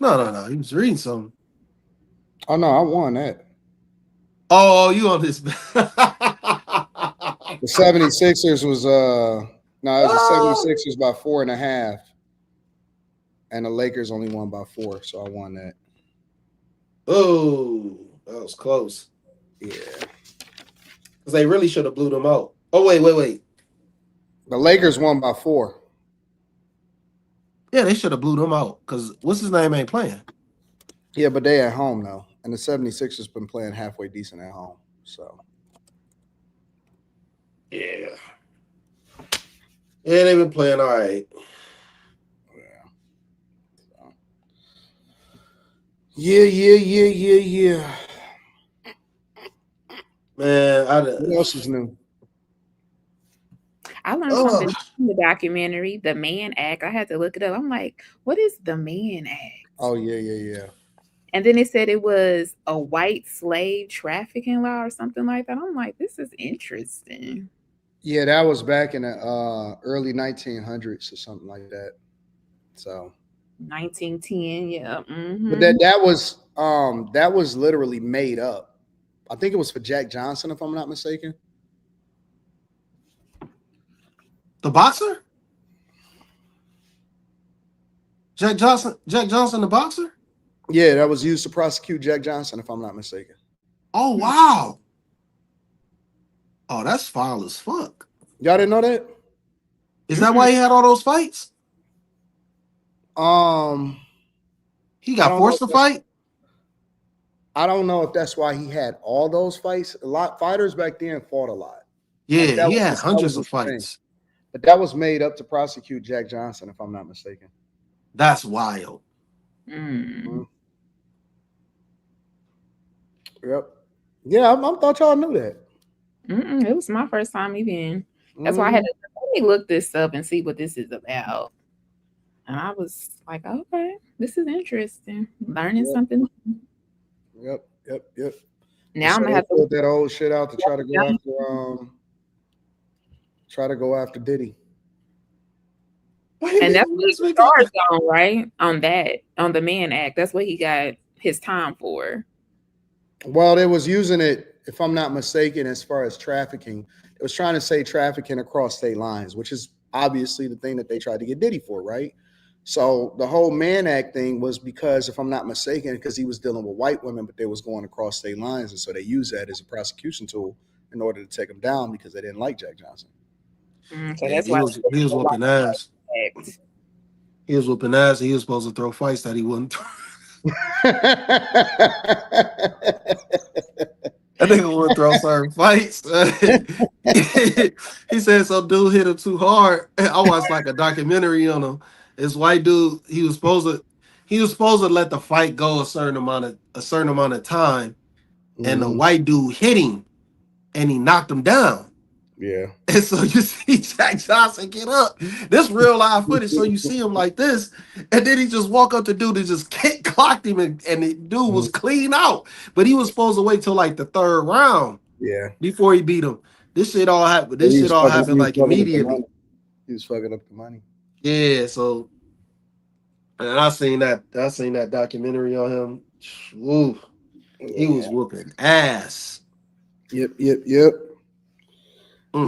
No. He was reading something. Oh no, I won that. Oh, you on this? The 76ers was no, it was the 76ers by 4.5. And the Lakers only won by 4, so I won that. Oh, that was close. Yeah. Because they really should have blew them out. Oh, wait. The Lakers won by 4. Yeah, they should have blew them out. Because what's his name ain't playing. Yeah, but they at home though. And the 76ers been playing halfway decent at home. So Yeah. Yeah, they've been playing all right. Yeah. Man, what else is new? I learned something in the documentary, The Man Act. I had to look it up. I'm like, what is the Man Act? Oh, yeah. And then it said it was a white slave trafficking law or something like that. I'm like, this is interesting. Yeah, that was back in the early 1900s or something like that. So 1910, yeah. Mm-hmm. But that was literally made up. I think it was for Jack Johnson, if I'm not mistaken. The boxer? Jack Johnson, the boxer? Yeah, that was used to prosecute Jack Johnson, if I'm not mistaken. Oh, wow. Oh, that's foul as fuck. Y'all didn't know that? Is that why he had all those fights? He got forced to fight? I don't know if that's why he had all those fights. A lot fighters back then fought a lot. Yeah, he had hundreds of fights. Thing. But that was made up to prosecute Jack Johnson, if I'm not mistaken. That's wild. Mm-hmm. Yep. Yeah, I thought y'all knew that. It was my first time even. That's why I had to let me look this up and see what this is about. And I was like, okay, this is interesting. Learning something. Yep. Now I'm gonna have to put that old shit out to try to go after Diddy. And that's what he charged on, right? On the Man Act. That's what he got his time for. Well, they was using it, if I'm not mistaken, as far as trafficking. It was trying to say trafficking across state lines, which is obviously the thing that they tried to get Diddy for, right? So the whole Man Act thing was because, if I'm not mistaken, because he was dealing with white women, but they was going across state lines. And so they used that as a prosecution tool in order to take him down because they didn't like Jack Johnson. So that's why he was whooping ass. He was whooping ass and he was supposed to throw fights that he wouldn't throw. That nigga would throw certain fights. He said some dude hit him too hard. I watched like a documentary on him. This white dude, he was supposed to let the fight go a certain amount of time, and the white dude hit him and he knocked him down. Yeah. And so you see Jack Johnson get up. This real live footage, so you see him like this, and then he just walk up to dude and just clocked him, and the dude was clean out. But he was supposed to wait till like the third round before he beat him. This shit all happened. This shit all happened like immediately. He was fucking up the money. Yeah, so and I seen that documentary on him. Ooh, he was whooping ass. Yep.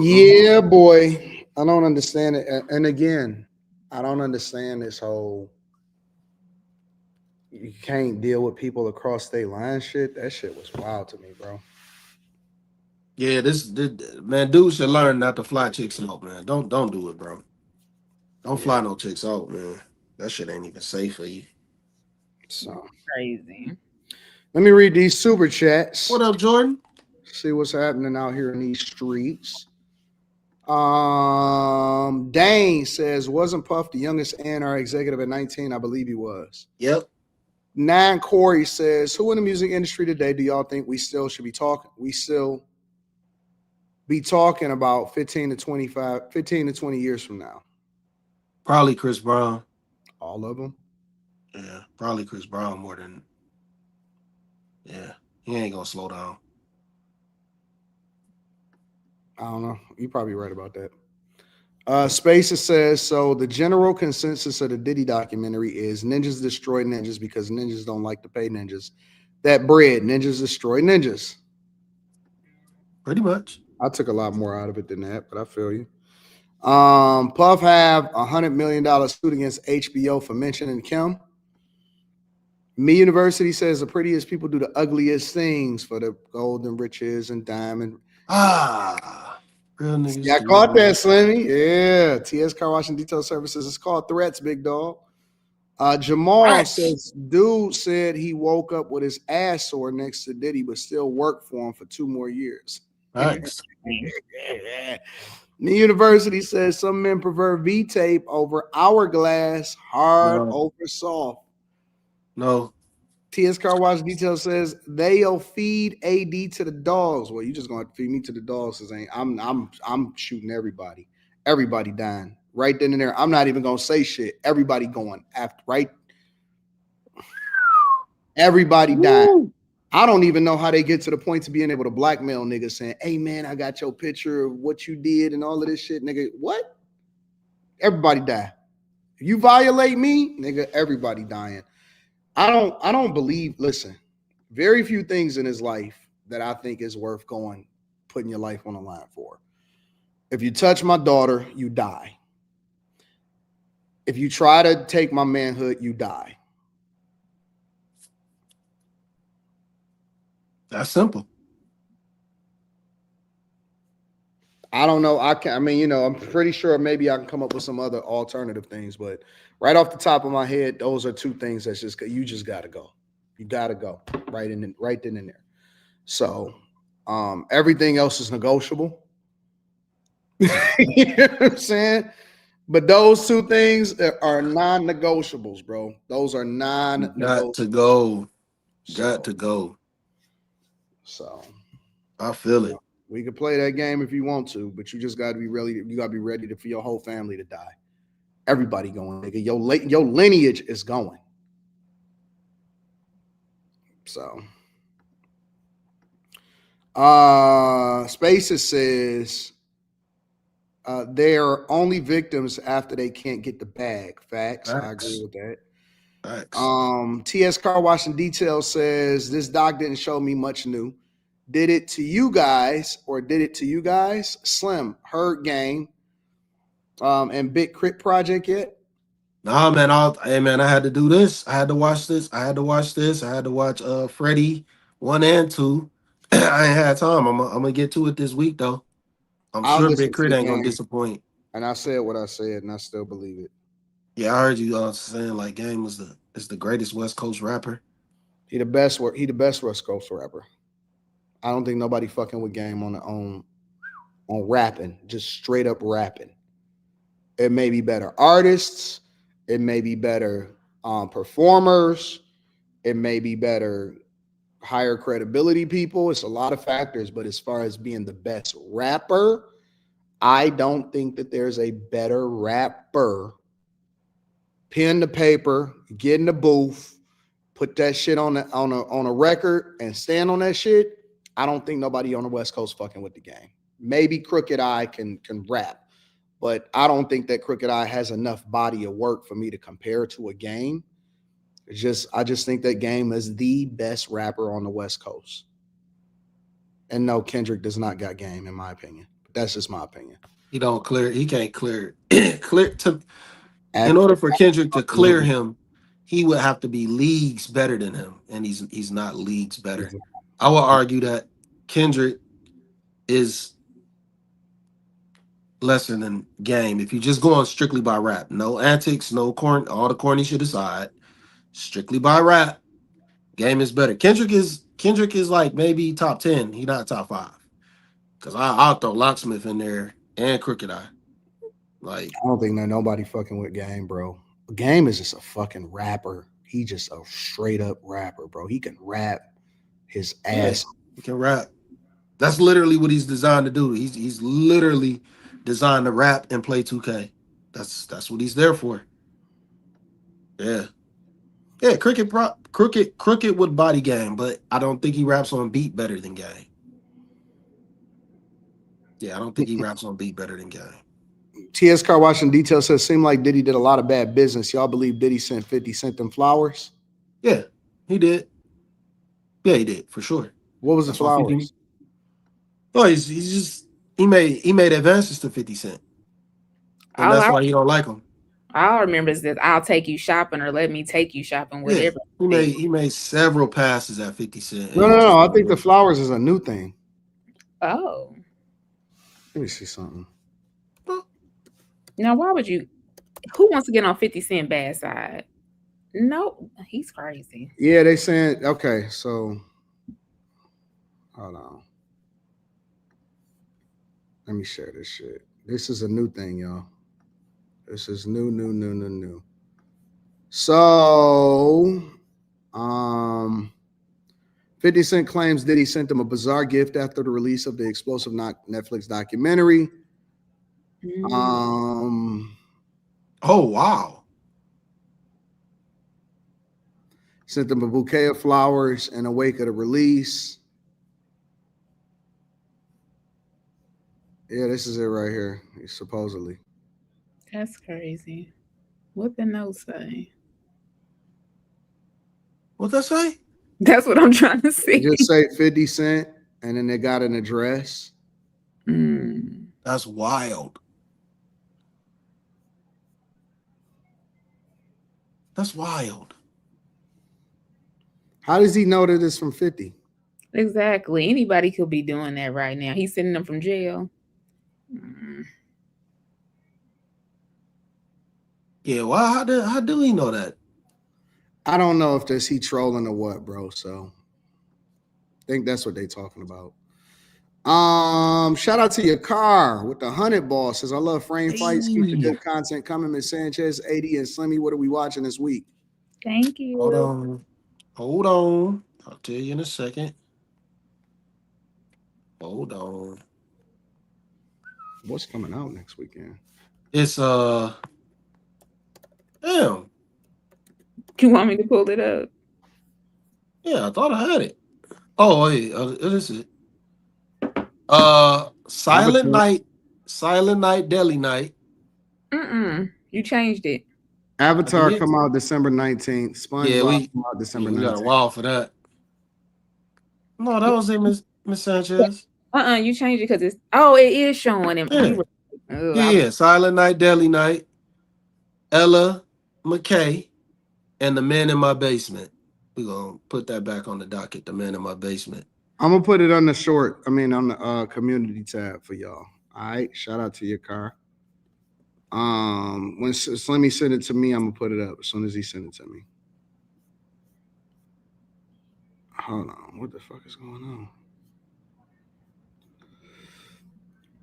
Yeah, boy. I don't understand it. And again, I don't understand this whole you can't deal with people across state lines shit. That shit was wild to me, bro. Yeah, this man, dude should learn not to fly chicks out, man. Don't do it, bro. Don't fly no chicks out, man. That shit ain't even safe for you. So Crazy. let me read these super chats. What up, Jordan? See what's happening out here in these streets. Dane says, wasn't Puff the youngest A&R executive at 19? I believe he was. Yep. Nan Corey says, who in the music industry today do y'all think we still should be talking? We still be talking about 15 to 20 years from now? Probably Chris Brown. All of them? Yeah, probably Chris Brown more than. Yeah, he ain't gonna slow down. I don't know. You're probably right about that. Spacer says, so the general consensus of the Diddy documentary is ninjas destroy ninjas because ninjas don't like to pay ninjas. That bread, ninjas destroy ninjas. Pretty much. I took a lot more out of it than that, but I feel you. Puff have $100 million suit against HBO for mentioning Kim. Me University says the prettiest people do the ugliest things for the gold and riches and diamond. Real niggas. Yeah, I caught that, Slimmy. Yeah. TS Car Wash and Detail Services. It's called Threats, big dog. Jamal says, dude said he woke up with his ass sore next to Diddy, but still worked for him for 2 more years. Thanks. The university says some men prefer V-tape over hourglass, hard over soft. No. TS Car Wash Detail says they'll feed AD to the dogs. Well, you just gonna have to feed me to the dogs. I'm shooting everybody. Everybody dying right then and there. I'm not even gonna say shit. Everybody going after right. Everybody dying. I don't even know how they get to the point to being able to blackmail niggas saying, hey man, I got your picture of what you did and all of this shit, nigga. What? Everybody die. If you violate me, nigga, everybody dying. I don't believe, listen, very few things in his life that I think is worth putting your life on the line for. If you touch my daughter, you die. If you try to take my manhood, you die. That's simple. I don't know. I'm pretty sure maybe I can come up with some other alternative things, but right off the top of my head, those are 2 things that's you just gotta go. You gotta go right then and there. So everything else is negotiable. You know what I'm saying? But those 2 things are non-negotiables, bro. Those are non-negotiables. Got to go. Got to go. So I feel it. We can play that game if you want to, but you just got to be ready. You got to be ready for your whole family to die. Everybody going, nigga. Your lineage is going. So, Spaces says they're only victims after they can't get the bag. Facts. I agree with that. Facts. TS Car Wash and Detail says this doc didn't show me much new. Did it to you guys or did it to you guys? Slim, Herd Gang, and Big Crit Project yet? Nah, man. I had to do this. I had to watch this. I had to watch Freddy 1 and 2. I ain't had time. I'm gonna get to it this week though. I'm sure Big Crit ain't gonna disappoint. And I said what I said, and I still believe it. Yeah, I heard you saying like Game is the greatest West Coast rapper. He the best West Coast rapper. I don't think nobody fucking with Game on rapping, just straight up rapping. It may be better artists, it may be better performers, it may be better higher credibility people. It's a lot of factors, but as far as being the best rapper, I don't think that there's a better rapper. Pen to paper, get in the booth, put that shit on a record, and stand on that shit. I don't think nobody on the West Coast fucking with the game. Maybe Crooked Eye can rap, but I don't think that Crooked Eye has enough body of work for me to compare to a Game. I just think that Game is the best rapper on the West Coast. And no, Kendrick does not got game, in my opinion. But that's just my opinion. He don't clear. He can't clear. In order for Kendrick to clear him, he would have to be leagues better than him, and he's not leagues better. I will argue that Kendrick is lesser than Game. If you just go on strictly by rap, no antics, no all the corny shit aside, strictly by rap, Game is better. Kendrick is like maybe top 10. He not top 5. Because I'll throw Locksmith in there and Crooked Eye. Like, I don't think that nobody fucking with Game, bro. Game is just a fucking rapper. He just a straight up rapper, bro. He can rap his ass. Yeah, he can rap. That's literally what he's designed to do. He's literally designed to rap and play 2K. That's what he's there for. Yeah. Yeah, Crooked would body Game, but I don't think he raps on beat better than Game. Yeah, I don't think he raps on beat better than Game. TS Car Watching Detail says, seemed like Diddy did a lot of bad business. Y'all believe Diddy sent 50 Cent them flowers? Yeah, he did. Yeah, he did, for sure. What was the flowers? Oh, he made advances to 50 Cent. And that's why you don't like him. All I remember is that I'll take you shopping or let me take you shopping, whatever. Yeah, he made several passes at 50 Cent. No. I think the flowers is a new thing. Oh. Let me see something. Now, why would you? Who wants to get on 50 Cent bad side? No, he's crazy. Yeah, they saying, okay, so hold on. Let me share this shit. This is a new thing, y'all. This is new. So, 50 Cent claims Diddy sent him a bizarre gift after the release of the explosive Netflix documentary. Oh, wow. Sent them a bouquet of flowers in the wake of the release. Yeah, this is it right here, supposedly. That's crazy. What the note say? What that say? That's what I'm trying to see. They just say 50 Cent, and then they got an address. That's wild. That's wild. How does he know that it's from 50? Exactly. Anybody could be doing that right now. He's sending them from jail. Yeah, well, how do we know that? I don't know if that's he trolling or what, bro. So I think that's what they talking about. Shout out to your car with the 100 ball. Says, I love frame fights. Keep the good content coming. Miss Sanchez, 80, and Slimmy. What are we watching this week? Thank you. Hold on. I'll tell you in a second. Hold on. What's coming out next weekend? It's damn. You want me to pull it up? Yeah, I thought I had it. Oh, wait, this is it. Silent Night, Deadly Night. You changed it. Avatar come out December 19th. SpongeBob come out December 19th. We got a while for that. No, that was it, Miss Sanchez. You changed it because it is showing him. Yeah. Silent Night, Deadly Night, Ella McKay, and The Man in My Basement. We're gonna put that back on the docket, The Man in My Basement. I'm gonna put it on the on the community tab for y'all. All right. Shout out to your car. When Slimmy send it to me, I'm gonna put it up as soon as he send it to me. Hold on, what the fuck is going on?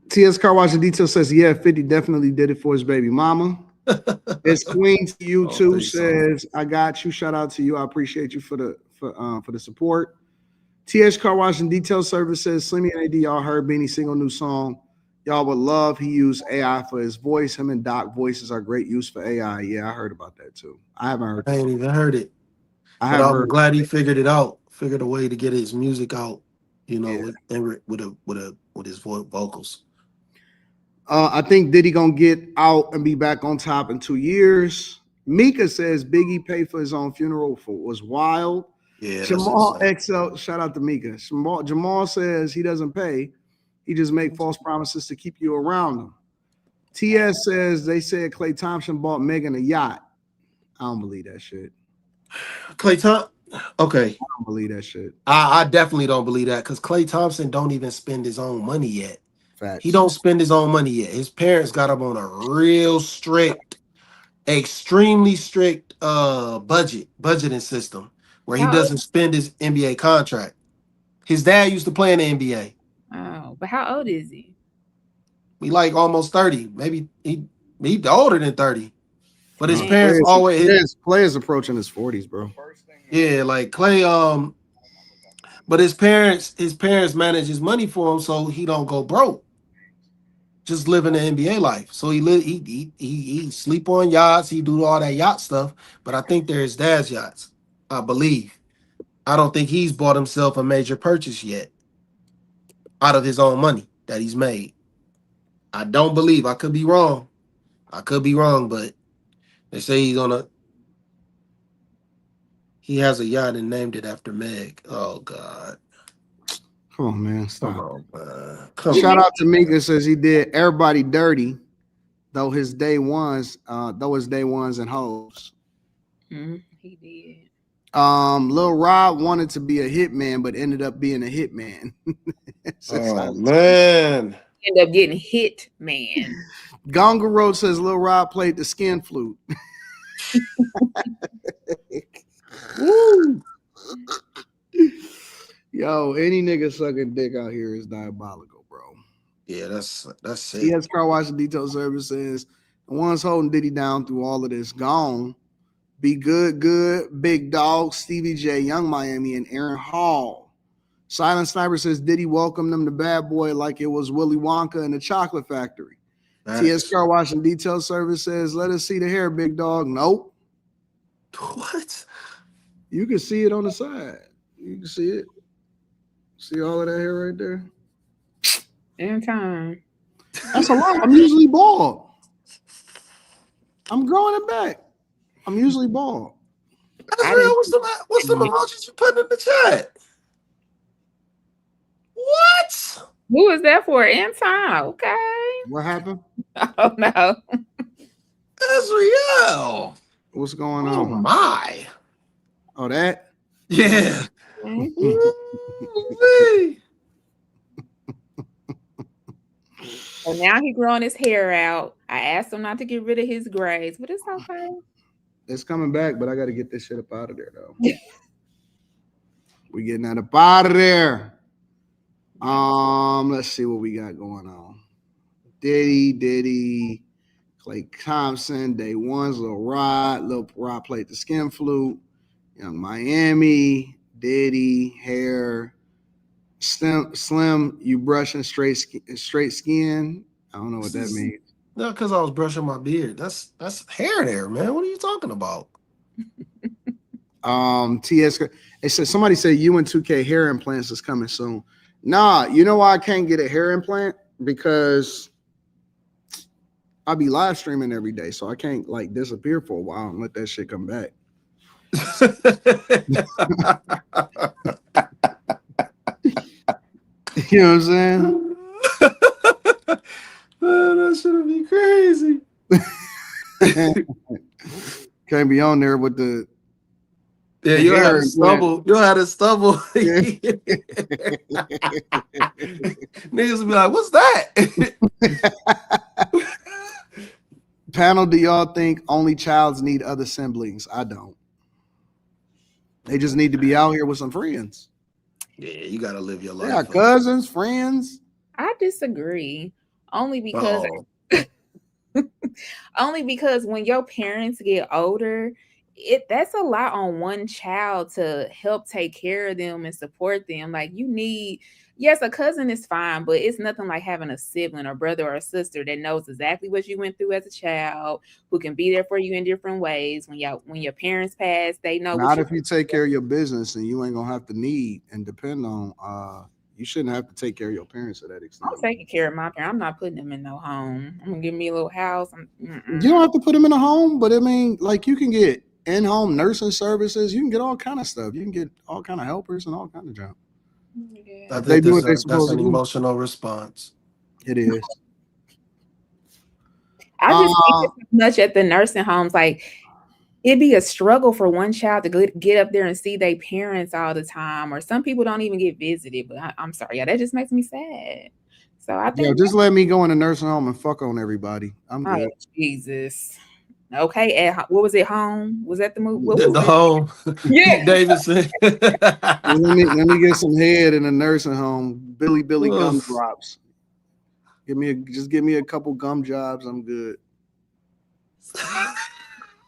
TS Car Watching Detail says, yeah, 50 definitely did it for his baby mama. It's Queen to you too. Says, I got you. Shout out to you. I appreciate you for the support. TS Car Watching Detail Service says, Slimmy and AD, y'all heard Beanie's single new song. Y'all would love he used AI for his voice. Him and Doc voices are great use for AI. Yeah, I heard about that too. I haven't heard. I ain't even heard it, I but have I'm heard. glad he figured it out. Figured a way to get his music out. You know, Yeah. with his vocals. I think Diddy gonna get out and be back on top in 2 years. Mika says Biggie paid for his own funeral was wild. Yeah, that's Jamal insane. XL, shout out to Mika. Jamal says he doesn't pay. He just make false promises to keep you around him. TS says they said Klay Thompson bought Megan a yacht. I don't believe that shit. Klay Thompson. Okay, I don't believe that shit. I definitely don't believe that because Klay Thompson don't even spend his own money yet. Facts. He don't spend his own money yet. His parents got him on a real strict, extremely strict budgeting system where he doesn't spend his NBA contract. His dad used to play in the NBA. Oh, but how old is he? He like almost 30. Maybe he older than 30. But his Man. parents always Klay is approaching his 40s, bro. yeah, like Klay but his parents manage his money for him so he don't go broke. Just living the NBA life. So he sleep on yachts, he do all that yacht stuff, but I think they're his dad's yachts. I believe. I don't think he's bought himself a major purchase yet out of his own money that he's made. I don't believe. I could be wrong. But they say he has a yacht and named it after Meg. Oh God. Come on, man. Stop. Come on, man. Shout out to Mika says he did everybody dirty, though his day ones and hoes. He did. Lil Rob wanted to be a hitman, but ended up being a hitman. Oh man. End up getting hit, man. Gonga Road says Lil Rob played the skin flute. Woo. Yo, any nigga sucking dick out here is diabolical, bro. Yeah, that's it. TS Car Wash and Detail Service says the ones holding Diddy down through all of this gone. Be good, Big Dog, Stevie J, Young Miami, and Aaron Hall. Silent Sniper says Diddy welcomed them to Bad Boy like it was Willy Wonka in the Chocolate Factory. TS Car Wash and Detail Service says, let us see the hair, Big Dog. Nope. What? You can see it on the side. You can see it. See all of that hair right there? In time. That's a lot. I'm usually bald. I'm growing it back. I'm usually bald. That's real. What's the emojis you putting in the chat? What? Who is that for? Anton. Okay. What happened? Oh no. That's real. What's going on? Oh my. Oh, that? Yeah. So now he growing his hair out. I asked him not to get rid of his grays, but it's okay. It's coming back, but I got to get this shit up out of there, though. We getting that up out of there. Let's see what we got going on. Diddy, Klay Thompson, Day One's Lil Rod played the skin flute. Young Miami, Diddy, hair. Slim, you brushing straight skin. I don't know what that means. No, because I was brushing my beard. That's hair there, man. What are you talking about? TS, it said somebody said you and 2K hair implants is coming soon. Nah, you know why I can't get a hair implant? Because I'll be live streaming every day, so I can't like disappear for a while and let that shit come back. You know what I'm saying? Man, that should be crazy. Can't be on there with the you had a stubble. You had a stubble. Niggas will be like, "What's that?" Panel, do y'all think only childs need other siblings? I don't. They just need to be out here with some friends. Yeah, you gotta live your life. Yeah, cousins, friends. I disagree. Only because when your parents get older, that's a lot on one child to help take care of them and support them. Like you need Yes, a cousin is fine, but it's nothing like having a sibling or brother or a sister that knows exactly what you went through as a child, who can be there for you in different ways. When your parents pass, they know what Not you. if you take care of your business and you ain't gonna have to need and depend on. You shouldn't have to take care of your parents to that extent. I'm taking care of my parents. I'm not putting them in no home. I'm gonna give me a little house. You don't have to put them in a home, but I mean, like you can get in-home nursing services. You can get all kind of stuff. You can get all kind of helpers and all kind of jobs. I They think do what they're that's supposed to an do. emotional response. It is. I just think it's much at the nursing homes. Like it'd be a struggle for one child to get up there and see their parents all the time, or some people don't even get visited. But I'm sorry, yeah, that just makes me sad. So I think, just let me go in a nursing home and fuck on everybody. I'm good. Jesus. Okay, what was it? Home? Was that the movie? What was The it? home. Yeah. Pete Davidson. let me get some head in a nursing home. Billy gumdrops. Give me a couple gum jobs. I'm good.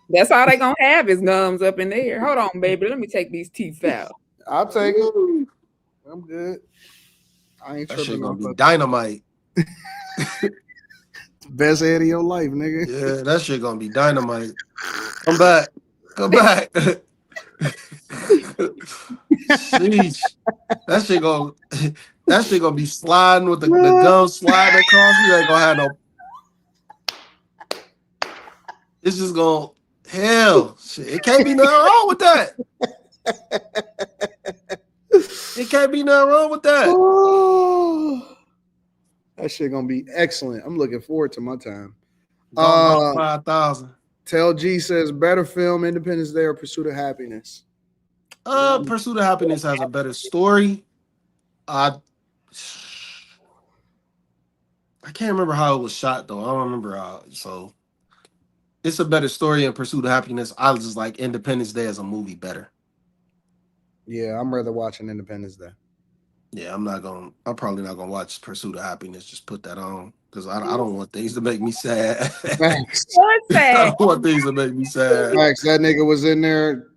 That's all they gonna have is gums up in there. Hold on, baby. Let me take these teeth out. I'll take it. I'm good. I ain't That shit tripping gonna off be of dynamite. best head of your life, nigga. Yeah, that shit gonna be dynamite. Come back. Come back. Sheesh. That shit gonna be sliding with the gum sliding across. You ain't gonna have no. It's just gonna hell. Shit. It can't be nothing wrong with that. It can't be nothing wrong with that. Oh, that shit gonna be excellent. I'm looking forward to my time. 5,000. Tell G says better film, Independence Day or Pursuit of Happiness. Pursuit of Happiness has a better story. I can't remember how it was shot though. I don't remember how. So it's a better story in Pursuit of Happiness. I just like Independence Day as a movie better. Yeah, I'm rather watching Independence Day. Yeah, I'm probably not gonna watch Pursuit of Happiness. Just put that on because I don't want things to make me sad. Thanks. I don't want things to make me sad. Thanks. That nigga was in there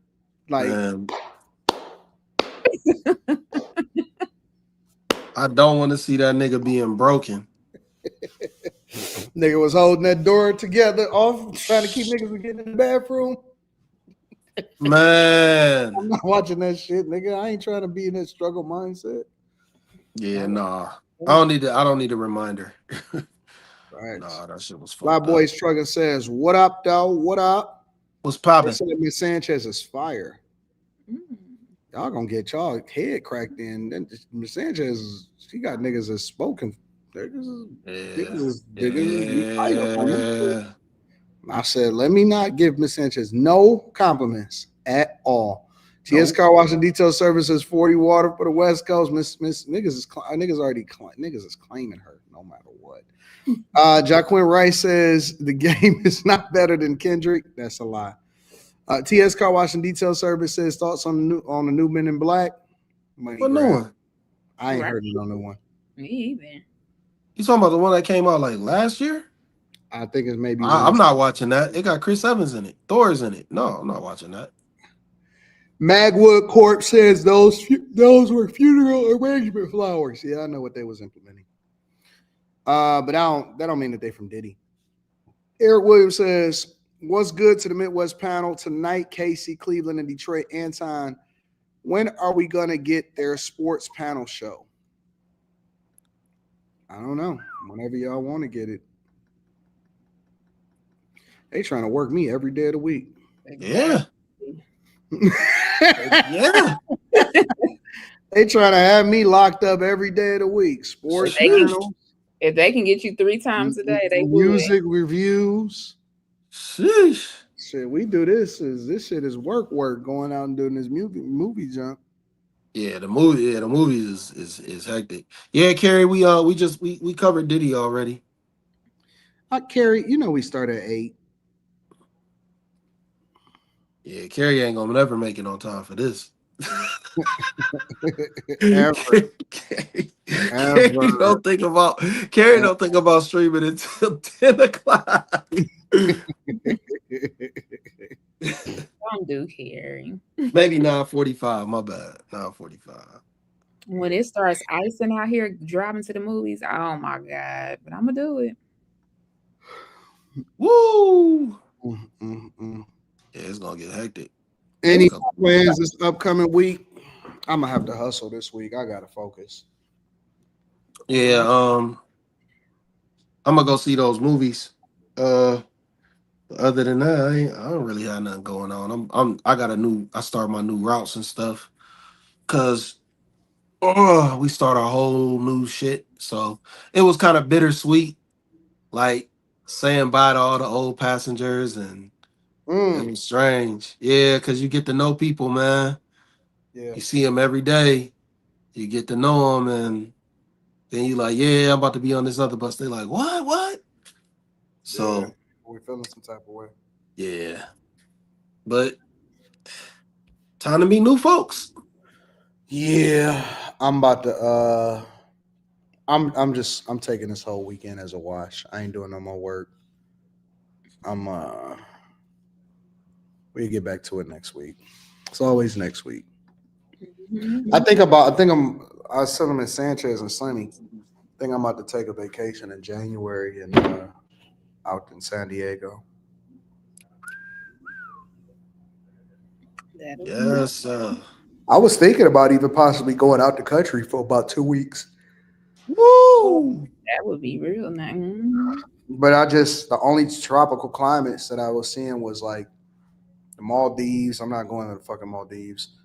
like. I don't want to see that nigga being broken. Nigga was holding that door together off, trying to keep niggas from getting in the bathroom. Man, I'm not watching that shit, nigga. I ain't trying to be in that struggle mindset. Yeah, nah. I don't need a reminder. Right. Nah, that shit was Fly fucked Boys up. Trucking says, "What up, though? What up? What's popping?" Miss Sanchez is fire. Y'all gonna get y'all head cracked in. Miss Sanchez, she got niggas that's spoken. Niggas I said, let me not give Miss Sanchez no compliments at all. TS Car Wash and Detail Services, 40 water for the West Coast. Miss niggas is claiming her no matter what. Jaquin Rice says the game is not better than Kendrick. That's a lie. TS Car Wash and Detail Service says thoughts on the new Men in Black. What new one? I ain't heard no new one. Me either. You talking about the one that came out like last year? I think it's maybe. I'm not watching that. It got Chris Evans in it. Thor's in it. No, I'm not watching that. Magwood Corp says those were funeral arrangement flowers. Yeah, I know what they was implementing. But that don't mean that they from Diddy. Eric Williams says, "What's good to the Midwest panel tonight? Casey, Cleveland, and Detroit. Anton, when are we gonna get their sports panel show?" I don't know. Whenever y'all want to get it. They trying to work me every day of the week. Yeah. Yeah. They trying to have me locked up every day of the week. Sports panels. If they can get you 3 times a day, they music reviews. Sheesh. Shit, we do this shit is work going out and doing this movie jump. Yeah, the movie is hectic. Yeah, Carrie, we covered Diddy already. Carrie, we start at 8. Yeah, Carrie ain't gonna never make it on time for this. Carrie don't think about streaming until 10 o'clock. Don't do Carrie. Maybe 9:45. My bad. 9:45. When it starts icing out here, driving to the movies, oh my God. But I'm going to do it. Woo! Mm. Yeah, it's gonna get hectic. Any plans this upcoming week? I'm gonna have to hustle this week. I gotta focus. Yeah, I'm gonna go see those movies. Other than that, I don't really have nothing going on. I start my new routes and stuff because we start our whole new shit. So it was kind of bittersweet, like saying bye to all the old passengers, and it was strange. Yeah, because you get to know people, man. Yeah. You see them every day. You get to know them, and then you like, yeah, I'm about to be on this other bus. They like, what? So we're feeling some type of way. yeah, but time to meet new folks. Yeah, I'm about to. I'm taking this whole weekend as a wash. I ain't doing no more work. We'll get back to it next week. It's always next week. Mm-hmm. I was telling Miss Sanchez and Sonny. I think I'm about to take a vacation in January and out in San Diego. Yes, I was thinking about even possibly going out the country for about 2 weeks. Woo! That would be real nice. Mm-hmm. But the only tropical climates that I was seeing was like the Maldives. I'm not going to the fucking Maldives.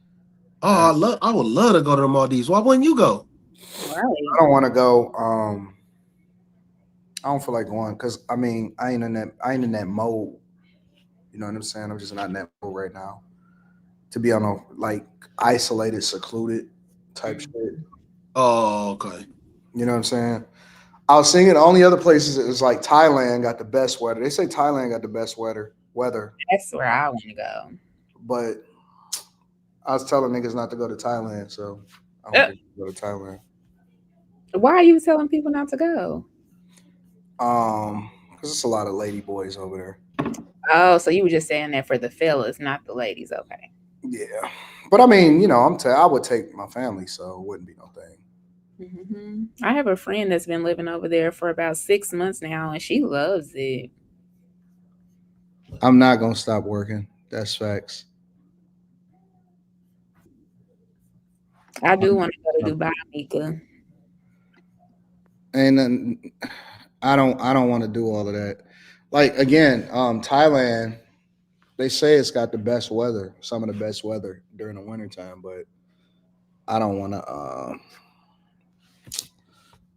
Oh, I would love to go to the Maldives. Why wouldn't you go? Right. I don't want to go. I don't feel like going because I ain't in that mode. You know what I'm saying? I'm just not in that mode right now. To be on a like isolated, secluded type shit. Oh, okay. You know what I'm saying? I was thinking the only other places is like Thailand got the best weather. They say Thailand got the best weather. That's where I want to go. But I was telling niggas not to go to Thailand, so I don't think go to Thailand. Why are you telling people not to go? Because it's a lot of lady boys over there. Oh, so you were just saying that for the fellas, not the ladies. Okay. Yeah, but I would take my family, so it wouldn't be no thing. Mm-hmm. I have a friend that's been living over there for about 6 months now, and she loves it. I'm not gonna stop working. That's facts. I do want to go to Dubai, Mika. And then I don't want to do all of that. Like again, Thailand, they say it's got the best weather, some of the best weather during the wintertime, but I don't want to.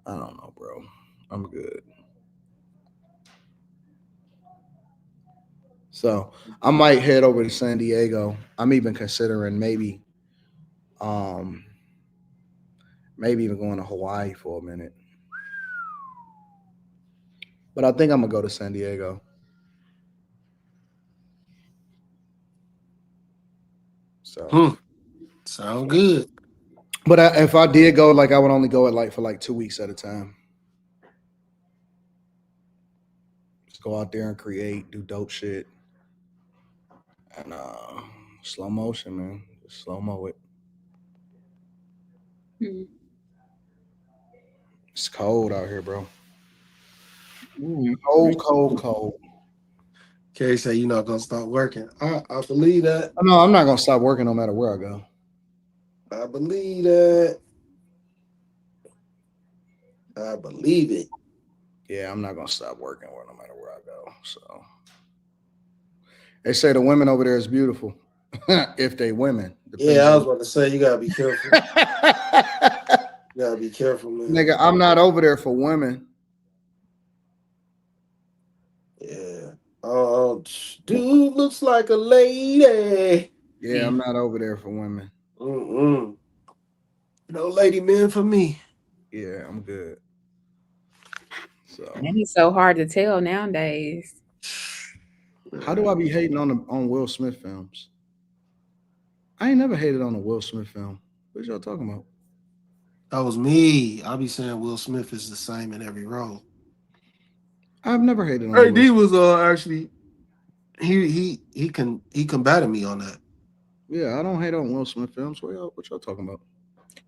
I don't know, bro. I'm good. So I might head over to San Diego. I'm even considering maybe even going to Hawaii for a minute. But I think I'm gonna go to San Diego. So sound good. But if I did go, like I would only go for 2 weeks at a time. Just go out there and create, do dope shit, and slow motion, man. Just slow mo it. Mm-hmm. It's cold out here, bro. Mm-hmm. Cold. Carrie say you're not gonna stop working. I believe that. No, I'm not gonna stop working no matter where I go. I believe that. I believe it. Yeah, I'm not gonna stop working no matter where I go. So they say the women over there is beautiful. If they women. Yeah, I was about to say you gotta be careful. You gotta be careful, man. Nigga, I'm not over there for women. Yeah. Oh, dude looks like a lady. Yeah, I'm not over there for women. No lady men for me. Yeah, I'm good. So and he's so hard to tell nowadays. How do I be hating on Will Smith films? I ain't never hated on a Will Smith film. What y'all talking about? That was me. I be saying Will Smith is the same in every role. I've never hated on AD was actually he combated me on that. Yeah, I don't hate on Will Smith films. What y'all talking about?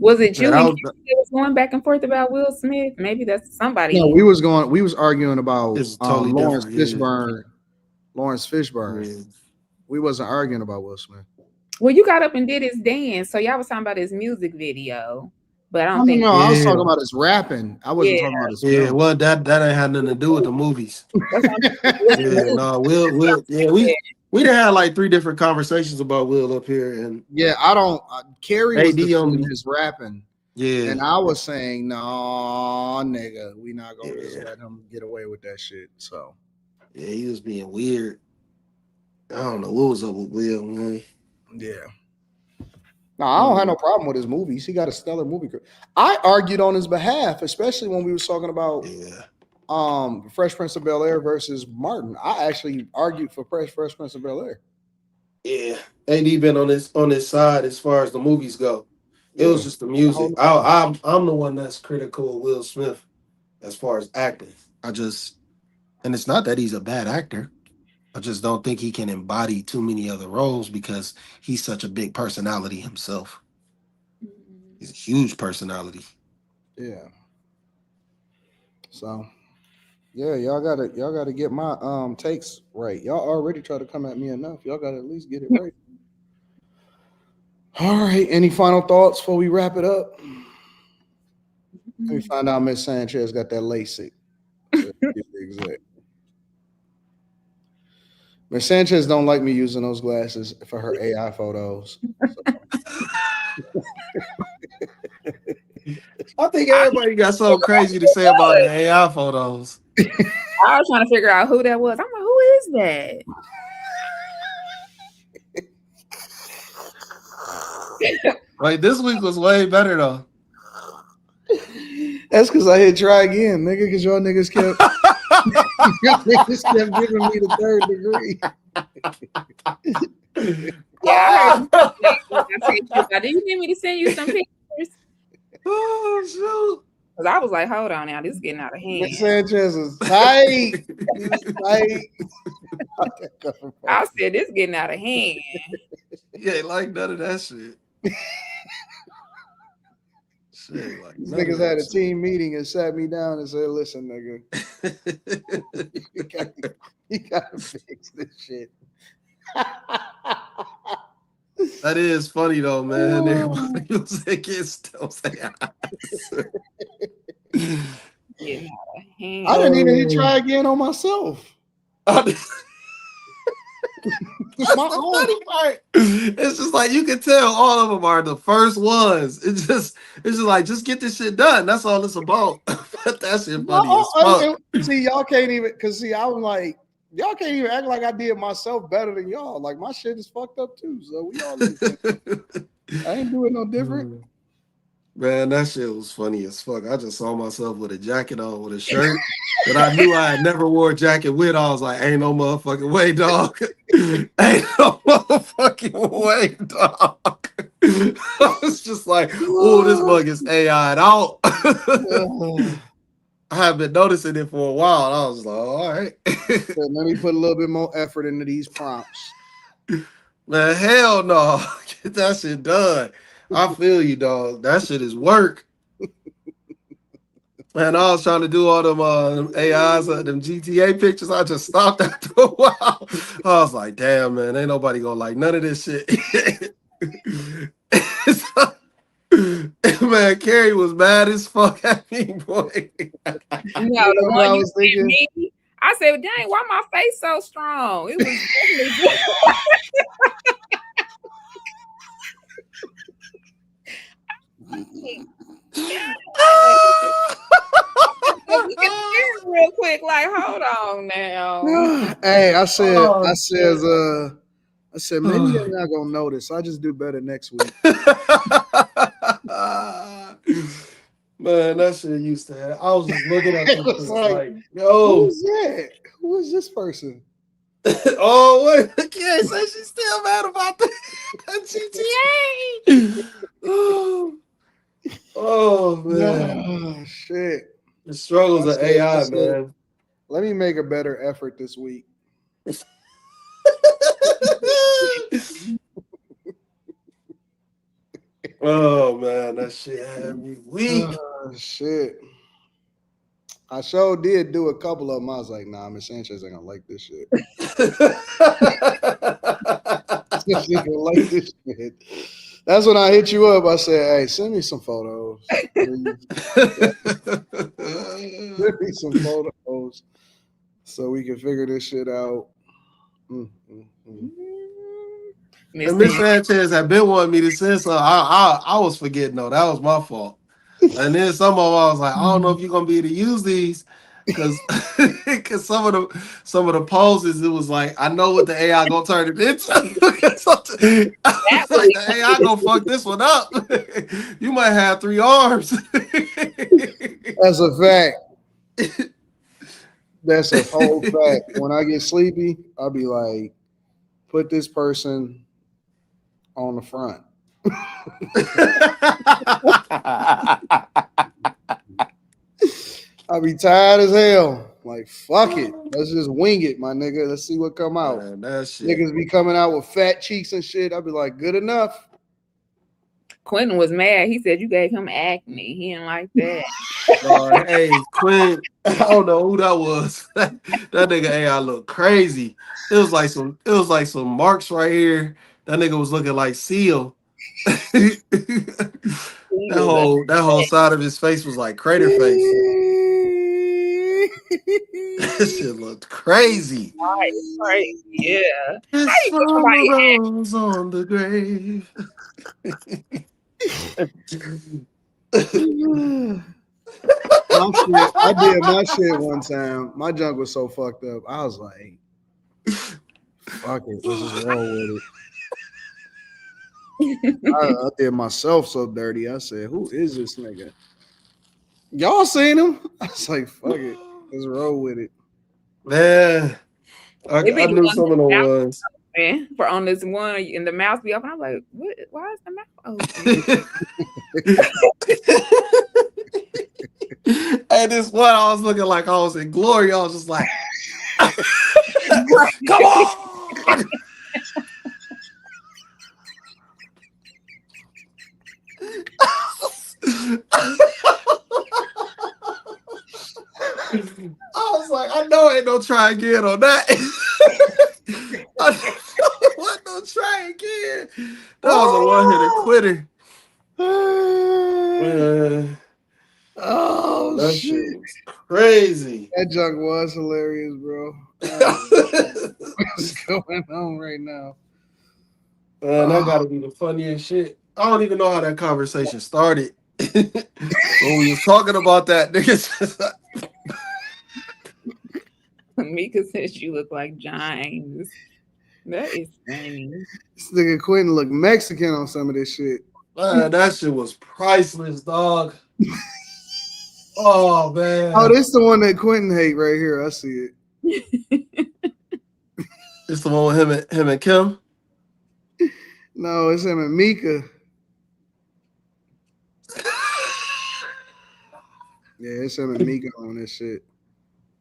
Was it you Man, and Kim that was going back and forth about Will Smith? Maybe that's somebody. No, we was arguing about it's totally Lawrence different. Fishburne. Lawrence Fishburne. Yeah. We wasn't arguing about Will Smith. Well, you got up and did his dance, so y'all was talking about his music video. But I don't think. No, I was talking about his rapping. I wasn't talking about his film. Yeah, well, that ain't had nothing to do with the movies. Yeah, no, Will. Yeah, we done had like 3 different conversations about Will up here, and yeah, I don't. Kerry was AD defending his rapping. Yeah, and I was saying, no, nigga, we not gonna just let him get away with that shit. So yeah, he was being weird. I don't know what was up with Will, man. Yeah. No, I don't have no problem with his movies. He got a stellar movie career. I argued on his behalf, especially when we was talking about Fresh Prince of Bel-Air versus Martin. I actually argued for Fresh Prince of Bel-Air. Yeah, AD been on his side as far as the movies go. It was just the music. I'm the one that's critical of Will Smith as far as acting. And it's not that he's a bad actor. I just don't think he can embody too many other roles because he's such a big personality himself. He's a huge personality. Yeah. So, yeah, y'all gotta get my takes right. Y'all already try to come at me enough. Y'all gotta at least get it right. All right. Any final thoughts before we wrap it up? Let me find out Miss Sanchez got that LASIK. Miss Sanchez don't like me using those glasses for her AI photos. I think everybody got something crazy to say about the AI photos. I was trying to figure out who that was. I'm like, who is that? Like this week was way better though. That's because I hit try again, nigga. Because y'all niggas kept giving me the 3rd degree. Yeah, do you need me to send you some pictures? Oh shoot! Because I was like, hold on now, this is getting out of hand. Miss Sanchez is tight. I said this getting out of hand. You ain't like none of that shit. Like these niggas had a team meeting and sat me down and said, "Listen, nigga, you gotta fix this shit." That is funny though, man. Everybody was against those Getting out of hand. I didn't even hit try again on myself. That's the funny part. It's just like you can tell all of them are the first ones. It's just like just get this shit done. That's all it's about. But that shit funny as fuck. See, y'all can't even I'm like, y'all can't even act like I did myself better than y'all. Like my shit is fucked up too. So we all I ain't doing no different. Man, that shit was funny as fuck. I just saw myself with a jacket on, with a shirt that I knew I had never wore a jacket with. I was like, ain't no motherfucking way, dog. Ain't no motherfucking way, dog. I was just like, oh, this mug is AI'd out. I have been noticing it for a while. I was like, all right. So let me put a little bit more effort into these prompts. Man, hell no. Get that shit done. I feel you, dog. That shit is work. Man, I was trying to do all them AIs, them GTA pictures. I just stopped after a while. I was like, damn, man, ain't nobody gonna like none of this shit. Man, Carrie was mad as fuck at me, boy. No, the one you sent me, I said, dang, why my face so strong? It was definitely real quick, like, hold on now. Hey, I said, maybe they're not gonna notice. I just do better next week. Man, that shit used to have. I was just looking at this like, yo, who's that? Who is this person? Oh, wait, I can't say she's still mad about the GTA. Oh man. Oh, shit. The struggles of AI, man. Let me make a better effort this week. Oh man, that shit had me weak. Shit. I sure did do a couple of them. I was like, nah, Miss Sanchez ain't gonna like this shit. She ain't gonna like this shit. That's when I hit you up. I said, hey, send me some photos. Send me some photos so we can figure this shit out. And Miss Sanchez had been wanting me to send some. I was forgetting though. That was my fault. And then some of them I was like, I don't know if you're gonna be able to use these because some of the poses it was like I know what the AI gonna turn it into. I was like the AI gonna fuck this one up. You might have 3 arms. That's a fact. That's a whole fact. When I get sleepy, I'll be like, put this person on the front. I'll be tired as hell. Like, fuck it. Let's just wing it, my nigga. Let's see what come out. Man, that shit. Niggas be coming out with fat cheeks and shit. I'll be like, good enough. Quentin was mad. He said you gave him acne. He didn't like that. Hey, Quinn, I don't know who that was. That nigga AI look crazy. It was like some marks right here. That nigga was looking like Seal. that whole side of his face was like crater face. That shit looked crazy. Right. Yeah. It's rose on the grave. I did my shit one time. My junk was so fucked up. I was like, fuck it, let's just roll with it. I did myself so dirty. I said, who is this nigga? Y'all seen him? I was like, fuck it, let's roll with it. Man, I knew some of the ones. Man, for on this one and the mouth be open. I'm like, what? Why is the mouth open? And this one, I was looking like I was in glory. I was just like, come on. I was like, I know ain't no try again on that. What no try again? That was a one-hitter quitter. Oh that shit was crazy. That junk was hilarious, bro. What's going on right now? Man, that gotta be the funniest shit. I don't even know how that conversation started. When we was talking about that, niggas. Mika says you look like James. That is funny. This nigga Quentin look Mexican on some of this shit. Man, that shit was priceless, dog. Oh man. Oh, this the one that Quentin hate right here. I see it. It's the one with him and Kim? No, it's him and Mika. Yeah, it's him and Mika on this shit.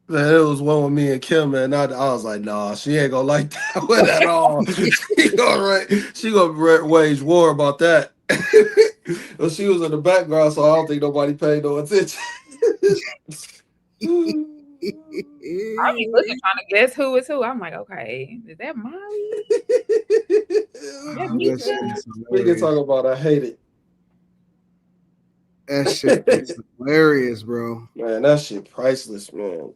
Man, it was one with me and Kim, man. I was like, nah, she ain't gonna like that one at all. she gonna wage war about that. Well, she was in the background, so I don't think nobody paid no attention. I be looking trying to guess who is who. I'm like, okay, is that Molly? We can talk about I hate it. That shit is hilarious, bro. Man, that shit priceless, man.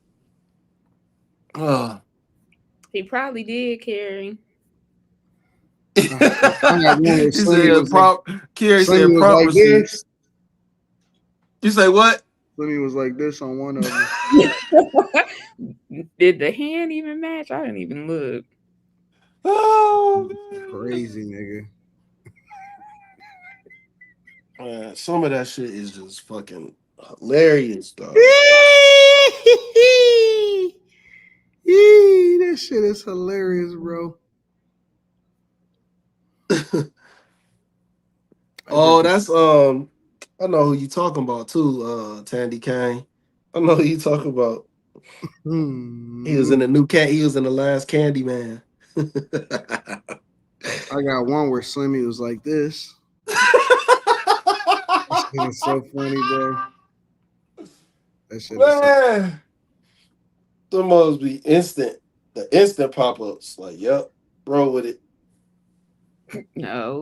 He probably did, Carrie. He said Carrie said prop like receipts. You say what? Slimmy was like this on one of them. Did the hand even match? I didn't even look. Oh, man. Crazy nigga. Man, some of that shit is just fucking hilarious, dog. That shit is hilarious, bro. Oh, that's I know who you talking about too, Tandy Kane. I know who you talking about. He was in the new cat. He was in the last Candyman. I got one where Slimmy was like this. It's so funny, bro. That shit is so Man, the must be instant. The instant pop-ups. Like, yep, roll with it. No.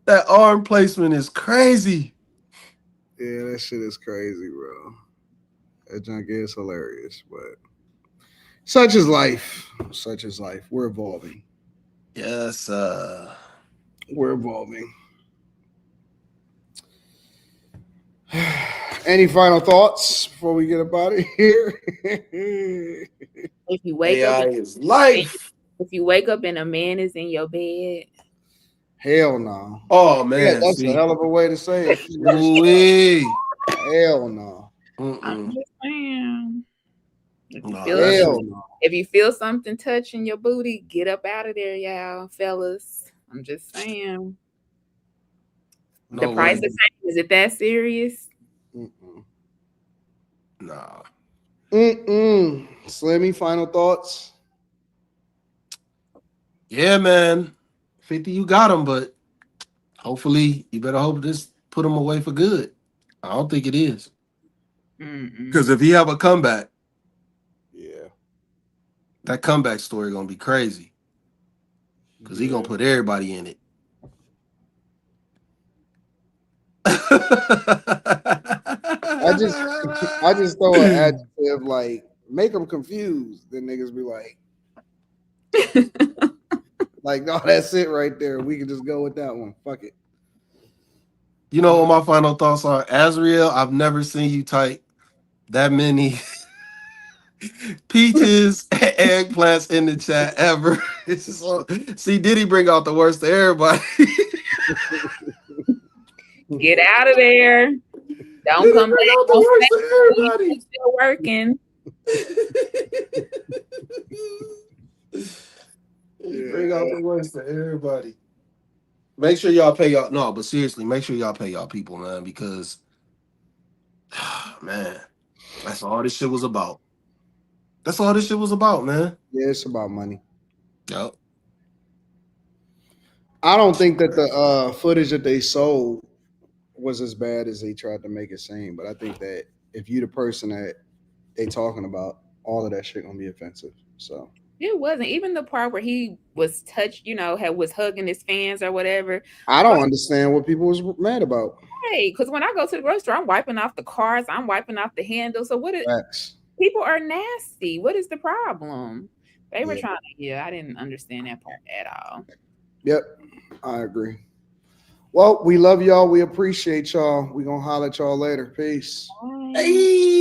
That arm placement is crazy. Yeah, that shit is crazy, bro. That junk is hilarious, but such is life. Such is life. We're evolving. Yes, We're evolving. Any final thoughts before we get up out of here? If you wake AI up, is life. if you wake up and a man is in your bed, Hell no. Oh Yeah, man, that's a hell of a way to say it. Ooh-wee. Hell no. I'm just saying. If you Nah, feel that Hell shit. no. if you feel something touching your booty, get up out of there, y'all, fellas. I'm just saying. The No price way. of same, is it that serious? Nah. Slimmy, final thoughts? Yeah, man. 50, you got him, but hopefully you better hope this put him away for good. I don't think it is. Because if he have a comeback, yeah, that comeback story gonna be crazy. Because he gonna put everybody in it. I just throw an adjective like make them confused. Then niggas be like, no, that's it right there. We can just go with that one. Fuck it. You know what my final thoughts are? Azriel, I've never seen you type that many peaches and eggplants in the chat ever. It's just see Diddy bring out the worst to everybody. Get out of there. Don't Diddy come bring back. out the worst to everybody. It's still working. Bring out the worst to everybody. Make sure y'all pay y'all. No, but seriously, make sure y'all pay y'all people, man, because man, that's all this shit was about. That's all this shit was about, man. Yeah, it's about money. Yep. I don't think that the footage that they sold was as bad as they tried to make it seem, but I think that if you the person that they talking about, all of that shit gonna be offensive. So It wasn't even the part where he was touched, was hugging his fans or whatever. I don't understand what people was mad about. Hey, because when I go to the grocery store, I'm wiping off the cards, I'm wiping off the handle. So Facts. people are nasty. What is the problem? They were Yeah. trying to, I didn't understand that part at all. Yep, I agree. Well, we love y'all. We appreciate y'all. We gonna holler at y'all later. Peace. Bye. Hey.